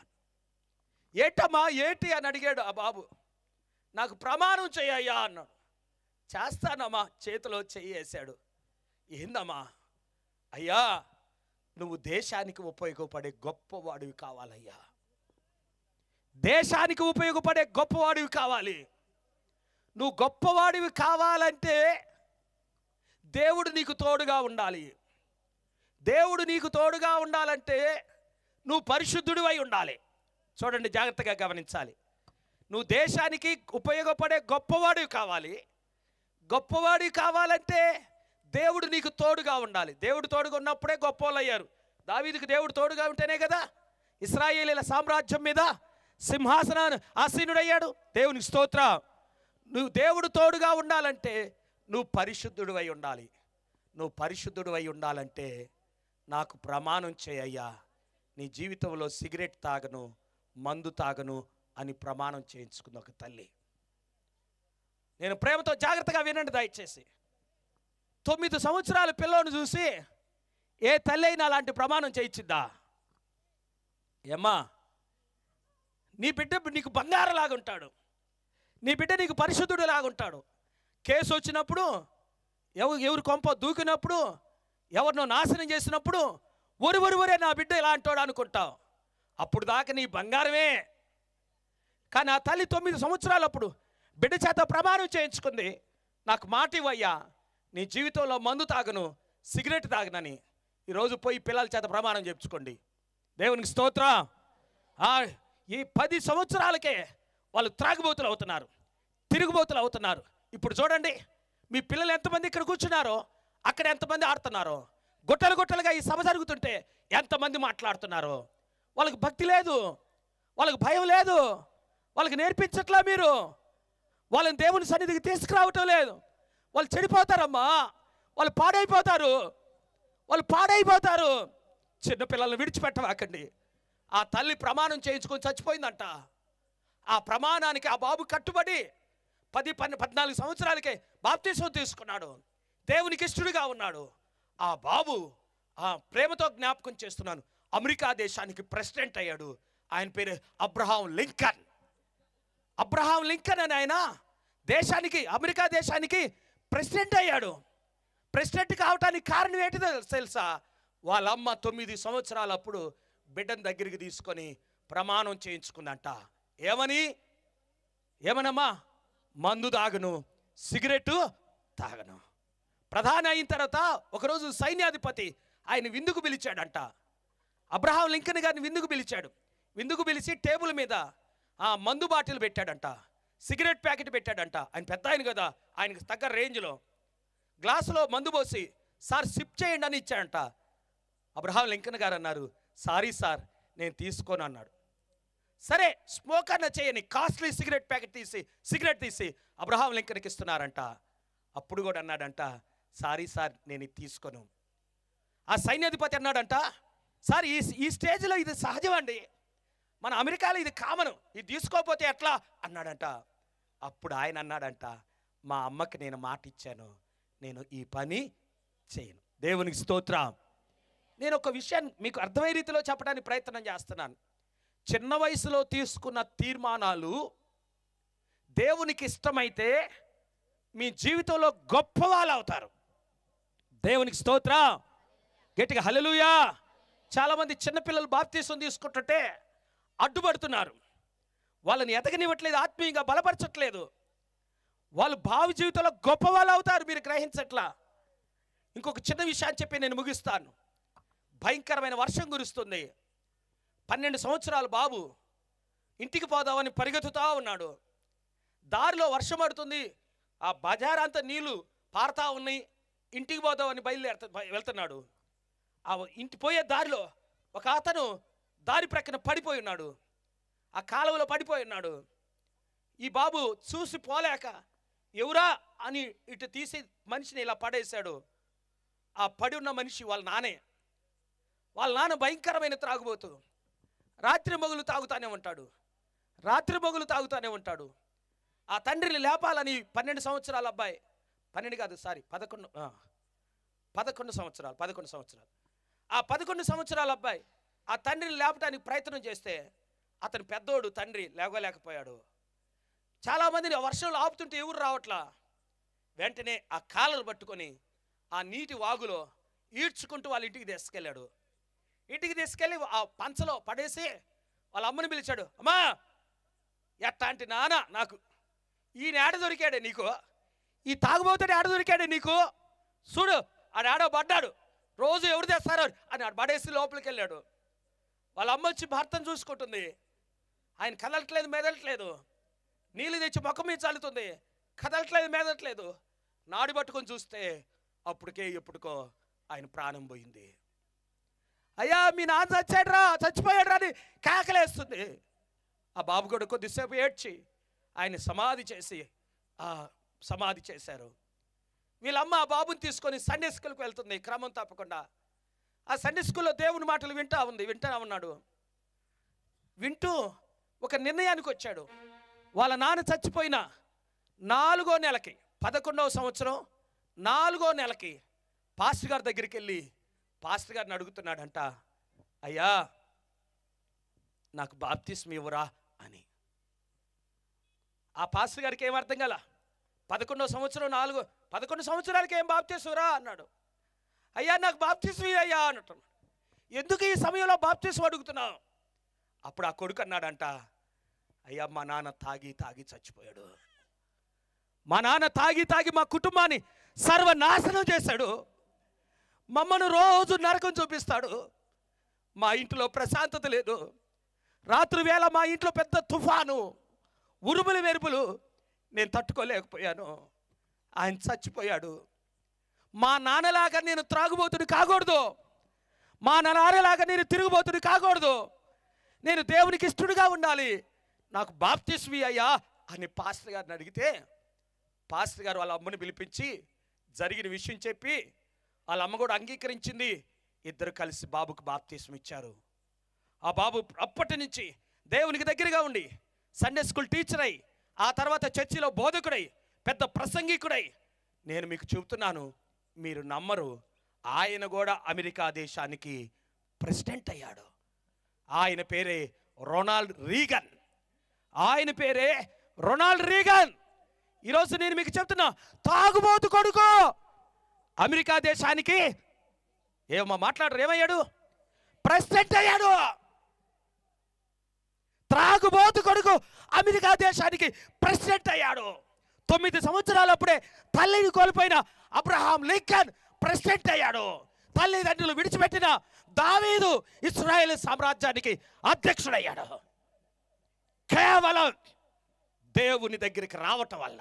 ఏటమ్మా ఏటి అని అడిగాడు ఆ బాబు. నాకు ప్రమాణం చేయయ్యా అన్నాడు. చేస్తానమ్మా, చేతిలో చెయ్యేశాడు. ఏందమ్మా? అయ్యా నువ్వు దేశానికి ఉపయోగపడే గొప్పవాడివి కావాలయ్యా, దేశానికి ఉపయోగపడే గొప్పవాడివి కావాలి. నువ్వు గొప్పవాడివి కావాలంటే దేవుడు నీకు తోడుగా ఉండాలి. దేవుడు నీకు తోడుగా ఉండాలంటే నువ్వు పరిశుద్ధుడివై ఉండాలి. చూడండి, జాగ్రత్తగా గమనించాలి. నువ్వు దేశానికి ఉపయోగపడే గొప్పవాడివి కావాలి. గొప్పవాడివి కావాలంటే దేవుడు నీకు తోడుగా ఉండాలి. దేవుడు తోడుగా ఉన్నప్పుడే గొప్పవాళ్ళు అయ్యారు. దావీదుకు దేవుడు తోడుగా ఉంటేనే కదా ఇశ్రాయేలీల సామ్రాజ్యం మీద సింహాసనాన్ని ఆసీనుడయ్యాడు. దేవునికి స్తోత్రం. నువ్వు దేవుడు తోడుగా ఉండాలంటే నువ్వు పరిశుద్ధుడివై ఉండాలి. నువ్వు పరిశుద్ధుడివై ఉండాలంటే నాకు ప్రమాణం చేయయ్యా, నీ జీవితంలో సిగరెట్ తాగను, మందు తాగను అని ప్రమాణం చేయించుకుంది ఒక తల్లి. నేను ప్రేమతో జాగ్రత్తగా వినండి దయచేసి. 9 సంవత్సరాల పిల్లోని చూసి ఏ తల్లి అయినా అలాంటి ప్రమాణం చేయించిద్దా? ఏమ్మా, నీ బిడ్డ నీకు బంగారంలాగా ఉంటాడు, నీ బిడ్డ నీకు పరిశుద్ధుడు లాగుంటాడు. కేసు వచ్చినప్పుడు, ఎవరు కొంప దూకినప్పుడు, ఎవరినో నాశనం చేసినప్పుడు ఒరే నా బిడ్డ ఇలా అంటాడు అనుకుంటావు. అప్పుడు దాకా నీ బంగారమే. కానీ ఆ తల్లి 9 సంవత్సరాలప్పుడు బిడ్డ చేత ప్రమాణం చేయించుకుంది, నాకు మాట ఇవ్వయ్యా, నీ జీవితంలో మందు తాగను, సిగరెట్ తాగనని ఈరోజు పోయి పిల్లల చేత ప్రమాణం చెప్పుకోండి. దేవునికి స్తోత్రం. ఈ 10 సంవత్సరాలకే వాళ్ళు త్రాగుబోతులు అవుతున్నారు, తిరుగుబోతులు అవుతున్నారు. ఇప్పుడు చూడండి, మీ పిల్లలు ఎంతమంది ఇక్కడ కూర్చున్నారో అక్కడ ఎంతమంది ఆడుతున్నారో, గుట్టలు గుట్టలుగా ఈ సభ జరుగుతుంటే ఎంతమంది మాట్లాడుతున్నారో. వాళ్ళకి భక్తి లేదు, వాళ్ళకి భయం లేదు, వాళ్ళకి నేర్పించట్లా మీరు, వాళ్ళని దేవుని సన్నిధికి తీసుకురావటం లేదు. వాళ్ళు చెడిపోతారమ్మా, వాళ్ళు పాడైపోతారు, వాళ్ళు పాడైపోతారు. చిన్నపిల్లల్ని విడిచిపెట్టవాకండి. ఆ తల్లి ప్రమాణం చేయించుకొని చచ్చిపోయిందంట. ఆ ప్రమాణానికి ఆ బాబు కట్టుబడి 14 సంవత్సరాలకే బాప్తిసం తీసుకున్నాడు, దేవునికి ఇష్టడుగా ఉన్నాడు. ఆ బాబు ప్రేమతో జ్ఞాపకం చేస్తున్నాను, అమెరికా దేశానికి ప్రెసిడెంట్ అయ్యాడు. ఆయన పేరు అబ్రహాం లింకన్. అబ్రహాం లింకన్ అని ఆయన దేశానికి, అమెరికా దేశానికి ప్రెసిడెంట్ అయ్యాడు. ప్రెసిడెంట్ కావటానికి కారణం ఏంటిదో తెలుసా? వాళ్ళ అమ్మ 9 సంవత్సరాలప్పుడు బిడ్డను దగ్గరికి తీసుకొని ప్రమాణం చేయించుకుందంట. ఏమనమ్మా? మందు తాగను, సిగరెట్ తాగను. ప్రధాని అయిన తర్వాత ఒకరోజు సైన్యాధిపతి ఆయన విందుకు పిలిచాడంట. అబ్రహాం లింకన్ గారిని విందుకు పిలిచాడు. విందుకు పిలిచి టేబుల్ మీద మందు బాటిల్ పెట్టాడంట, సిగరెట్ ప్యాకెట్ పెట్టాడంట. ఆయన పెద్ద ఆయన కదా, ఆయనకు తగ్గ రేంజ్లో గ్లాసులో మందు పోసి, సార్ సిప్ చేయండి అని ఇచ్చాడంట. అబ్రహాం లింకన్ గారు అన్నారు, సారీ సార్ నేను తీసుకోను అన్నాడు. సరే స్మోక్ అన్న చేయని కాస్ట్లీ సిగరెట్ తీసి అబ్రహాం లింకన్కి ఇస్తున్నారంట. అప్పుడు కూడా అన్నాడంట, సారీ సార్ నేను ఇది తీసుకోను. ఆ సైన్యాధిపతి అన్నాడంట, సార్ ఈ స్టేజ్లో ఇది సహజం అండి, మన అమెరికాలో ఇది కామను, ఇది తీసుకోకపోతే ఎట్లా అన్నాడంట. అప్పుడు ఆయన అన్నాడంట, మా అమ్మకి నేను మాట ఇచ్చాను, నేను ఈ పని చేయను. దేవునికి స్తోత్రం. నేను ఒక విషయాన్ని మీకు అర్థమయ్యే రీతిలో చెప్పడానికి ప్రయత్నం చేస్తున్నాను. చిన్న వయసులో తీసుకున్న తీర్మానాలు దేవునికి ఇష్టమైతే మీ జీవితంలో గొప్ప వాళ్ళు అవుతారు. దేవునికి స్తోత్రం. గట్టిగా హల్లెలూయా. చాలామంది చిన్నపిల్లలు బాప్తీసం తీసుకుంటుంటే అడ్డుపడుతున్నారు, వాళ్ళని ఎదగనివ్వట్లేదు, ఆత్మీయంగా బలపరచట్లేదు. వాళ్ళు భావి జీవితంలో గొప్ప వాళ్ళు అవుతారు, మీరు గ్రహించట్లా. ఇంకొక చిన్న విషయాన్ని చెప్పి నేను ముగిస్తాను. భయంకరమైన వర్షం కురుస్తుంది. 12 సంవత్సరాల బాబు ఇంటికి పోదామని పరిగెత్తుతూ ఉన్నాడు. దారిలో వర్షం పడుతుంది, ఆ బజారంతా నీళ్లు పారుతూ ఉన్నాయి. ఇంటికి పోదామని వెళ్తున్నాడు. ఆ ఇంటి పోయే దారిలో ఒక అతను దారి ప్రక్కన పడిపోయి ఉన్నాడు, ఆ కాలువలో పడిపోయి ఉన్నాడు. ఈ బాబు చూసి పోలేక ఎవరా అని ఇటు తీసి మనిషిని ఇలా పడేశాడు. ఆ పడి ఉన్న మనిషి వాళ్ళ నాన్నే. వాళ్ళ నాన్న భయంకరమైన త్రాగుబోతు, రాత్రి మొగులు తాగుతానే ఉంటాడు. ఆ తండ్రిని లేపాలని 12 సంవత్సరాల అబ్బాయి, 11 సంవత్సరాలు ఆ 11 సంవత్సరాల అబ్బాయి ఆ తండ్రిని లేపడానికి ప్రయత్నం చేస్తే అతను పెద్దోడు, తండ్రి లేవలేకపోయాడు. చాలామందిని ఆ వర్షంలో ఆపుతుంటే ఎవరు రావట్లా. వెంటనే ఆ కాలర్ పట్టుకొని ఆ నీటి వాగులో ఈడ్చుకుంటూ వాళ్ళ ఇంటికి తీసుకెళ్ళాడు. ఇంటికి తీసుకెళ్ళి ఆ పంచలో పడేసి వాళ్ళ అమ్మని పిలిచాడు. అమ్మా, ఎట్టాంటి నాన్న నాకు ఈయన ఏడ దొరికాడే నీకు, ఈ తాగుబోతుడు ఏడ దొరికాడే నీకు, చూడు ఆడాడో పడ్డాడు, రోజు ఎవరు తెస్తారో అని ఆడు పడేసి లోపలికి వెళ్ళాడు. వాళ్ళ అమ్మ వచ్చి భర్తను చూసుకుంటుంది. ఆయన కదలట్లేదు, మెదలట్లేదు. నీళ్ళు తెచ్చి మొక్క మీద చల్లుతుంది, కదలట్లేదు, మెదలట్లేదు. నాడి పట్టుకొని చూస్తే అప్పటికే ఎప్పుడుకో ఆయన ప్రాణం పోయింది. అయ్యా మీ నాన్న చచ్చిపోయాడు రా అని కేకలేస్తుంది. ఆ బాబు కూడా కొద్దిసేపు ఏడ్చి ఆయన సమాధి చేశారు. వీళ్ళమ్మ ఆ బాబుని తీసుకొని సండే స్కూల్కి వెళ్తుంది క్రమం తప్పకుండా. ఆ సండే స్కూల్లో దేవుని మాటలు వింటా ఉన్నాడు. వింటూ ఒక నిర్ణయానికి వచ్చాడు. వాళ్ళ నాన్న చచ్చిపోయిన 4వ నెలకి, 11వ సంవత్సరం 4వ నెలకి పాస్టర్ గారి దగ్గరికి వెళ్ళి పాస్టర్ గారిని అడుగుతున్నాడంట, అయ్యా నాకు బాప్తిస్మం ఇవ్వరా అని. ఆ పాస్టర్ గారికి ఏం అర్థం కాల. 11వ సంవత్సరం 11 సంవత్సరాలకి ఏం బాప్తిస్మం రా అన్నాడు. అయ్యా నాకు బాప్తిస్మం అయ్యా అన్నట్టు. ఎందుకు ఈ సమయంలో బాప్తిస్మం అడుగుతున్నావు? అప్పుడు ఆ కొడుకు అన్నాడంట, అయ్యా మా నాన్న తాగి చచ్చిపోయాడు, మా నాన్న తాగి మా కుటుంబాన్ని సర్వనాశనం చేశాడు, మమ్మను రోజు నరకం చూపిస్తాడు. మా ఇంట్లో ప్రశాంతత లేదు. రాత్రి వేళ మా ఇంట్లో పెద్ద తుఫాను, ఉరుములు మెరుపులు, నేను తట్టుకోలేకపోయాను. ఆయన చచ్చిపోయాడు. మా నాన్నలాగా నేను త్రాగుబోతుని కాకూడదు. మా నాన్నలాగా నేను తిరుగుబోతుని కాకూడదు. నేను దేవునికి ఇష్టడుగా ఉండాలి. నాకు బాప్తిస్మీ అయ్యా అని పాస్టర్ గారిని అడిగితే, పాస్టర్ గారు వాళ్ళ అమ్మని పిలిపించి జరిగిన విషయం చెప్పి, వాళ్ళ అమ్మ కూడా అంగీకరించింది. ఇద్దరు కలిసి బాబుకు బాప్తిస్మం ఇచ్చారు. ఆ బాబు అప్పటి నుంచి దేవునికి దగ్గరగా ఉండి సండే స్కూల్ టీచర్ అయి, ఆ తర్వాత చర్చిలో బోధకుడై, పెద్ద ప్రసంగికుడై, నేను మీకు చెబుతున్నాను, మీరు నమ్మరు, ఆయన కూడా అమెరికా దేశానికి ప్రెసిడెంట్ అయ్యాడు. ఆయన పేరే రొనాల్డ్ రీగన్. ఆయన పేరే రొనాల్డ్ రీగన్. ఈరోజు నేను మీకు చెప్తున్నా, తాగుబోతు కొడుకు అమెరికా దేశానికి ఏమో మాట్లాడరు, ఏమయ్యాడు? ప్రెసిడెంట్ అయ్యాడు. త్రాగుబోతు కొడుకు అమెరికా దేశానికి ప్రెసిడెంట్ అయ్యాడు. 9 సంవత్సరాలప్పుడే తల్లిని కోల్పోయిన అబ్రహాం లింకన్ ప్రెసిడెంట్ అయ్యాడు. తల్లిదండ్రులు విడిచిపెట్టిన దావీదు ఇశ్రాయేలు సామ్రాజ్యానికి అధ్యక్షుడయ్యాడు. కేవలం దేవుని దగ్గరికి రావటం వల్ల,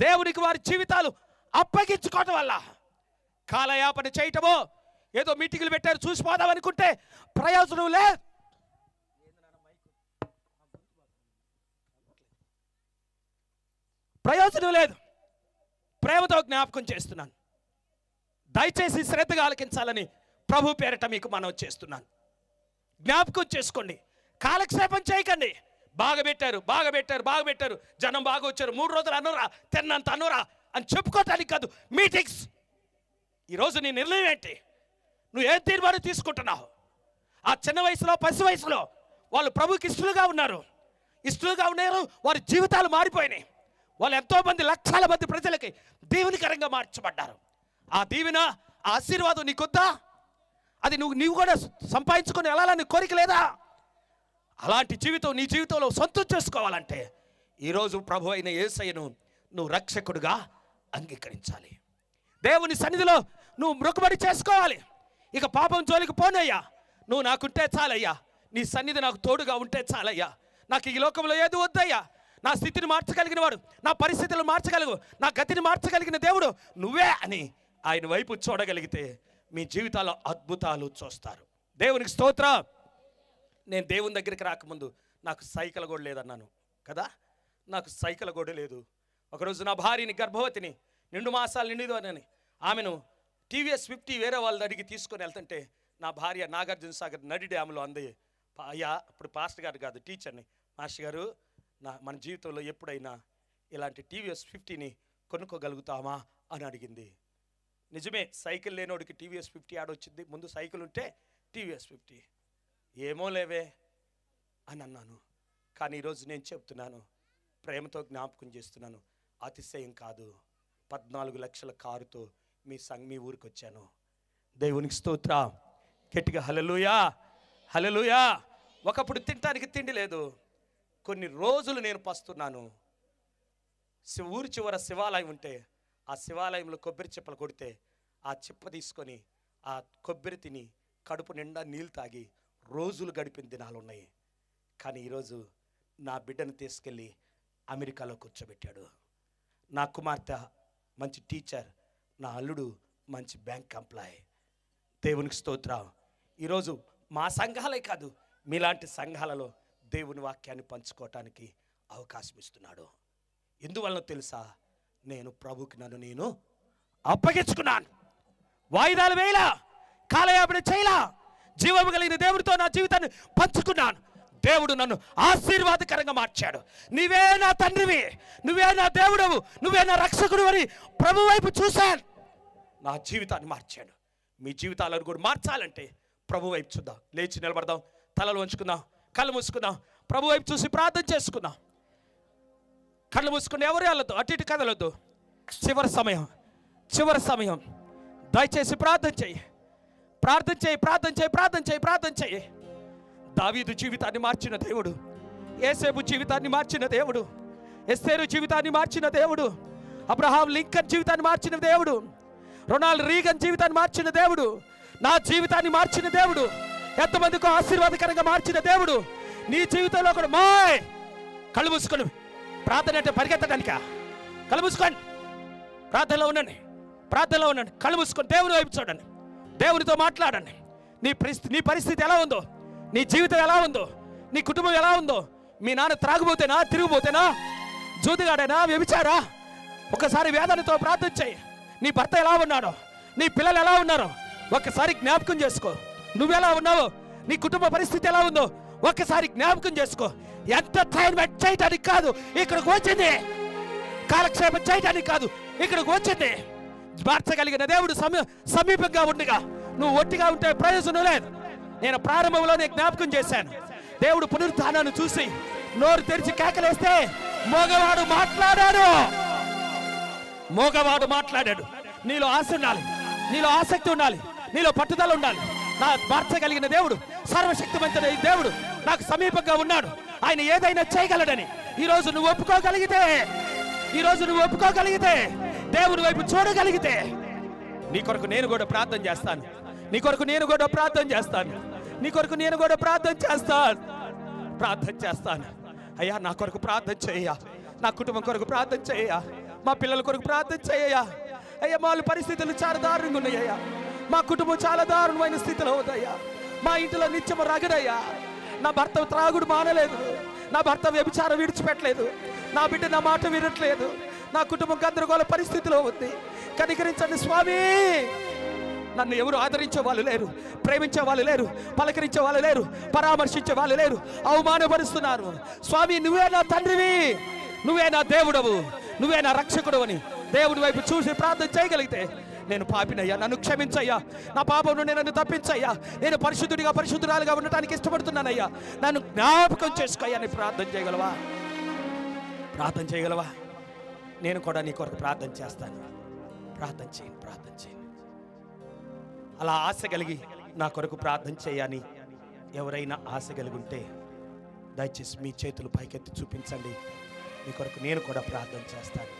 దేవునికి వారి జీవితాలు అప్పగించుకోవటం వల్ల. కాలయాపన చేయటమో, ఏదో మీటింగులు పెట్టారు చూసిపోదాం అనుకుంటే ప్రయోజనం లేదు. ప్రయోజనం లేదు. ప్రేమతో జ్ఞాపకం చేస్తున్నాను. దయచేసి శ్రద్ధగా ఆలకించాలని ప్రభు పేరట మీకు మనవి చేస్తున్నాను. జ్ఞాపకం చేసుకోండి, కాలక్షేపం చేయకండి. బాగా పెట్టారు, జనం బాగా వచ్చారు, 3 రోజులు అనురా, తిన్నంత అనురా అని చెప్పుకోవటానికి కాదు మీటింగ్స్. ఈరోజు నీ నిర్ణయం ఏంటి? నువ్వు ఏం తీర్మానం తీసుకుంటున్నావు? ఆ చిన్న వయసులో, పసి వయసులో వాళ్ళు ప్రభుకి ఇష్టలుగా ఉన్నారు. వారి జీవితాలు మారిపోయినాయి. వాళ్ళు ఎంతోమంది, లక్షల మంది ప్రజలకి దీవెనకరంగా మార్చబడ్డారు. ఆ దీవెన, ఆ ఆశీర్వాదం నీకొద్దా? అది నీవు కూడా సంపాదించుకొని వెళ్ళాలని కోరిక లేదా? అలాంటి జీవితం నీ జీవితంలో సొంతం చేసుకోవాలంటే ఈరోజు ప్రభు అయిన యేసయ్యను నువ్వు రక్షకుడుగా అంగీకరించాలి. దేవుని సన్నిధిలో నువ్వు మొక్కుబడి చేసుకోవాలి. ఇక పాపం జోలికి పోనయ్యా, నువ్వు నాకుంటే చాలయ్యా, నీ సన్నిధి నాకు తోడుగా ఉంటే చాలయ్యా, నాకు ఈ లోకంలో ఏది వద్దయ్యా, నా స్థితిని మార్చగలిగిన వాడు, నా పరిస్థితులను మార్చగలుగు, నా గతిని మార్చగలిగిన దేవుడు నువ్వే అని ఆయన వైపు చూడగలిగితే మీ జీవితాల్లో అద్భుతాలు చూస్తారు. దేవునికి స్తోత్రం. నేను దేవుని దగ్గరికి రాకముందు నాకు సైకిల్ కూడా లేదన్నాను కదా, నాకు సైకిల్ కూడా లేదు. ఒకరోజు నా భార్యని, గర్భవతిని, 2 మాసాలు నిండిదో అని ఆమెను టీవీఎస్ 50 వేరే వాళ్ళని అడిగి తీసుకొని వెళ్తుంటే నా భార్య నాగార్జున సాగర్ నడి డ్యామ్లో అంది, అయ్యా ఇప్పుడు పాస్టర్ గారు కాదు టీచర్ని, మాస్టర్ గారు మన జీవితంలో ఎప్పుడైనా ఇలాంటి టీవీఎస్ 50ని కొనుక్కోగలుగుతామా అని అడిగింది. నిజమే, సైకిల్ లేనోడికి టీవీఎస్ 50 ఆడొచ్చింది, ముందు సైకిల్ ఉంటే టీవీఎస్ 50 ఏమో లేవే అని అన్నాను. కానీ ఈరోజు నేను చెప్తున్నాను, ప్రేమతో జ్ఞాపకం చేస్తున్నాను, అతిశయం కాదు, 14 లక్షల కారుతో మీ ఊరికి వచ్చాను. దేవునికి స్తోత్రం. గట్టిగా హల్లెలూయా, హల్లెలూయా. ఒకప్పుడు తినటానికి తిండి లేదు, కొన్ని రోజులు నేను పస్తున్నాను. ఊరి చివర శివాలయం ఉంటే ఆ శివాలయంలో కొబ్బరి చిప్పలు కొడితే ఆ చిప్ప తీసుకొని ఆ కొబ్బరి తిని కడుపు నిండా నీళ్ళు తాగి రోజులు గడిపిన దినాలు ఉన్నాయి. కానీ ఈరోజు నా బిడ్డను తీసుకెళ్ళి అమెరికాలో కూర్చోబెట్టాడు. నా కుమార్తె మంచి టీచర్, నా అల్లుడు మంచి బ్యాంక్ ఎంప్లాయ్. దేవునికి స్తోత్రం. ఈరోజు మా సంఘాలే కాదు, మీలాంటి సంఘాలలో దేవుని వాక్యాన్ని పంచుకోవటానికి అవకాశం ఇస్తున్నాడు. ఎందువలన తెలుసా? నేను ప్రభుకి నేను అప్పగించుకున్నాను. వాయిదాలు వేయలా, కాలయాపన చేయలా, జీవము కలిగిన దేవుడితో నా జీవితాన్ని పంచుకున్నాను. దేవుడు నన్ను ఆశీర్వాదకరంగా మార్చాడు. నువ్వే నా తండ్రివి, నువ్వే నా దేవుడవు, నువ్వే నా రక్షకుడు అని ప్రభు వైపు చూశాను. నా జీవితాన్ని మార్చాడు. మీ జీవితాలను కూడా మార్చాలంటే ప్రభు వైపు చూద్దాం. లేచి నిలబడదాం, తలలు వంచుకుందాం, కళ్ళు మూసుకుందాం, ప్రభు వైపు చూసి ప్రార్థన చేసుకుందాం. కళ్ళు మూసుకుని ఎవరు వెళ్ళొద్దు, అటు ఇటు కదలొద్దు. చివరి సమయం దయచేసి ప్రార్థన చేయి. దావీదు జీవితాన్ని మార్చిన దేవుడు, యేసేపు జీవితాన్ని మార్చిన దేవుడు, ఎస్తేరు జీవితాన్ని మార్చిన దేవుడు, అబ్రహాం లింకన్ జీవితాన్ని మార్చిన దేవుడు, రొనాల్డ్ రీగన్ జీవితాన్ని మార్చిన దేవుడు, నా జీవితాన్ని మార్చిన దేవుడు, ఎంతమందికో ఆశీర్వాదకరంగా మార్చిన దేవుడు నీ జీవితంలో కూడా మాయ్. కళ్ళు మూసుకొని ప్రార్థన అంటే పరిగెత్తడానికా? కళ్ళు మూసుకోండి, ప్రార్థనలో ఉండండి, ప్రార్థనలో ఉండండి. కళ్ళు మూసుకొని దేవుని వైపు చూడండి, దేవునితో మాట్లాడండి. నీ పరిస్థితి ఎలా ఉందో, నీ జీవితం ఎలా ఉందో, నీ కుటుంబం ఎలా ఉందో, మీ నాన్న త్రాగుబోతేనా, తిరిగిపోతేనా, జూదిగాడేనా, వ్యభిచారా, ఒకసారి వేదనతో ప్రార్థన చేయి. నీ భర్త ఎలా ఉన్నాడో, నీ పిల్లలు ఎలా ఉన్నారో ఒక్కసారి జ్ఞాపకం చేసుకో. నువ్వెలా ఉన్నావో, నీ కుటుంబ పరిస్థితి ఎలా ఉందో ఒక్కసారి జ్ఞాపకం చేసుకో. ఎంటర్టైన్మెంట్ చేయడానికి కాదు ఇక్కడికి వచ్చింది, కాలక్షేపం చేయడానికి కాదు ఇక్కడికి వచ్చింది. మార్చగలిగిన దేవుడు సమీపంగా ఉండగా నువ్వు ఒట్టిగా ఉంటే ప్రయోజనం లేదు. నేను ప్రారంభంలోనే జ్ఞాపకం చేశాను, దేవుడు పునరుత్థానాన్ని చూసి నోరు తెరిచి కేకలేస్తే మోగవాడు మాట్లాడాడు. మోగవాడు మాట్లాడాడు. నీలో ఆశ ఉండాలి, నీలో ఆసక్తి ఉండాలి, నీలో పట్టుదల ఉండాలి. నా మార్చగలిగిన దేవుడు, సర్వశక్తివంతుడైన దేవుడు నాకు సమీపంగా ఉన్నాడు, ఆయన ఏదైనా చేయగలడని ఈరోజు నువ్వు ఒప్పుకోగలిగితే, దేవుని వైపు చూడగలిగితే, నీ కొరకు నేను కూడా ప్రార్థన చేస్తాను, నీ కొరకు నేను కూడా ప్రార్థన చేస్తాను, నీ కొరకు నేను కూడా ప్రార్థన చేస్తాను. అయ్యా నా కొరకు ప్రార్థన చేయ్యా, నా కుటుంబం కొరకు ప్రార్థన చేయ్యా, మా పిల్లల కొరకు ప్రార్థన చేయ్యా. అయ్యా మా పరిస్థితులు చాలా దారుణంగా ఉన్నాయ్యా, మా కుటుంబం చాలా దారుణమైన స్థితిలో ఉందయ్యా, మా ఇంటిలో నిత్యము రగడయ్యా, నా భర్త త్రాగుడు మానలేదు, నా భర్త వ్యభిచారం విడిచిపెట్టలేదు, నా బిడ్డ నా మాట వినట్లేదు, నా కుటుంబం గందరగోళ పరిస్థితిలో ఉంది. కనికరించండి స్వామి. నన్ను ఎవరు ఆదరించే వాళ్ళు లేరు, ప్రేమించే వాళ్ళు లేరు, పలకరించే వాళ్ళు లేరు, పరామర్శించే వాళ్ళు లేరు, అవమానపరుస్తున్నారు. స్వామి నువ్వే నా తండ్రివి, నువ్వే నా దేవుడవు, నువ్వే నా రక్షకుడు అని దేవుడి వైపు చూసి ప్రార్థన చేయగలిగితే, నేను పాపినయ్యా, నన్ను క్షమించయ్యా, నా పాపం నుండి నన్ను తప్పించయ్యా, నేను పరిశుద్ధుడిగా పరిశుద్ధురాలుగా ఉండటానికి ఇష్టపడుతున్నానయ్యా, నన్ను జ్ఞాపకం చేసుకోయ్యా అని ప్రార్థన చేయగలవా? నేను కూడా నీ కొరకు ప్రార్థన చేస్తాను. ప్రార్థన చేయండి. అలా ఆశ కలిగి నా కొరకు ప్రార్థన చేయని ఎవరైనా ఆశ కలిగి ఉంటే దయచేసి మీ చేతులు పైకెత్తి చూపించండి. మీ కొరకు నేను కూడా ప్రార్థన చేస్తాను.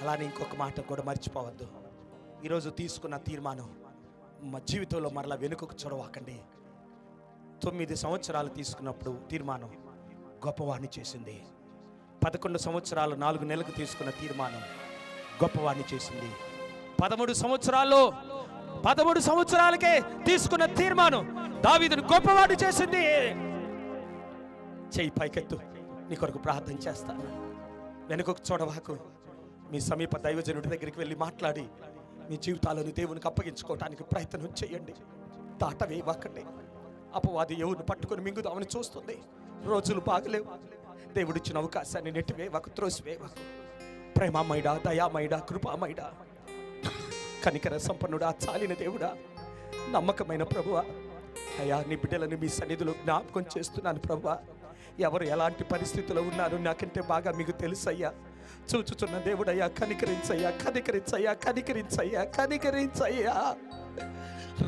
అలానే ఇంకొక మాట కూడా మర్చిపోవద్దు, ఈరోజు తీసుకున్న తీర్మానం మా జీవితంలో మరలా వెనుకకు చూడవాకండి. 9 సంవత్సరాలు తీసుకున్నప్పుడు తీర్మానం గొప్పవాణ్ణి చేసింది. 11 సంవత్సరాలు 4 నెలలకు తీసుకున్న తీర్మానం గొప్పవాణ్ణి చేసింది. 13 సంవత్సరాలకే తీసుకున్న తీర్మానం దావీదును గొప్పవాడు చేసింది. చెయ్యి పైకెత్తు, నీ కొరకు ప్రార్థన చేస్తాను. వెనుకకు చూడవాకు. మీ సమీప దైవజనుడి దగ్గరికి వెళ్ళి మాట్లాడి మీ జీవితాలను దేవునికి అప్పగించుకోవటానికి ప్రయత్నం చేయండి. దాటవేయవాకండి. అపవాది ఎవరిని పట్టుకొని మింగుదామని చూస్తుంది. రోజులు బాగలేవు. దేవుడిచ్చిన అవకాశాన్ని నెట్టివేయవాకు, త్రోసివేయవాకు. ప్రేమమైడా, దయామైడా, కృపామైడా, కనికర సంపన్నుడా, చాలిన దేవుడా, నమ్మకమైన ప్రభువా, అయ్యా నీ బిడ్డలను మీ సన్నిధిలో జ్ఞాపకం చేస్తున్నాను ప్రభువా. ఎవరు ఎలాంటి పరిస్థితుల్లో ఉన్నారు నాకంటే బాగా మీకు తెలుసయ్యా. చూచుచున్న దేవుడయ్యా, కనికరించయ్యా.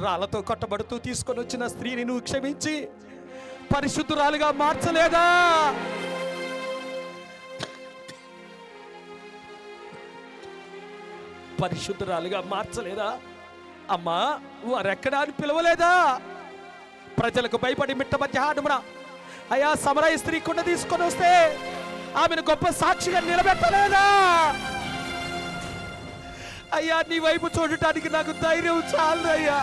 రాళ్లతో కొట్టబడుతూ తీసుకొని వచ్చిన స్త్రీని నువ్వు క్షమించి పరిశుద్ధురాలుగా మార్చలేదా? పరిశుద్ధురాలుగా మార్చలేదా? అమ్మా వారెక్కడా అని పిలవలేదా? ప్రజలకు భయపడి మిట్ట మధ్యాహ్నమున అయ్యా సమరయ స్త్రీ కుండ తీసుకొని వస్తే ఆమెను గొప్ప సాక్షిగా నిలబెట్టలేదా? అయ్యా నీ వైపు చూడటానికి నాకు ధైర్యం చాలదయ్యా.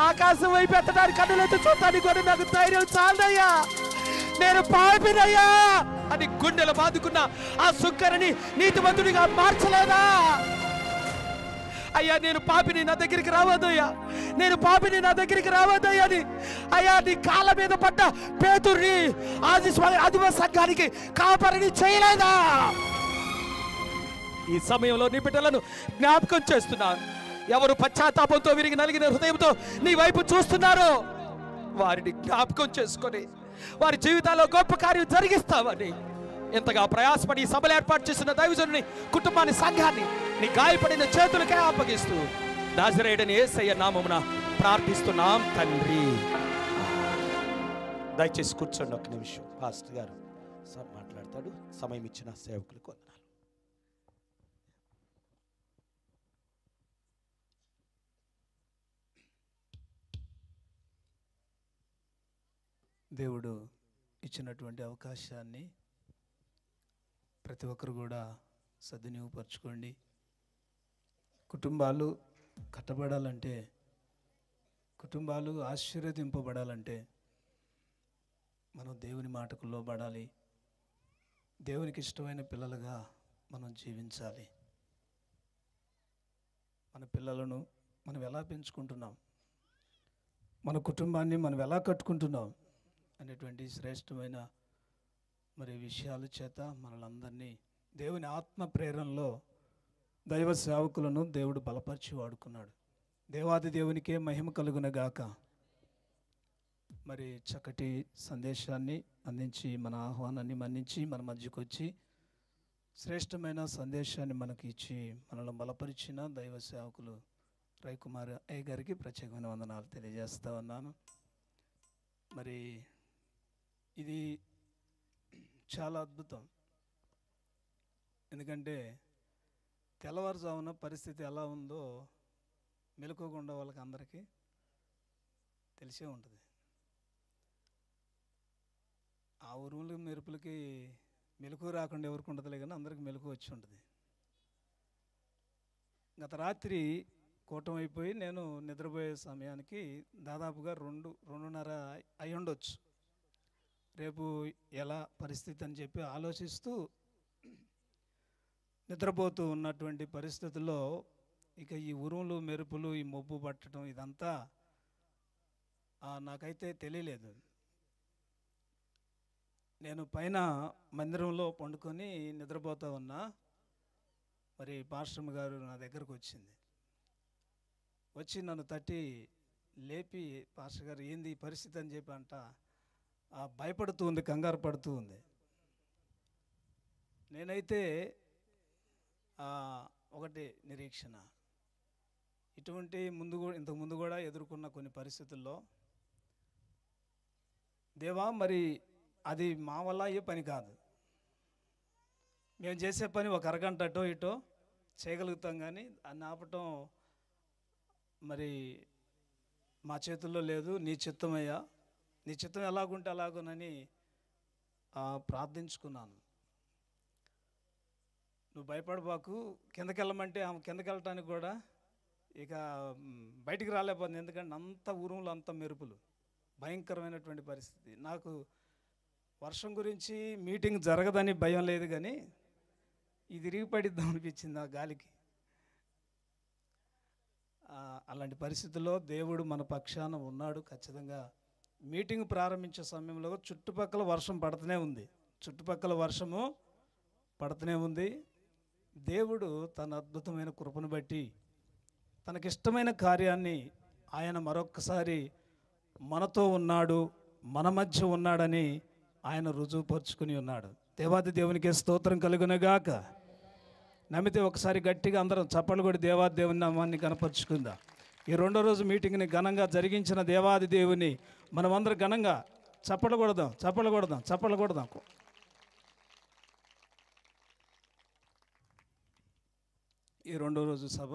ఆకాశం వైపు ఎత్తడానికి, కన్నులెత్తి చూడటానికి కూడా నాకు ధైర్యం చాలదయ్యా. నేను పాపినయ్యా అని గుండెలు బాదుకున్న ఆ సుక్కరిని నీతిమంతుడిగా మార్చలేదా? అయ్యా నేను పాపిని, నా దగ్గరికి రావద్దయ్యా, నేను పాపిని, నా దగ్గరికి రావద్దయ్యా అని అయ్యా నీ కాళ్ళ మీద పడ్డ పేతుర్ని ఆదిమ సంఘానికి కాపరిని చేయలేదా? ఈ సమయంలో నీ బిడ్డలను జ్ఞాపకం చేస్తున్నాను. ఎవరు పశ్చాత్తాపంతో విరిగి నలిగిన హృదయంతో నీ వైపు చూస్తున్నారో వారిని జ్ఞాపకం చేసుకొని వారి జీవితాల్లో గొప్ప కార్యం జరిగిస్తావని ఎంతగా ప్రయాసపడి సభలు ఏర్పాటు చేసిన దైవజనుని, కుటుంబాన్ని, సంఘాన్ని నీ గాయపడిన చేతులకే అప్పగిస్తూ నాజరేయుడైన యేసయ్య నామమున ప్రార్థిస్తున్నాం తండ్రి. దయచేసి కూర్చోండి ఒక నిమిషం. పాస్టర్ గారు సార్ మాట్లాడతాడు. సమయం ఇచ్చిన సేవకులకు వందనాలు. దేవుడు ఇచ్చినటువంటి అవకాశాన్ని ప్రతి ఒక్కరు కూడా సద్వినియోగపరచుకోండి. కుటుంబాలు కట్టబడాలంటే, కుటుంబాలు ఆశీర్వదింపబడాలంటే మనం దేవుని మాటకు లోబడాలి. దేవునికి ఇష్టమైన పిల్లలుగా మనం జీవించాలి. మన పిల్లలను మనం ఎలా పెంచుకుంటున్నాం, మన కుటుంబాన్ని మనం ఎలా కట్టుకుంటున్నాం అనేటువంటి శ్రేష్టమైన విషయాల చేత మనలందరినీ దేవుని ఆత్మ ప్రేరణలో దైవ సేవకులను దేవుడు బలపరిచి వాడుకున్నాడు. దేవాది దేవునికే మహిమ కలుగునగాక. చక్కటి సందేశాన్ని అందించి, మన ఆహ్వానాన్ని మన్నించి మన మధ్యకు వచ్చి శ్రేష్టమైన సందేశాన్ని మనకి ఇచ్చి మనల్ని బలపరిచిన దైవ సేవకులు రవికుమార్ అయ్య గారికి ప్రత్యేకమైన వందనాలు తెలియజేస్తా ఉన్నాను. ఇది చాలా అద్భుతం. ఎందుకంటే తెల్లవారుజామున పరిస్థితి ఎలా ఉందో మెలకువకుండా వాళ్ళకి అందరికీ తెలిసే ఉంటుంది. ఆ ఉరుములు మెరుపులకి మెలకు రాకుండా ఎవరికి ఉండదులే, కానీ అందరికి మెలకు వచ్చి ఉంటుంది. గత రాత్రి కూటమి అయిపోయి నేను నిద్రపోయే సమయానికి దాదాపుగా 2:30 అయి ఉండొచ్చు. రేపు ఎలా పరిస్థితి అని చెప్పి ఆలోచిస్తూ నిద్రపోతూ ఉన్నటువంటి పరిస్థితుల్లో ఇక ఈ ఉరుములు మెరుపులు, ఈ మబ్బు పట్టడం ఇదంతా నాకైతే తెలియలేదు. నేను పైన మందిరంలో పండుకొని నిద్రపోతూ ఉన్నా. పాస్టర్ గారు నా దగ్గరకు వచ్చి నన్ను తట్టి లేపి, పాస్టర్ గారు ఏంది ఈ పరిస్థితి అని చెప్పి భయపడుతూ ఉంది, కంగారు పడుతూ ఉంది. నేనైతే ఒకటి నిరీక్షణ, ఇంతకుముందు కూడా ఎదుర్కొన్న కొన్ని పరిస్థితుల్లో, దేవా అది మా వల్ల అయ్యే పని కాదు. మేము చేసే పని ఒక అరగంట అటో ఇటో చేయగలుగుతాం, కానీ అని ఆపటం మా చేతుల్లో లేదు. నీ చిత్తమయ్యా, నీ చిత్తం ఎలాగుంటే అలాగునని ప్రార్థించుకున్నాను. నువ్వు భయపడబాకు, కిందకి వెళ్ళమంటే ఆమె కిందకి వెళ్ళటానికి కూడా ఇక బయటికి రాలేకపోతుంది. ఎందుకంటే అంత ఉరుములు, అంత మెరుపులు, భయంకరమైనటువంటి పరిస్థితి. నాకు వర్షం గురించి మీటింగ్ జరగదని భయం లేదు, కానీ ఇది ఇరిగి పడిద్దాం అనిపించింది ఆ గాలికి. అలాంటి పరిస్థితుల్లో దేవుడు మన పక్షాన ఉన్నాడు. ఖచ్చితంగా మీటింగ్ ప్రారంభించే సమయంలో చుట్టుపక్కల వర్షం పడుతూనే ఉంది. దేవుడు తన అద్భుతమైన కృపను బట్టి తనకిష్టమైన కార్యాన్ని ఆయన మరొక్కసారి మనతో ఉన్నాడు, మన మధ్య ఉన్నాడని ఆయన రుజువుపరుచుకుని ఉన్నాడు. దేవాది దేవునికి స్తోత్రం కలుగునగాక. నమ్మితే ఒకసారి గట్టిగా అందరం చప్పట్లు కొట్టి దేవాది దేవుని నామాన్ని కనపరుచుకుందాం. ఈ 2వ రోజు మీటింగ్ని ఘనంగా జరిగించిన దేవాది దేవుని మనమందరం ఘనంగా చప్పట్లు కొడదాం. ఈ 2వ రోజు సభ,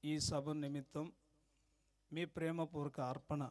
ఈ సభ నిమిత్తం మీ ప్రేమపూర్వక అర్పణ